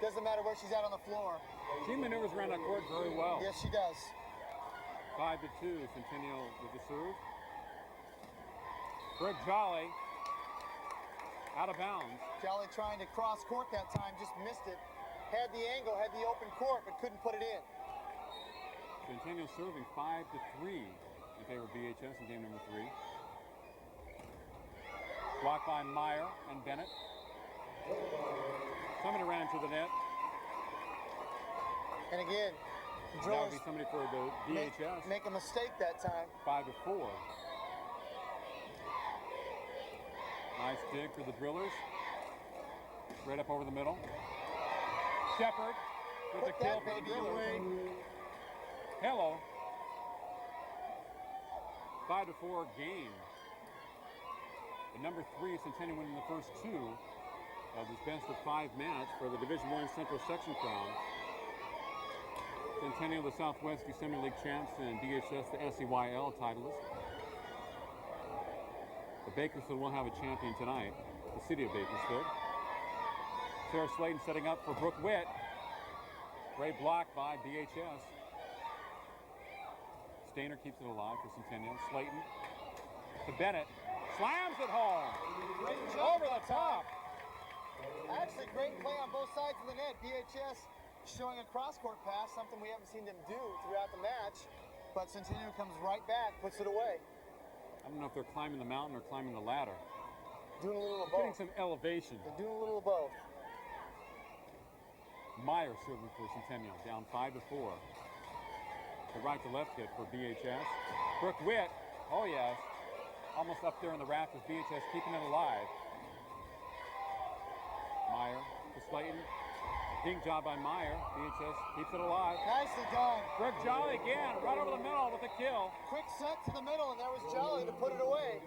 doesn't matter where she's at on the floor. She maneuvers around that court very well. Yes, she does. 5-2, Centennial with the serve. Greg Jolly, out of bounds. Jolly trying to cross court that time, just missed it. Had the angle, had the open court, but couldn't put it in. Centennial serving 5-3 in favor of BHS in game number 3. Blocked by Meyer and Bennett. Somebody ran into the net. And again, that would be somebody for the BHS. Make a mistake that time. 5-4. Nice dig for the Drillers. Right up over the middle. Shepard with the kill for the Drillers. Hello. 5-4 game. The number 3 Centennial winning the first 2 of this best of 5 match for the Division I Central Section crown. Centennial, the Southwest Assembly League champs, and BHS, the SEYL titleist. But Bakersfield will have a champion tonight, the city of Bakersfield. Sarah Slayton setting up for Brooke Witt. Great block by BHS. Stainer keeps it alive for Centennial. Slayton to Bennett. Slams it home. Great job Over the top. Actually, great play on both sides of the net. BHS showing a cross-court pass, something we haven't seen them do throughout the match. But Centennial comes right back, puts it away. I don't know if they're climbing the mountain or climbing the ladder. Doing a little of Getting both. some elevation. They're doing a little of both. Meyer serving for Centennial, down 5-4. The right to left hit for BHS. Brooke Witt, oh yes, almost up there in the rafters. BHS keeping it alive. Meyer to Slayton. Dink job by Meyer. BHS keeps it alive. Nicely done. Brooke Jolly again, right over the middle with a kill. Quick set to the middle, and there was Jolly to put it away.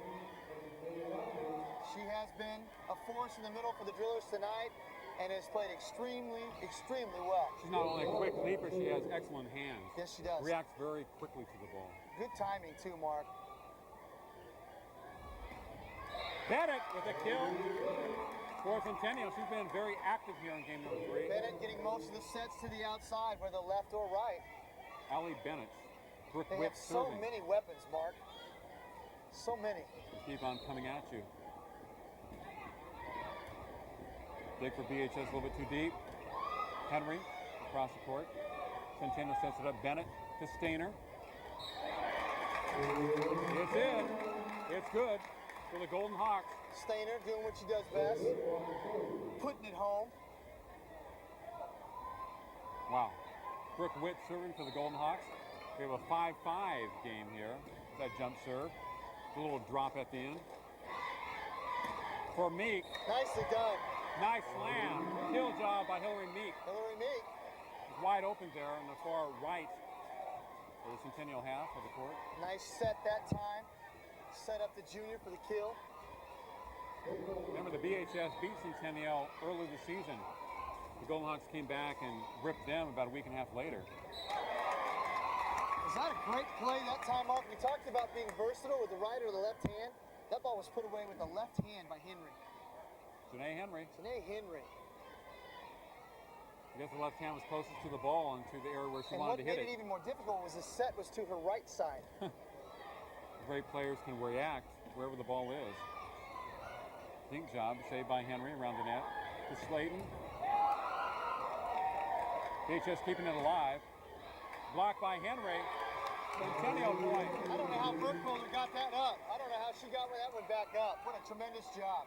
She has been a force in the middle for the Drillers tonight and has played extremely, extremely well. She's not only a quick leaper, she has excellent hands. Yes, she does. Reacts very quickly to the ball. Good timing, too, Mark. Bennett with a kill for Centennial. She's been very active here in game number 3. Bennett getting most of the sets to the outside, whether left or right. Allie Bennett. Brooke They Witt have so serving. many weapons, Mark. So many. Keep on coming at you. Dig for BHS a little bit too deep. Henry across the court. Centennial sets it up. Bennett to Stainer. It's in. It's good for the Golden Hawks. Stainer doing what she does best. Putting it home. Wow. Brooke Witt serving for the Golden Hawks. We have a 5-5 game here. That jump serve. A little drop at the end. For Meek. Nicely done. Nice slam. Kill job by Hillary Meek. Hillary Meek. It's wide open there on the far right of the Centennial half of the court. Nice set that time. Set up the junior for the kill. Remember, the BHS beat Centennial early this season. The Golden Hawks came back and ripped them about a week and a half later. Is that a great play that time, Mark? We talked about being versatile with the right or the left hand. That ball was put away with the left hand by Henry. Janae Henry. Janae Henry. I guess the left hand was closest to the ball and to the area where she wanted to hit what made it even more difficult was the set was to her right side. Great players can react wherever the ball is. Dink job saved by Henry around the net. To Slayton. BHS keeping it alive. Blocked by Henry. Centennial point. I don't know how Burkholder got that up. I don't know how she got that one back up. What a tremendous job.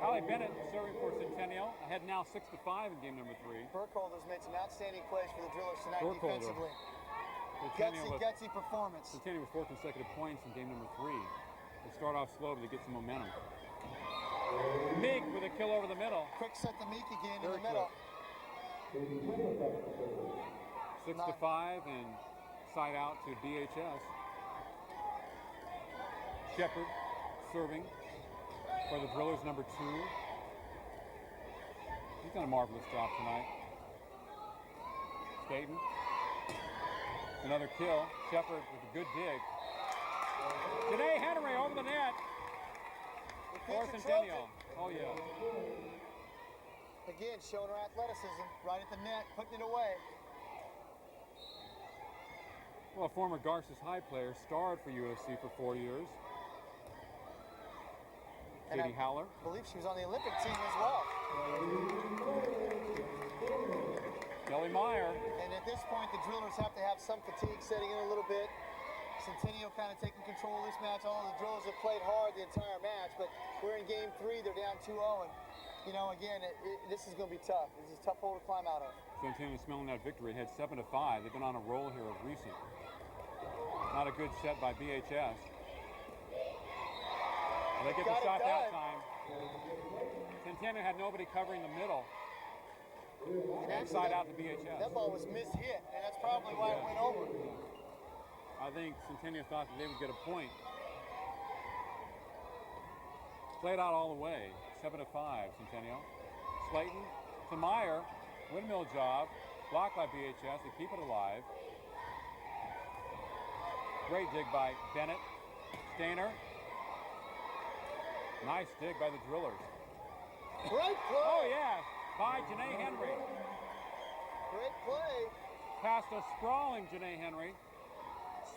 Allie Bennett serving for Centennial. Ahead now 6-5 in game number 3. Burkholder's made some outstanding plays for the Drillers tonight defensively. Gutsy performance. Centennial with 4 consecutive points in game number 3. They start off slow, but they get some momentum. Meek with a kill over the middle. Quick set to Meek again in the middle. 6-5 and side out to BHS. Shepard serving for the Drillers, number 2. He's done a marvelous job tonight. Staten. Another kill. Shepard with a good dig. Janae Henry over the net. For Centennial. Oh, yeah. Again, showing her athleticism right at the net, putting it away. Well, a former Garces High player, starred for UFC for 4 years. Katie Howler. I believe she was on the Olympic team as well. Kelly Meyer. And at this point, the Drillers have to have some fatigue setting in a little bit. Centennial kind of taking control of this match. All the Drillers have played hard the entire match, but we're in game 3. They're down 2-0, and you know, again, this is going to be tough. This is a tough hole to climb out of. Centennial smelling that victory. Had 7-5. They've been on a roll here of recent. Not a good set by BHS. They get the shot that time. Centennial had nobody covering the middle. And side out to BHS. That ball was mishit, and that's probably why it went over. I think Centennial thought that they would get a point. Played out all the way. 7-5, Centennial. Slayton to Meyer. Windmill job. Blocked by BHS. They keep it alive. Great dig by Bennett. Stainer. Nice dig by the Drillers. Great play. Oh, yeah, by Janae Henry. Great play. Past a sprawling Janae Henry.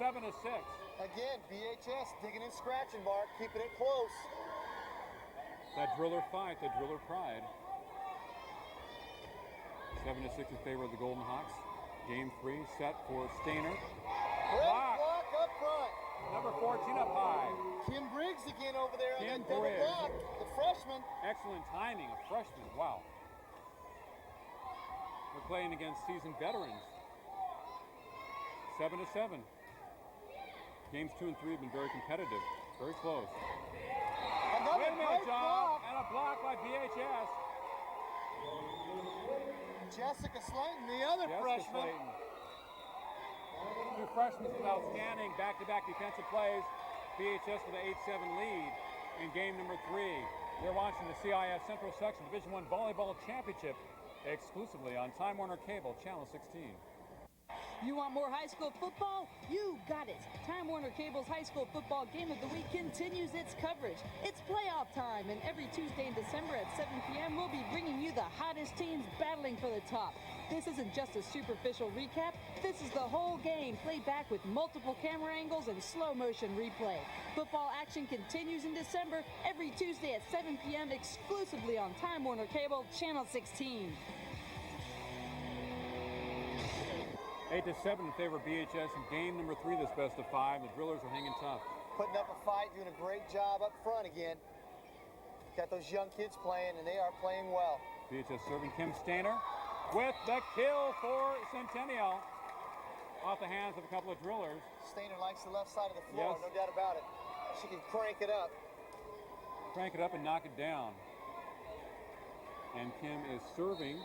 7-6. Again, BHS digging and scratching, Mark, keeping it close. That Driller fight, that Driller pride. 7-6 in favor of the Golden Hawks. Game 3 set for Stainer. Great block up front. Number 14 up high. Kim Briggs again over there on Kim that double Briggs. block. The freshman. Excellent timing, a freshman. Wow. We're playing against seasoned veterans. 7-7. Games 2 and 3 have been very competitive, very close. Another Windmill great job block. and a block by BHS. Jessica Slayton, the other freshman. Slayton. Two freshmen with outstanding back-to-back defensive plays. BHS with an 8-7 lead in game number 3. You're watching the CIF Central Section Division I Volleyball Championship exclusively on Time Warner Cable, Channel 16. You want more high school football? You got it. Time Warner Cable's high school football game of the week continues its coverage. It's playoff time, and every Tuesday in December at 7 p.m., we'll be bringing you the hottest teams battling for the top. This isn't just a superficial recap. This is the whole game, played back with multiple camera angles and slow motion replay. Football action continues in December every Tuesday at 7 p.m. exclusively on Time Warner Cable, Channel 16. 8-7 in favor of BHS in game number 3, this best of 5. The Drillers are hanging tough. Putting up a fight, doing a great job up front again. Got those young kids playing, and they are playing well. BHS serving Kim Stainer with the kill for Centennial. Off the hands of a couple of Drillers. Stainer likes the left side of the floor, Yes. no doubt about it. She can crank it up. Crank it up and knock it down. And Kim is serving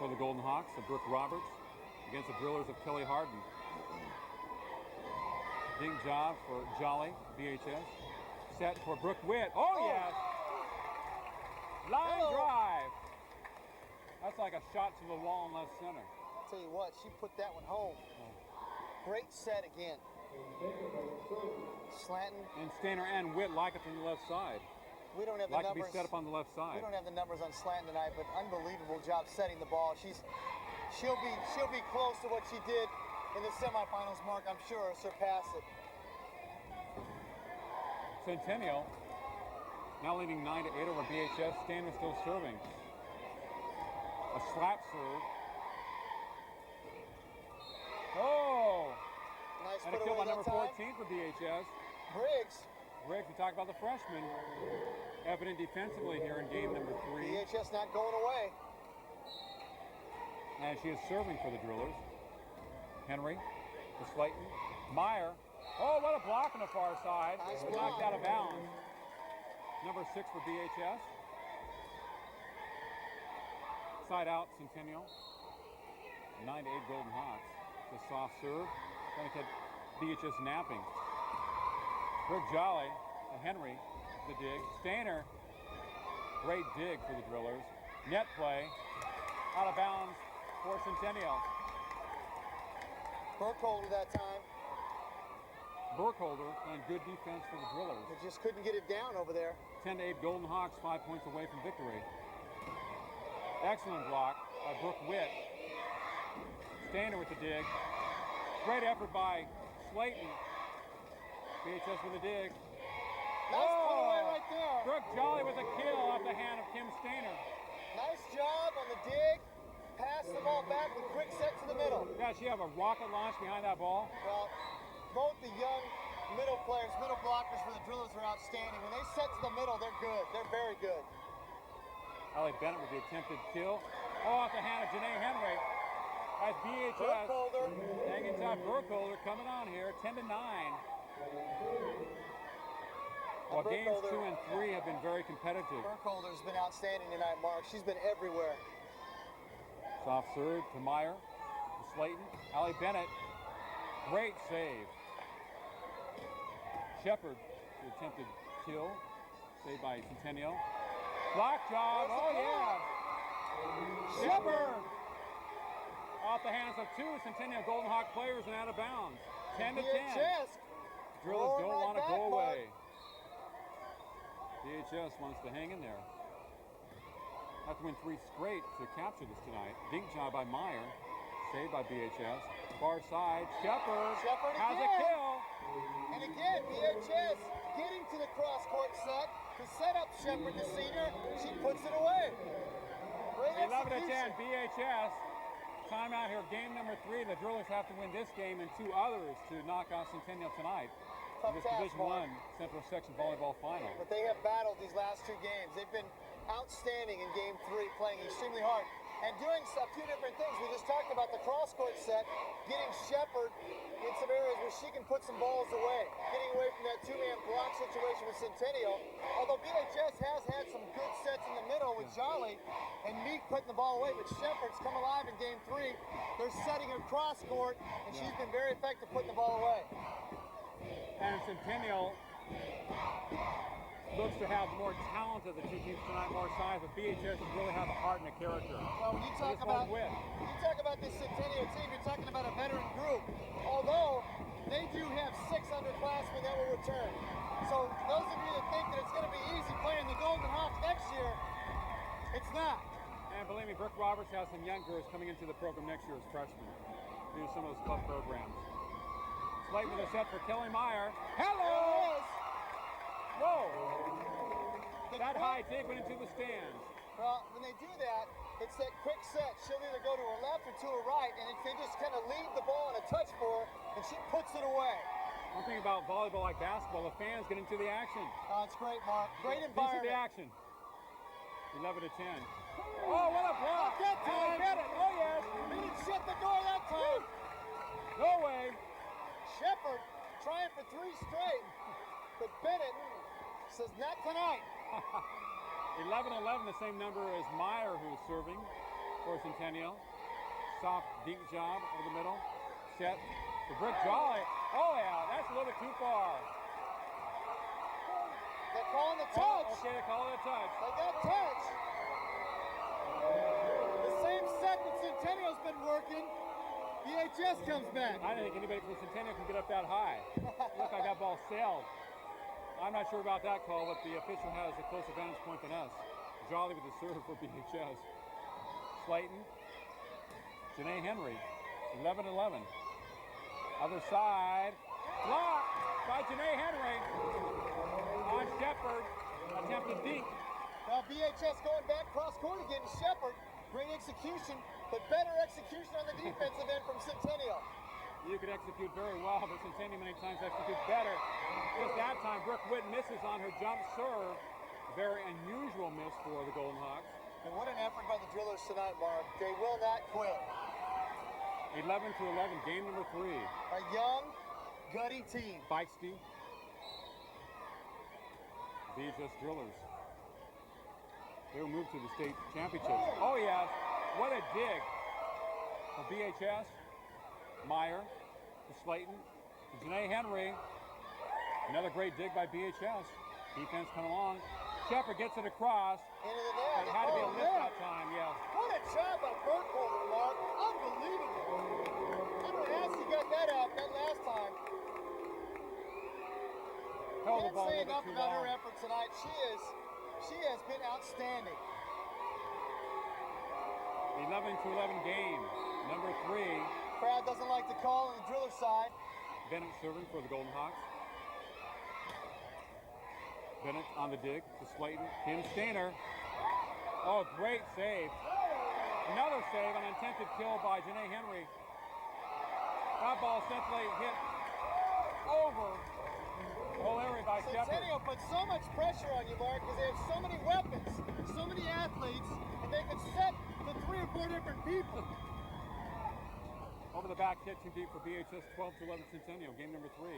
for the Golden Hawks of Brooke Roberts against the Drillers of Kelly Harden. Big job for Jolly, BHS. Set for Brooke Witt. Oh, yes! Line drive. That's like a shot to the wall in left center. I'll tell you what, she put that one home. Great set again. Slanton. And Stainer and Witt like it from the left side. We don't have like the to numbers. be set up on the left side. We don't have the numbers on Slanton tonight, but unbelievable job setting the ball. She'll be close to what she did in the semifinals, Mark. I'm sure surpass it. Centennial now leading 9-8 over BHS. Stainer still serving. A slap serve. Oh! Nice and a put kill away by number that 14 time. for BHS. Briggs. Briggs, we talk about the freshman. Evident defensively here in game number 3. BHS not going away. And she is serving for the Drillers. Henry to Slayton. Meyer. Oh, what a block on the far side. Nice Knocked block. out of bounds. Number 6 for BHS. Side out, Centennial. 9-8 Golden Hawks. The soft serve. Going to get BHS napping. Brooke Jolly to Henry. The dig. Stainer. Great dig for the Drillers. Net play. Out of bounds for Centennial. Burkholder that time. Burkholder playing good defense for the Drillers. They just couldn't get it down over there. 10-8 Golden Hawks, 5 points away from victory. Excellent block by Brooke Witt. Stainer with the dig. Great effort by Slayton. BHS with a dig. Nice put away right there. Brooke Jolly with a kill off the hand of Kim Stainer. Nice job on the dig. Pass the ball back with quick set to the middle. Yeah, she have a rocket launch behind that ball. Well, both the young middle players, middle blockers for the Drillers are outstanding. When they set to the middle, they're good. They're very good. Allie Bennett with the attempted kill. Oh, off the hand of Janae Henry. As BHS Burkholder. hanging top. Burkholder coming on here, 10-9. Well, games 2 and 3 have been very competitive. Burkholder's been outstanding tonight, Mark. She's been everywhere. Soft serve to Meyer, to Slayton. Allie Bennett, great save. Shepard, the attempted kill, saved by Centennial. Block job, oh yeah! Shepard! Off the hands of 2 Centennial Golden Hawk players and out of bounds. 10-10. Drillers don't want to go away. BHS wants to hang in there. Have to win 3 straight to capture this tonight. Dink job by Meyer. Saved by BHS. Far side. Shepard has a kill. And again, BHS getting to the cross-court set to set up Shepard, the senior. She puts it away. Great 11-10 BHS. Timeout here. Game number 3. The Drillers have to win this game and 2 others to knock out Centennial tonight. In this Division I Central Section Volleyball Final. But they have battled these last 2 games. They've been outstanding in Game 3, playing extremely hard and doing a few different things. We just talked about the cross-court set, getting Shepard in some areas where she can put some balls away, getting away from that 2-man block situation with Centennial. Although BHS has had some good sets in the middle with Jolly and Meek putting the ball away, but Shepard's come alive in Game 3. They're setting her cross-court, and she's been very effective putting the ball away. And Centennial looks to have more talent of the 2 teams tonight, more size, but BHS really have a heart and a character. Well, when you talk about this Centennial team, you're talking about a veteran group. Although they do have 6 underclassmen that will return. So those of you that think that it's going to be easy playing the Golden Hawks next year, it's not. And believe me, Brooke Roberts has some young girls coming into the program next year as freshmen, due to some of those club programs. Late with a set for Kelly Meyer. Hello! Whoa! That high dig went into the stands. Well, when they do that, it's that quick set. She'll either go to her left or to her right, and they just kind of leave the ball on a touch for her, and she puts it away. One thing about volleyball like basketball, the fans get into the action. Oh, it's great, Mark. Great environment. Into the action. 11-10. Oh, what a block! Not that time. Get it. Oh, yes. He didn't shut the door that time. No way. Shepard trying for 3 straight, but Bennett says not tonight. 11-11, the same number as Meyer, who's serving for Centennial. Soft, deep job over the middle. Set to Brooke Jolly. Oh, yeah, that's a little bit too far. They're calling the touch. Oh, okay, they're calling it a touch. They got touch. The same set that Centennial's been working. BHS comes back. I don't think anybody from Centennial can get up that high. Look like that ball sailed. I'm not sure about that call, but the official has a closer vantage point than us. Jolly with the serve for BHS. Slayton. Janae Henry. 11-11. Other side. Blocked by Janae Henry. On Shepard. Attempted dink. Now BHS going back cross-court again to Shepard. Great execution, but better execution on the defensive end from Centennial. You could execute very well, but Centennial many times executes better. Just that time, Brooke Witt misses on her jump serve. Very unusual miss for the Golden Hawks. And what an effort by the Drillers tonight, Mark. They will not quit. 11-11, game number 3. A young, gutty team. Feisty. BHS Drillers. They will move to the state championships. Oh, yes. What a dig for BHS. Meyer to Slayton to Janae Henry. Another great dig by BHS. Defense coming along. Shepard gets it across. Into the net. It had to be a miss that time, yes. What a job by Burkholder, Mark. Unbelievable. I don't know how he got that out that last time. Can't say enough about her effort tonight. She has been outstanding. 11-11 game, number 3. Crowd doesn't like the call on the Driller side. Bennett serving for the Golden Hawks. Bennett on the dig to Slayton. Kim Stainer. Oh, great save. Another save, an attempted kill by Janae Henry. That ball essentially hit over the whole area by Shepard. Centennial put so much pressure on you, Mark, because they have so many weapons, so many athletes, and they can set to 3 or 4 different people. Over the back hit too deep for BHS. 12-11 Centennial, game number 3.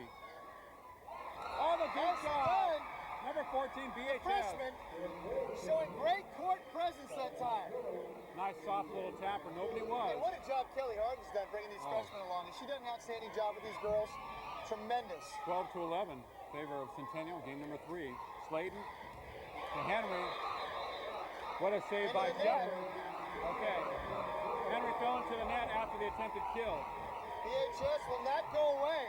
Oh, the deep shot. Number 14 BHS. Freshman showing great court presence that time. Nice soft little tapper. Nobody was. Hey, what a job Kelly Harden's done bringing these freshmen along. Has she done an outstanding job with these girls? Tremendous. 12-11. Favor of Centennial, game number 3. Slayton to Henry. What a save by Shepard. Okay. Henry fell into the net after the attempted kill. BHS will not go away.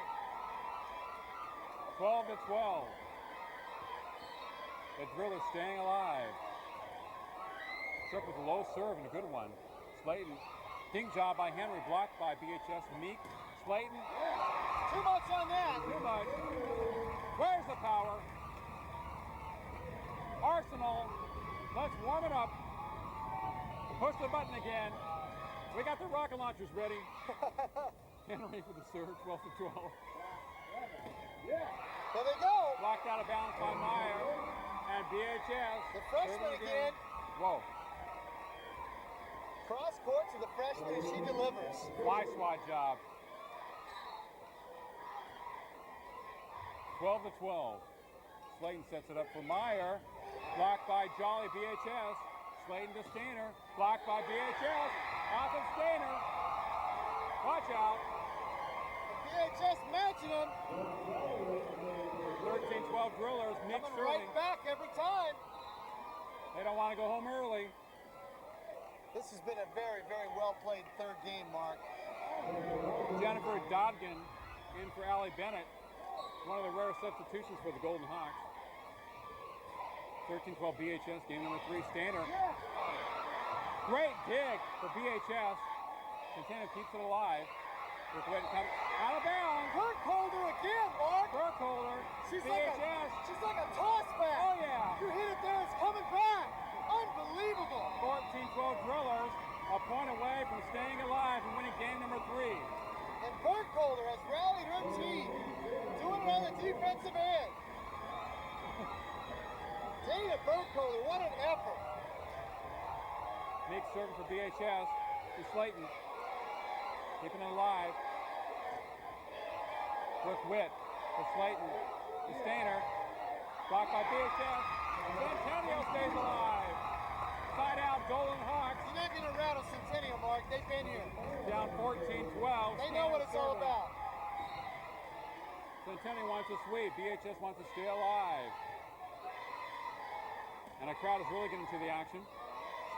12-12. The Drillers staying alive. Struck with a low serve and a good one. Slayton. Ding job by Henry, blocked by BHS. Meek. Slayton. Too much on that. Too much. Where's the power? Arsenal. Let's warm it up. Push the button again. We got the rocket launchers ready. Henry for the serve, 12 to 12. There they go. Blocked out of bounds by Meyer. And BHS. The freshman again. Whoa. Cross court to the freshman and she delivers. Fly swat job. 12 to 12. Slayton sets it up for Meyer. Blocked by Jolly, BHS. Slayton to Stainer. Blocked by BHS. Off of Stainer. Watch out. BHS matching them. 13-12 Drillers. Nick Coming Sterling. right back every time. They don't want to go home early. This has been a very, very well played third game, Mark. Jennifer Dodgen in for Allie Bennett. One of the rare substitutions for the Golden Hawks. 13-12 BHS, game number 3, Stainer. Great dig for BHS. Centennial keeps it alive. Out of bounds. Burkholder again, Mark. Burkholder. She's BHS. She's like a toss back. Oh, yeah. You hit it there, it's coming back. Unbelievable. 14-12 Drillers. A point away from staying alive and winning game number 3. And Burkholder has rallied her team. Doing it on the defensive end. Dana Burkholder, what an effort. Big service for BHS to Slayton. Keeping it alive. Brooke Witt to Slayton. To Stainer. Blocked by BHS. Centennial stays alive. Side out, Golden Hawks. You're not going to rattle Centennial, Mark. They've been here. Down 14-12. They know what it's all about. Centennial wants to sweep. BHS wants to stay alive. And a crowd is really getting to the action.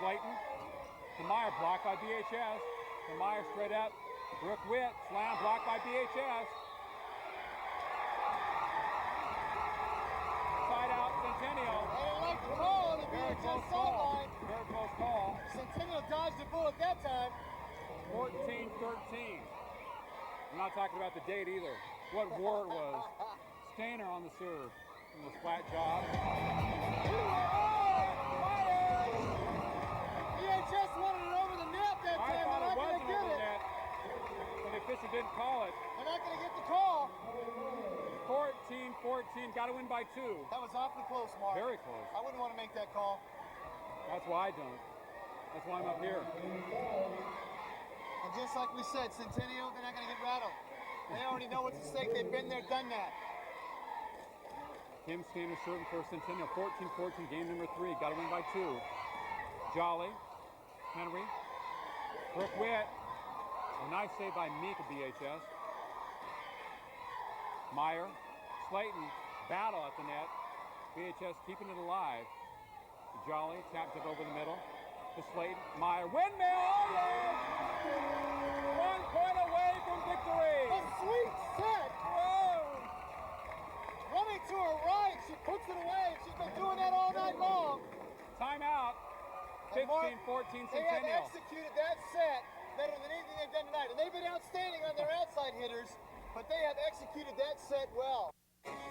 Slayton to Meyer, blocked by BHS. To Meyer straight up. Brooke Witt, slam, blocked by BHS. Side out, Centennial. They didn't like the call on the BHS sideline. Very close call. Centennial dodged the bullet that time. 14-13. I'm not talking about the date either. What war it was. Stainer on the serve. In this flat job. BHS wanted it over the net that time. I thought They're it not was going to get over the it. net. But the official didn't call it. They're not going to get the call. 14-14. Got to win by 2. That was awfully close, Mark. Very close. I wouldn't want to make that call. That's why I don't. That's why I'm up here. And just like we said, Centennial, they're not going to get rattled. They already know what's at stake. They've been there, done that. Kim Stainer serving for Centennial. 14-14, game number 3. Got to win by 2. Jolly. Henry. Brooke Witt. A nice save by Meek of BHS. Meyer. Slayton. Battle at the net. BHS keeping it alive. Jolly taps it over the middle. To Slayton. Meyer. Windmill. Oh, yeah! 1 point away from victory. A sweet set. Whoa! Running to her right. She puts it away. She's been doing that all night long. Timeout. 15-14 Centennial. They have executed that set better than anything they've done tonight. And they've been outstanding on their outside hitters, but they have executed that set well.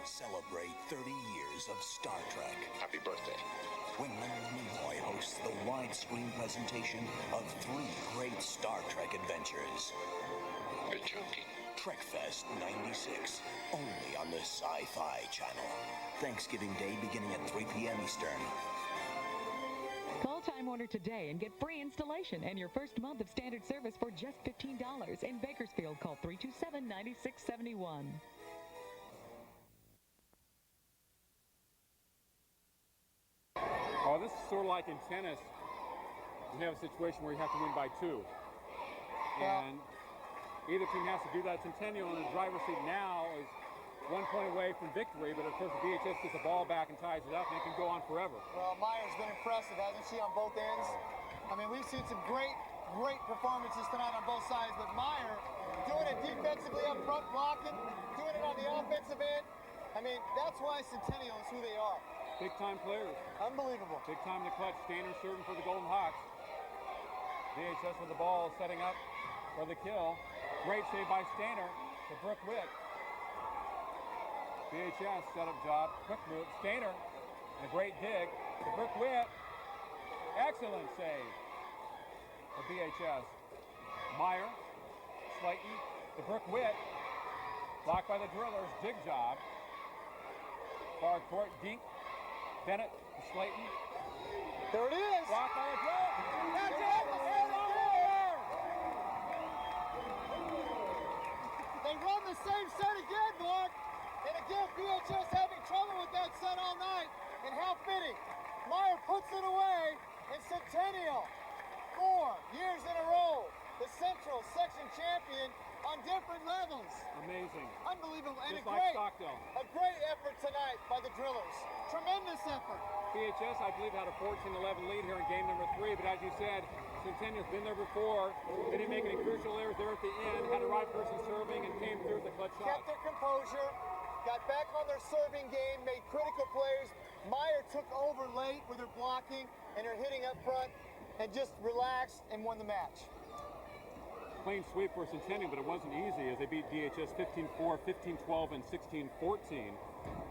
Celebrate 30 years of Star Trek. Happy birthday. When Leonard Nimoy hosts the widescreen presentation of 3 great Star Trek adventures. You're joking. TrekFest 96, only on the Sci-Fi Channel. Thanksgiving Day beginning at 3 p.m. Eastern. Call Time Warner today and get free installation and your first month of standard service for just $15. In Bakersfield, call 327-9671. Oh, this is sort of like in tennis. You have a situation where you have to win by 2. And either team has to do that. Centennial in the driver's seat now is 1 point away from victory, but of course the BHS gets the ball back and ties it up, and it can go on forever. Well, Meyer's been impressive, hasn't she, on both ends? I mean, we've seen some great performances tonight on both sides, but Meyer doing it defensively up front, blocking, doing it on the offensive end. I mean, that's why Centennial is who they are. Big-time players. Unbelievable. Big time in the clutch. Stainer serving for the Golden Hawks. VHS with the ball, setting up for the kill. Great save by Stainer to Brooke Witt. VHS setup job. Quick move. Stainer. And a great dig to Brooke Witt. Excellent save for VHS. Meyer. Slayton to Brooke Witt. Blocked by the Drillers. Dig job. Far court. Dink. Bennett to Slayton. There it is. Blocked by the Drillers. That's it. It's over. They run the same set again, Mark. And again, VHS having trouble with that set all night. And how fitting. Meyer puts it away, and Centennial, 4 years in a row, the Central Section champion on different levels. Amazing. Unbelievable. And Just like Stockdale. a great effort tonight by the Drillers. Tremendous effort. VHS, I believe, had a 14-11 lead here in game number 3, but as you said, Centennial's been there before. They didn't make any crucial errors there at the end, had the right person serving, and came through with the clutch shot. Kept their composure, got back on their serving game, made critical plays. Meyer took over late with her blocking and her hitting up front, and just relaxed and won the match. Clean sweep for Centennial, but it wasn't easy as they beat DHS 15-4, 15-12, and 16-14.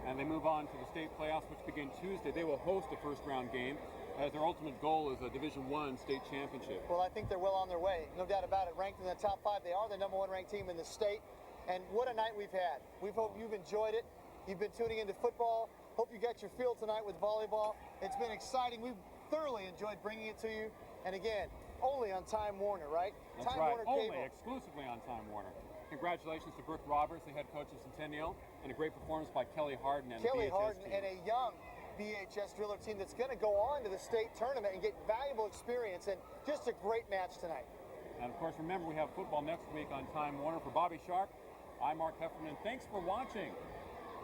And they move on to the state playoffs, which begin Tuesday. They will host a first-round game, as their ultimate goal is a Division I state championship. Well, I think they're well on their way, no doubt about it. Ranked in the top 5, they are the #1 ranked team in the state. And what a night we've had. We hope you've enjoyed it. You've been tuning into football. Hope you got your feel tonight with volleyball. It's been exciting. We've thoroughly enjoyed bringing it to you. And again, only on Time Warner, right? That's Time right. Warner Only Cable. exclusively on Time Warner. Congratulations to Brooke Roberts, the head coach of Centennial, and a great performance by Kelly Harden and Kelly the VHS Harden team. and a young VHS Driller team that's going to go on to the state tournament and get valuable experience, and just a great match tonight. And of course, remember, we have football next week on Time Warner. For Bobby Sharp, I'm Mark Heffernan. Thanks for watching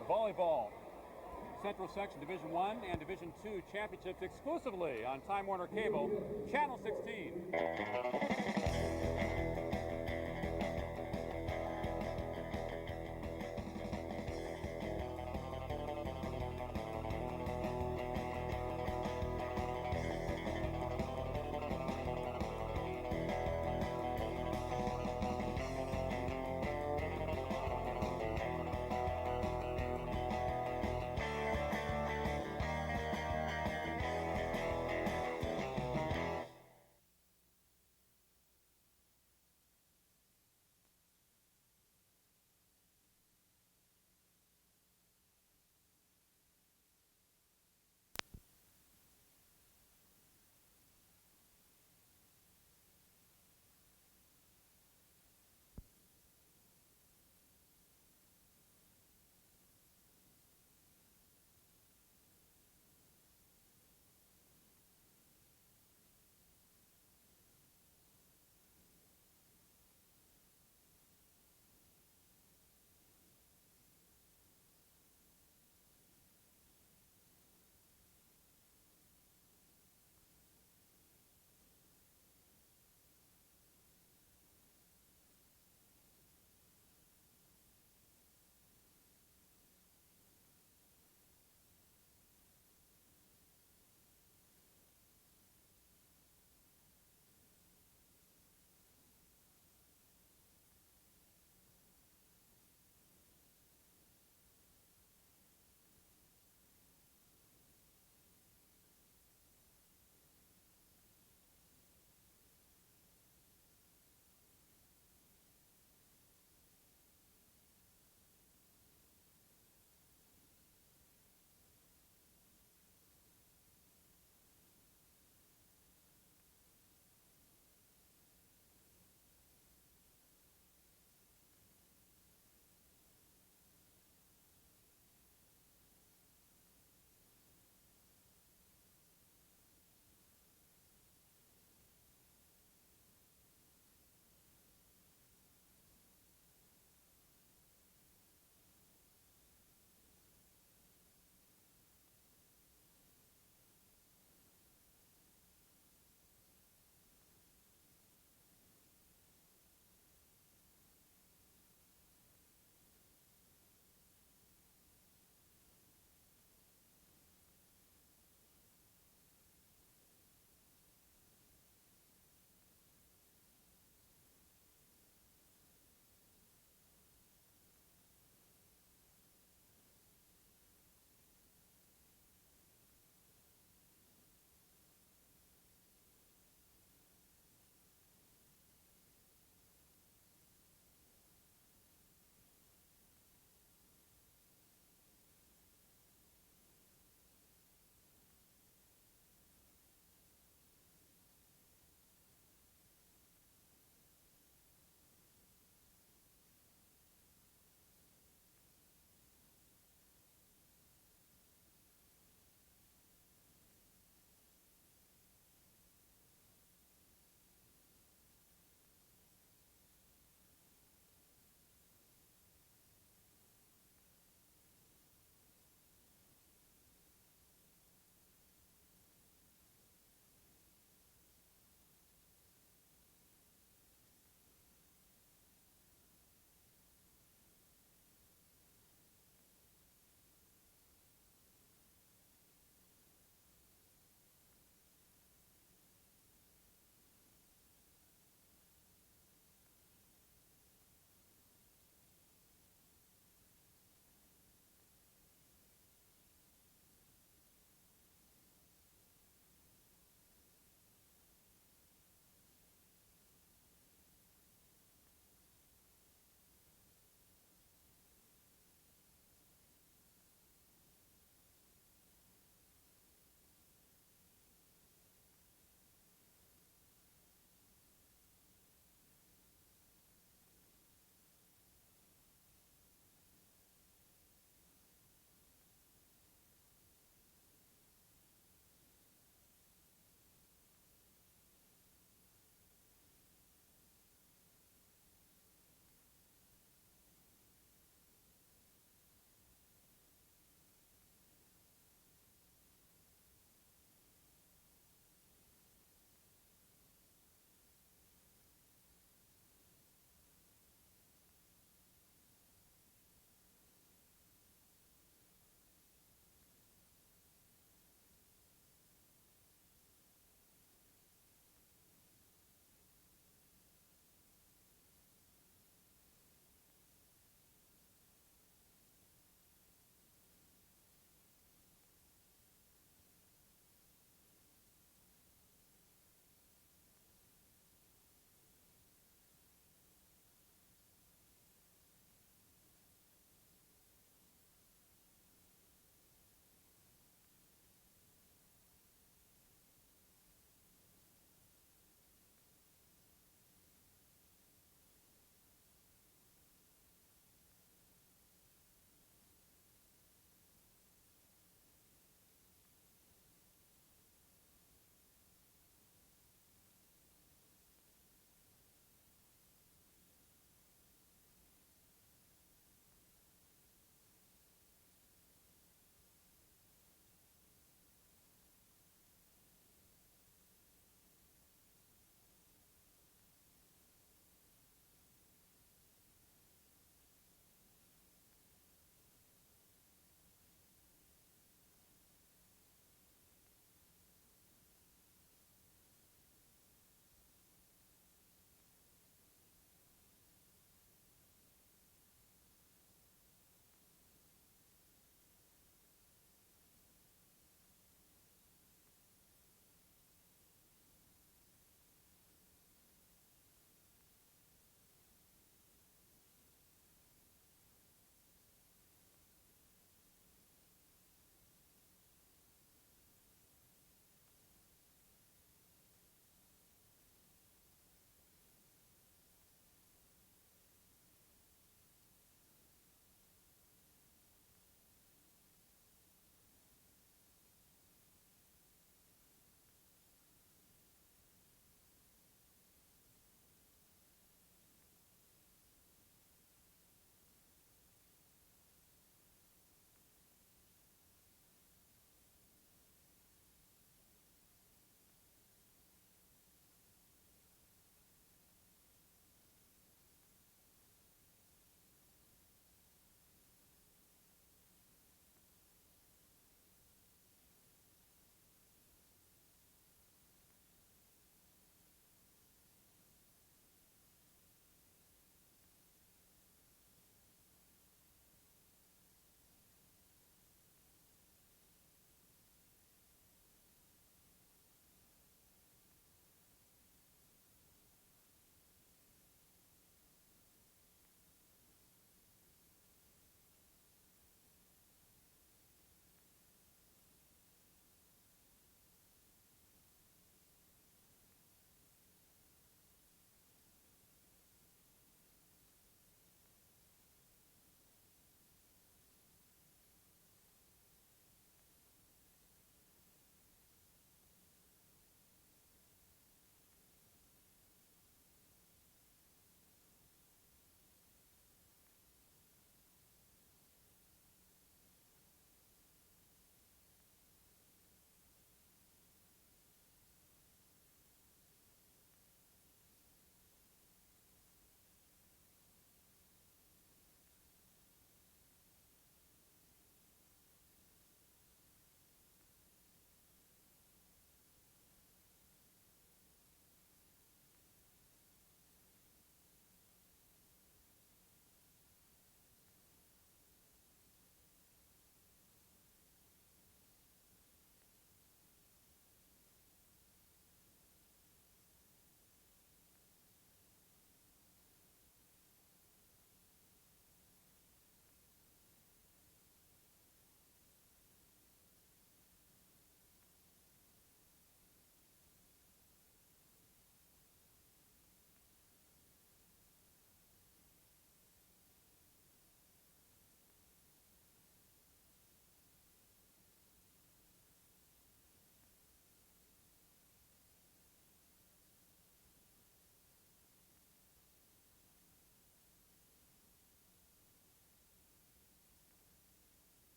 the Volleyball Central Section Division I and Division II championships exclusively on Time Warner Cable, Channel 16.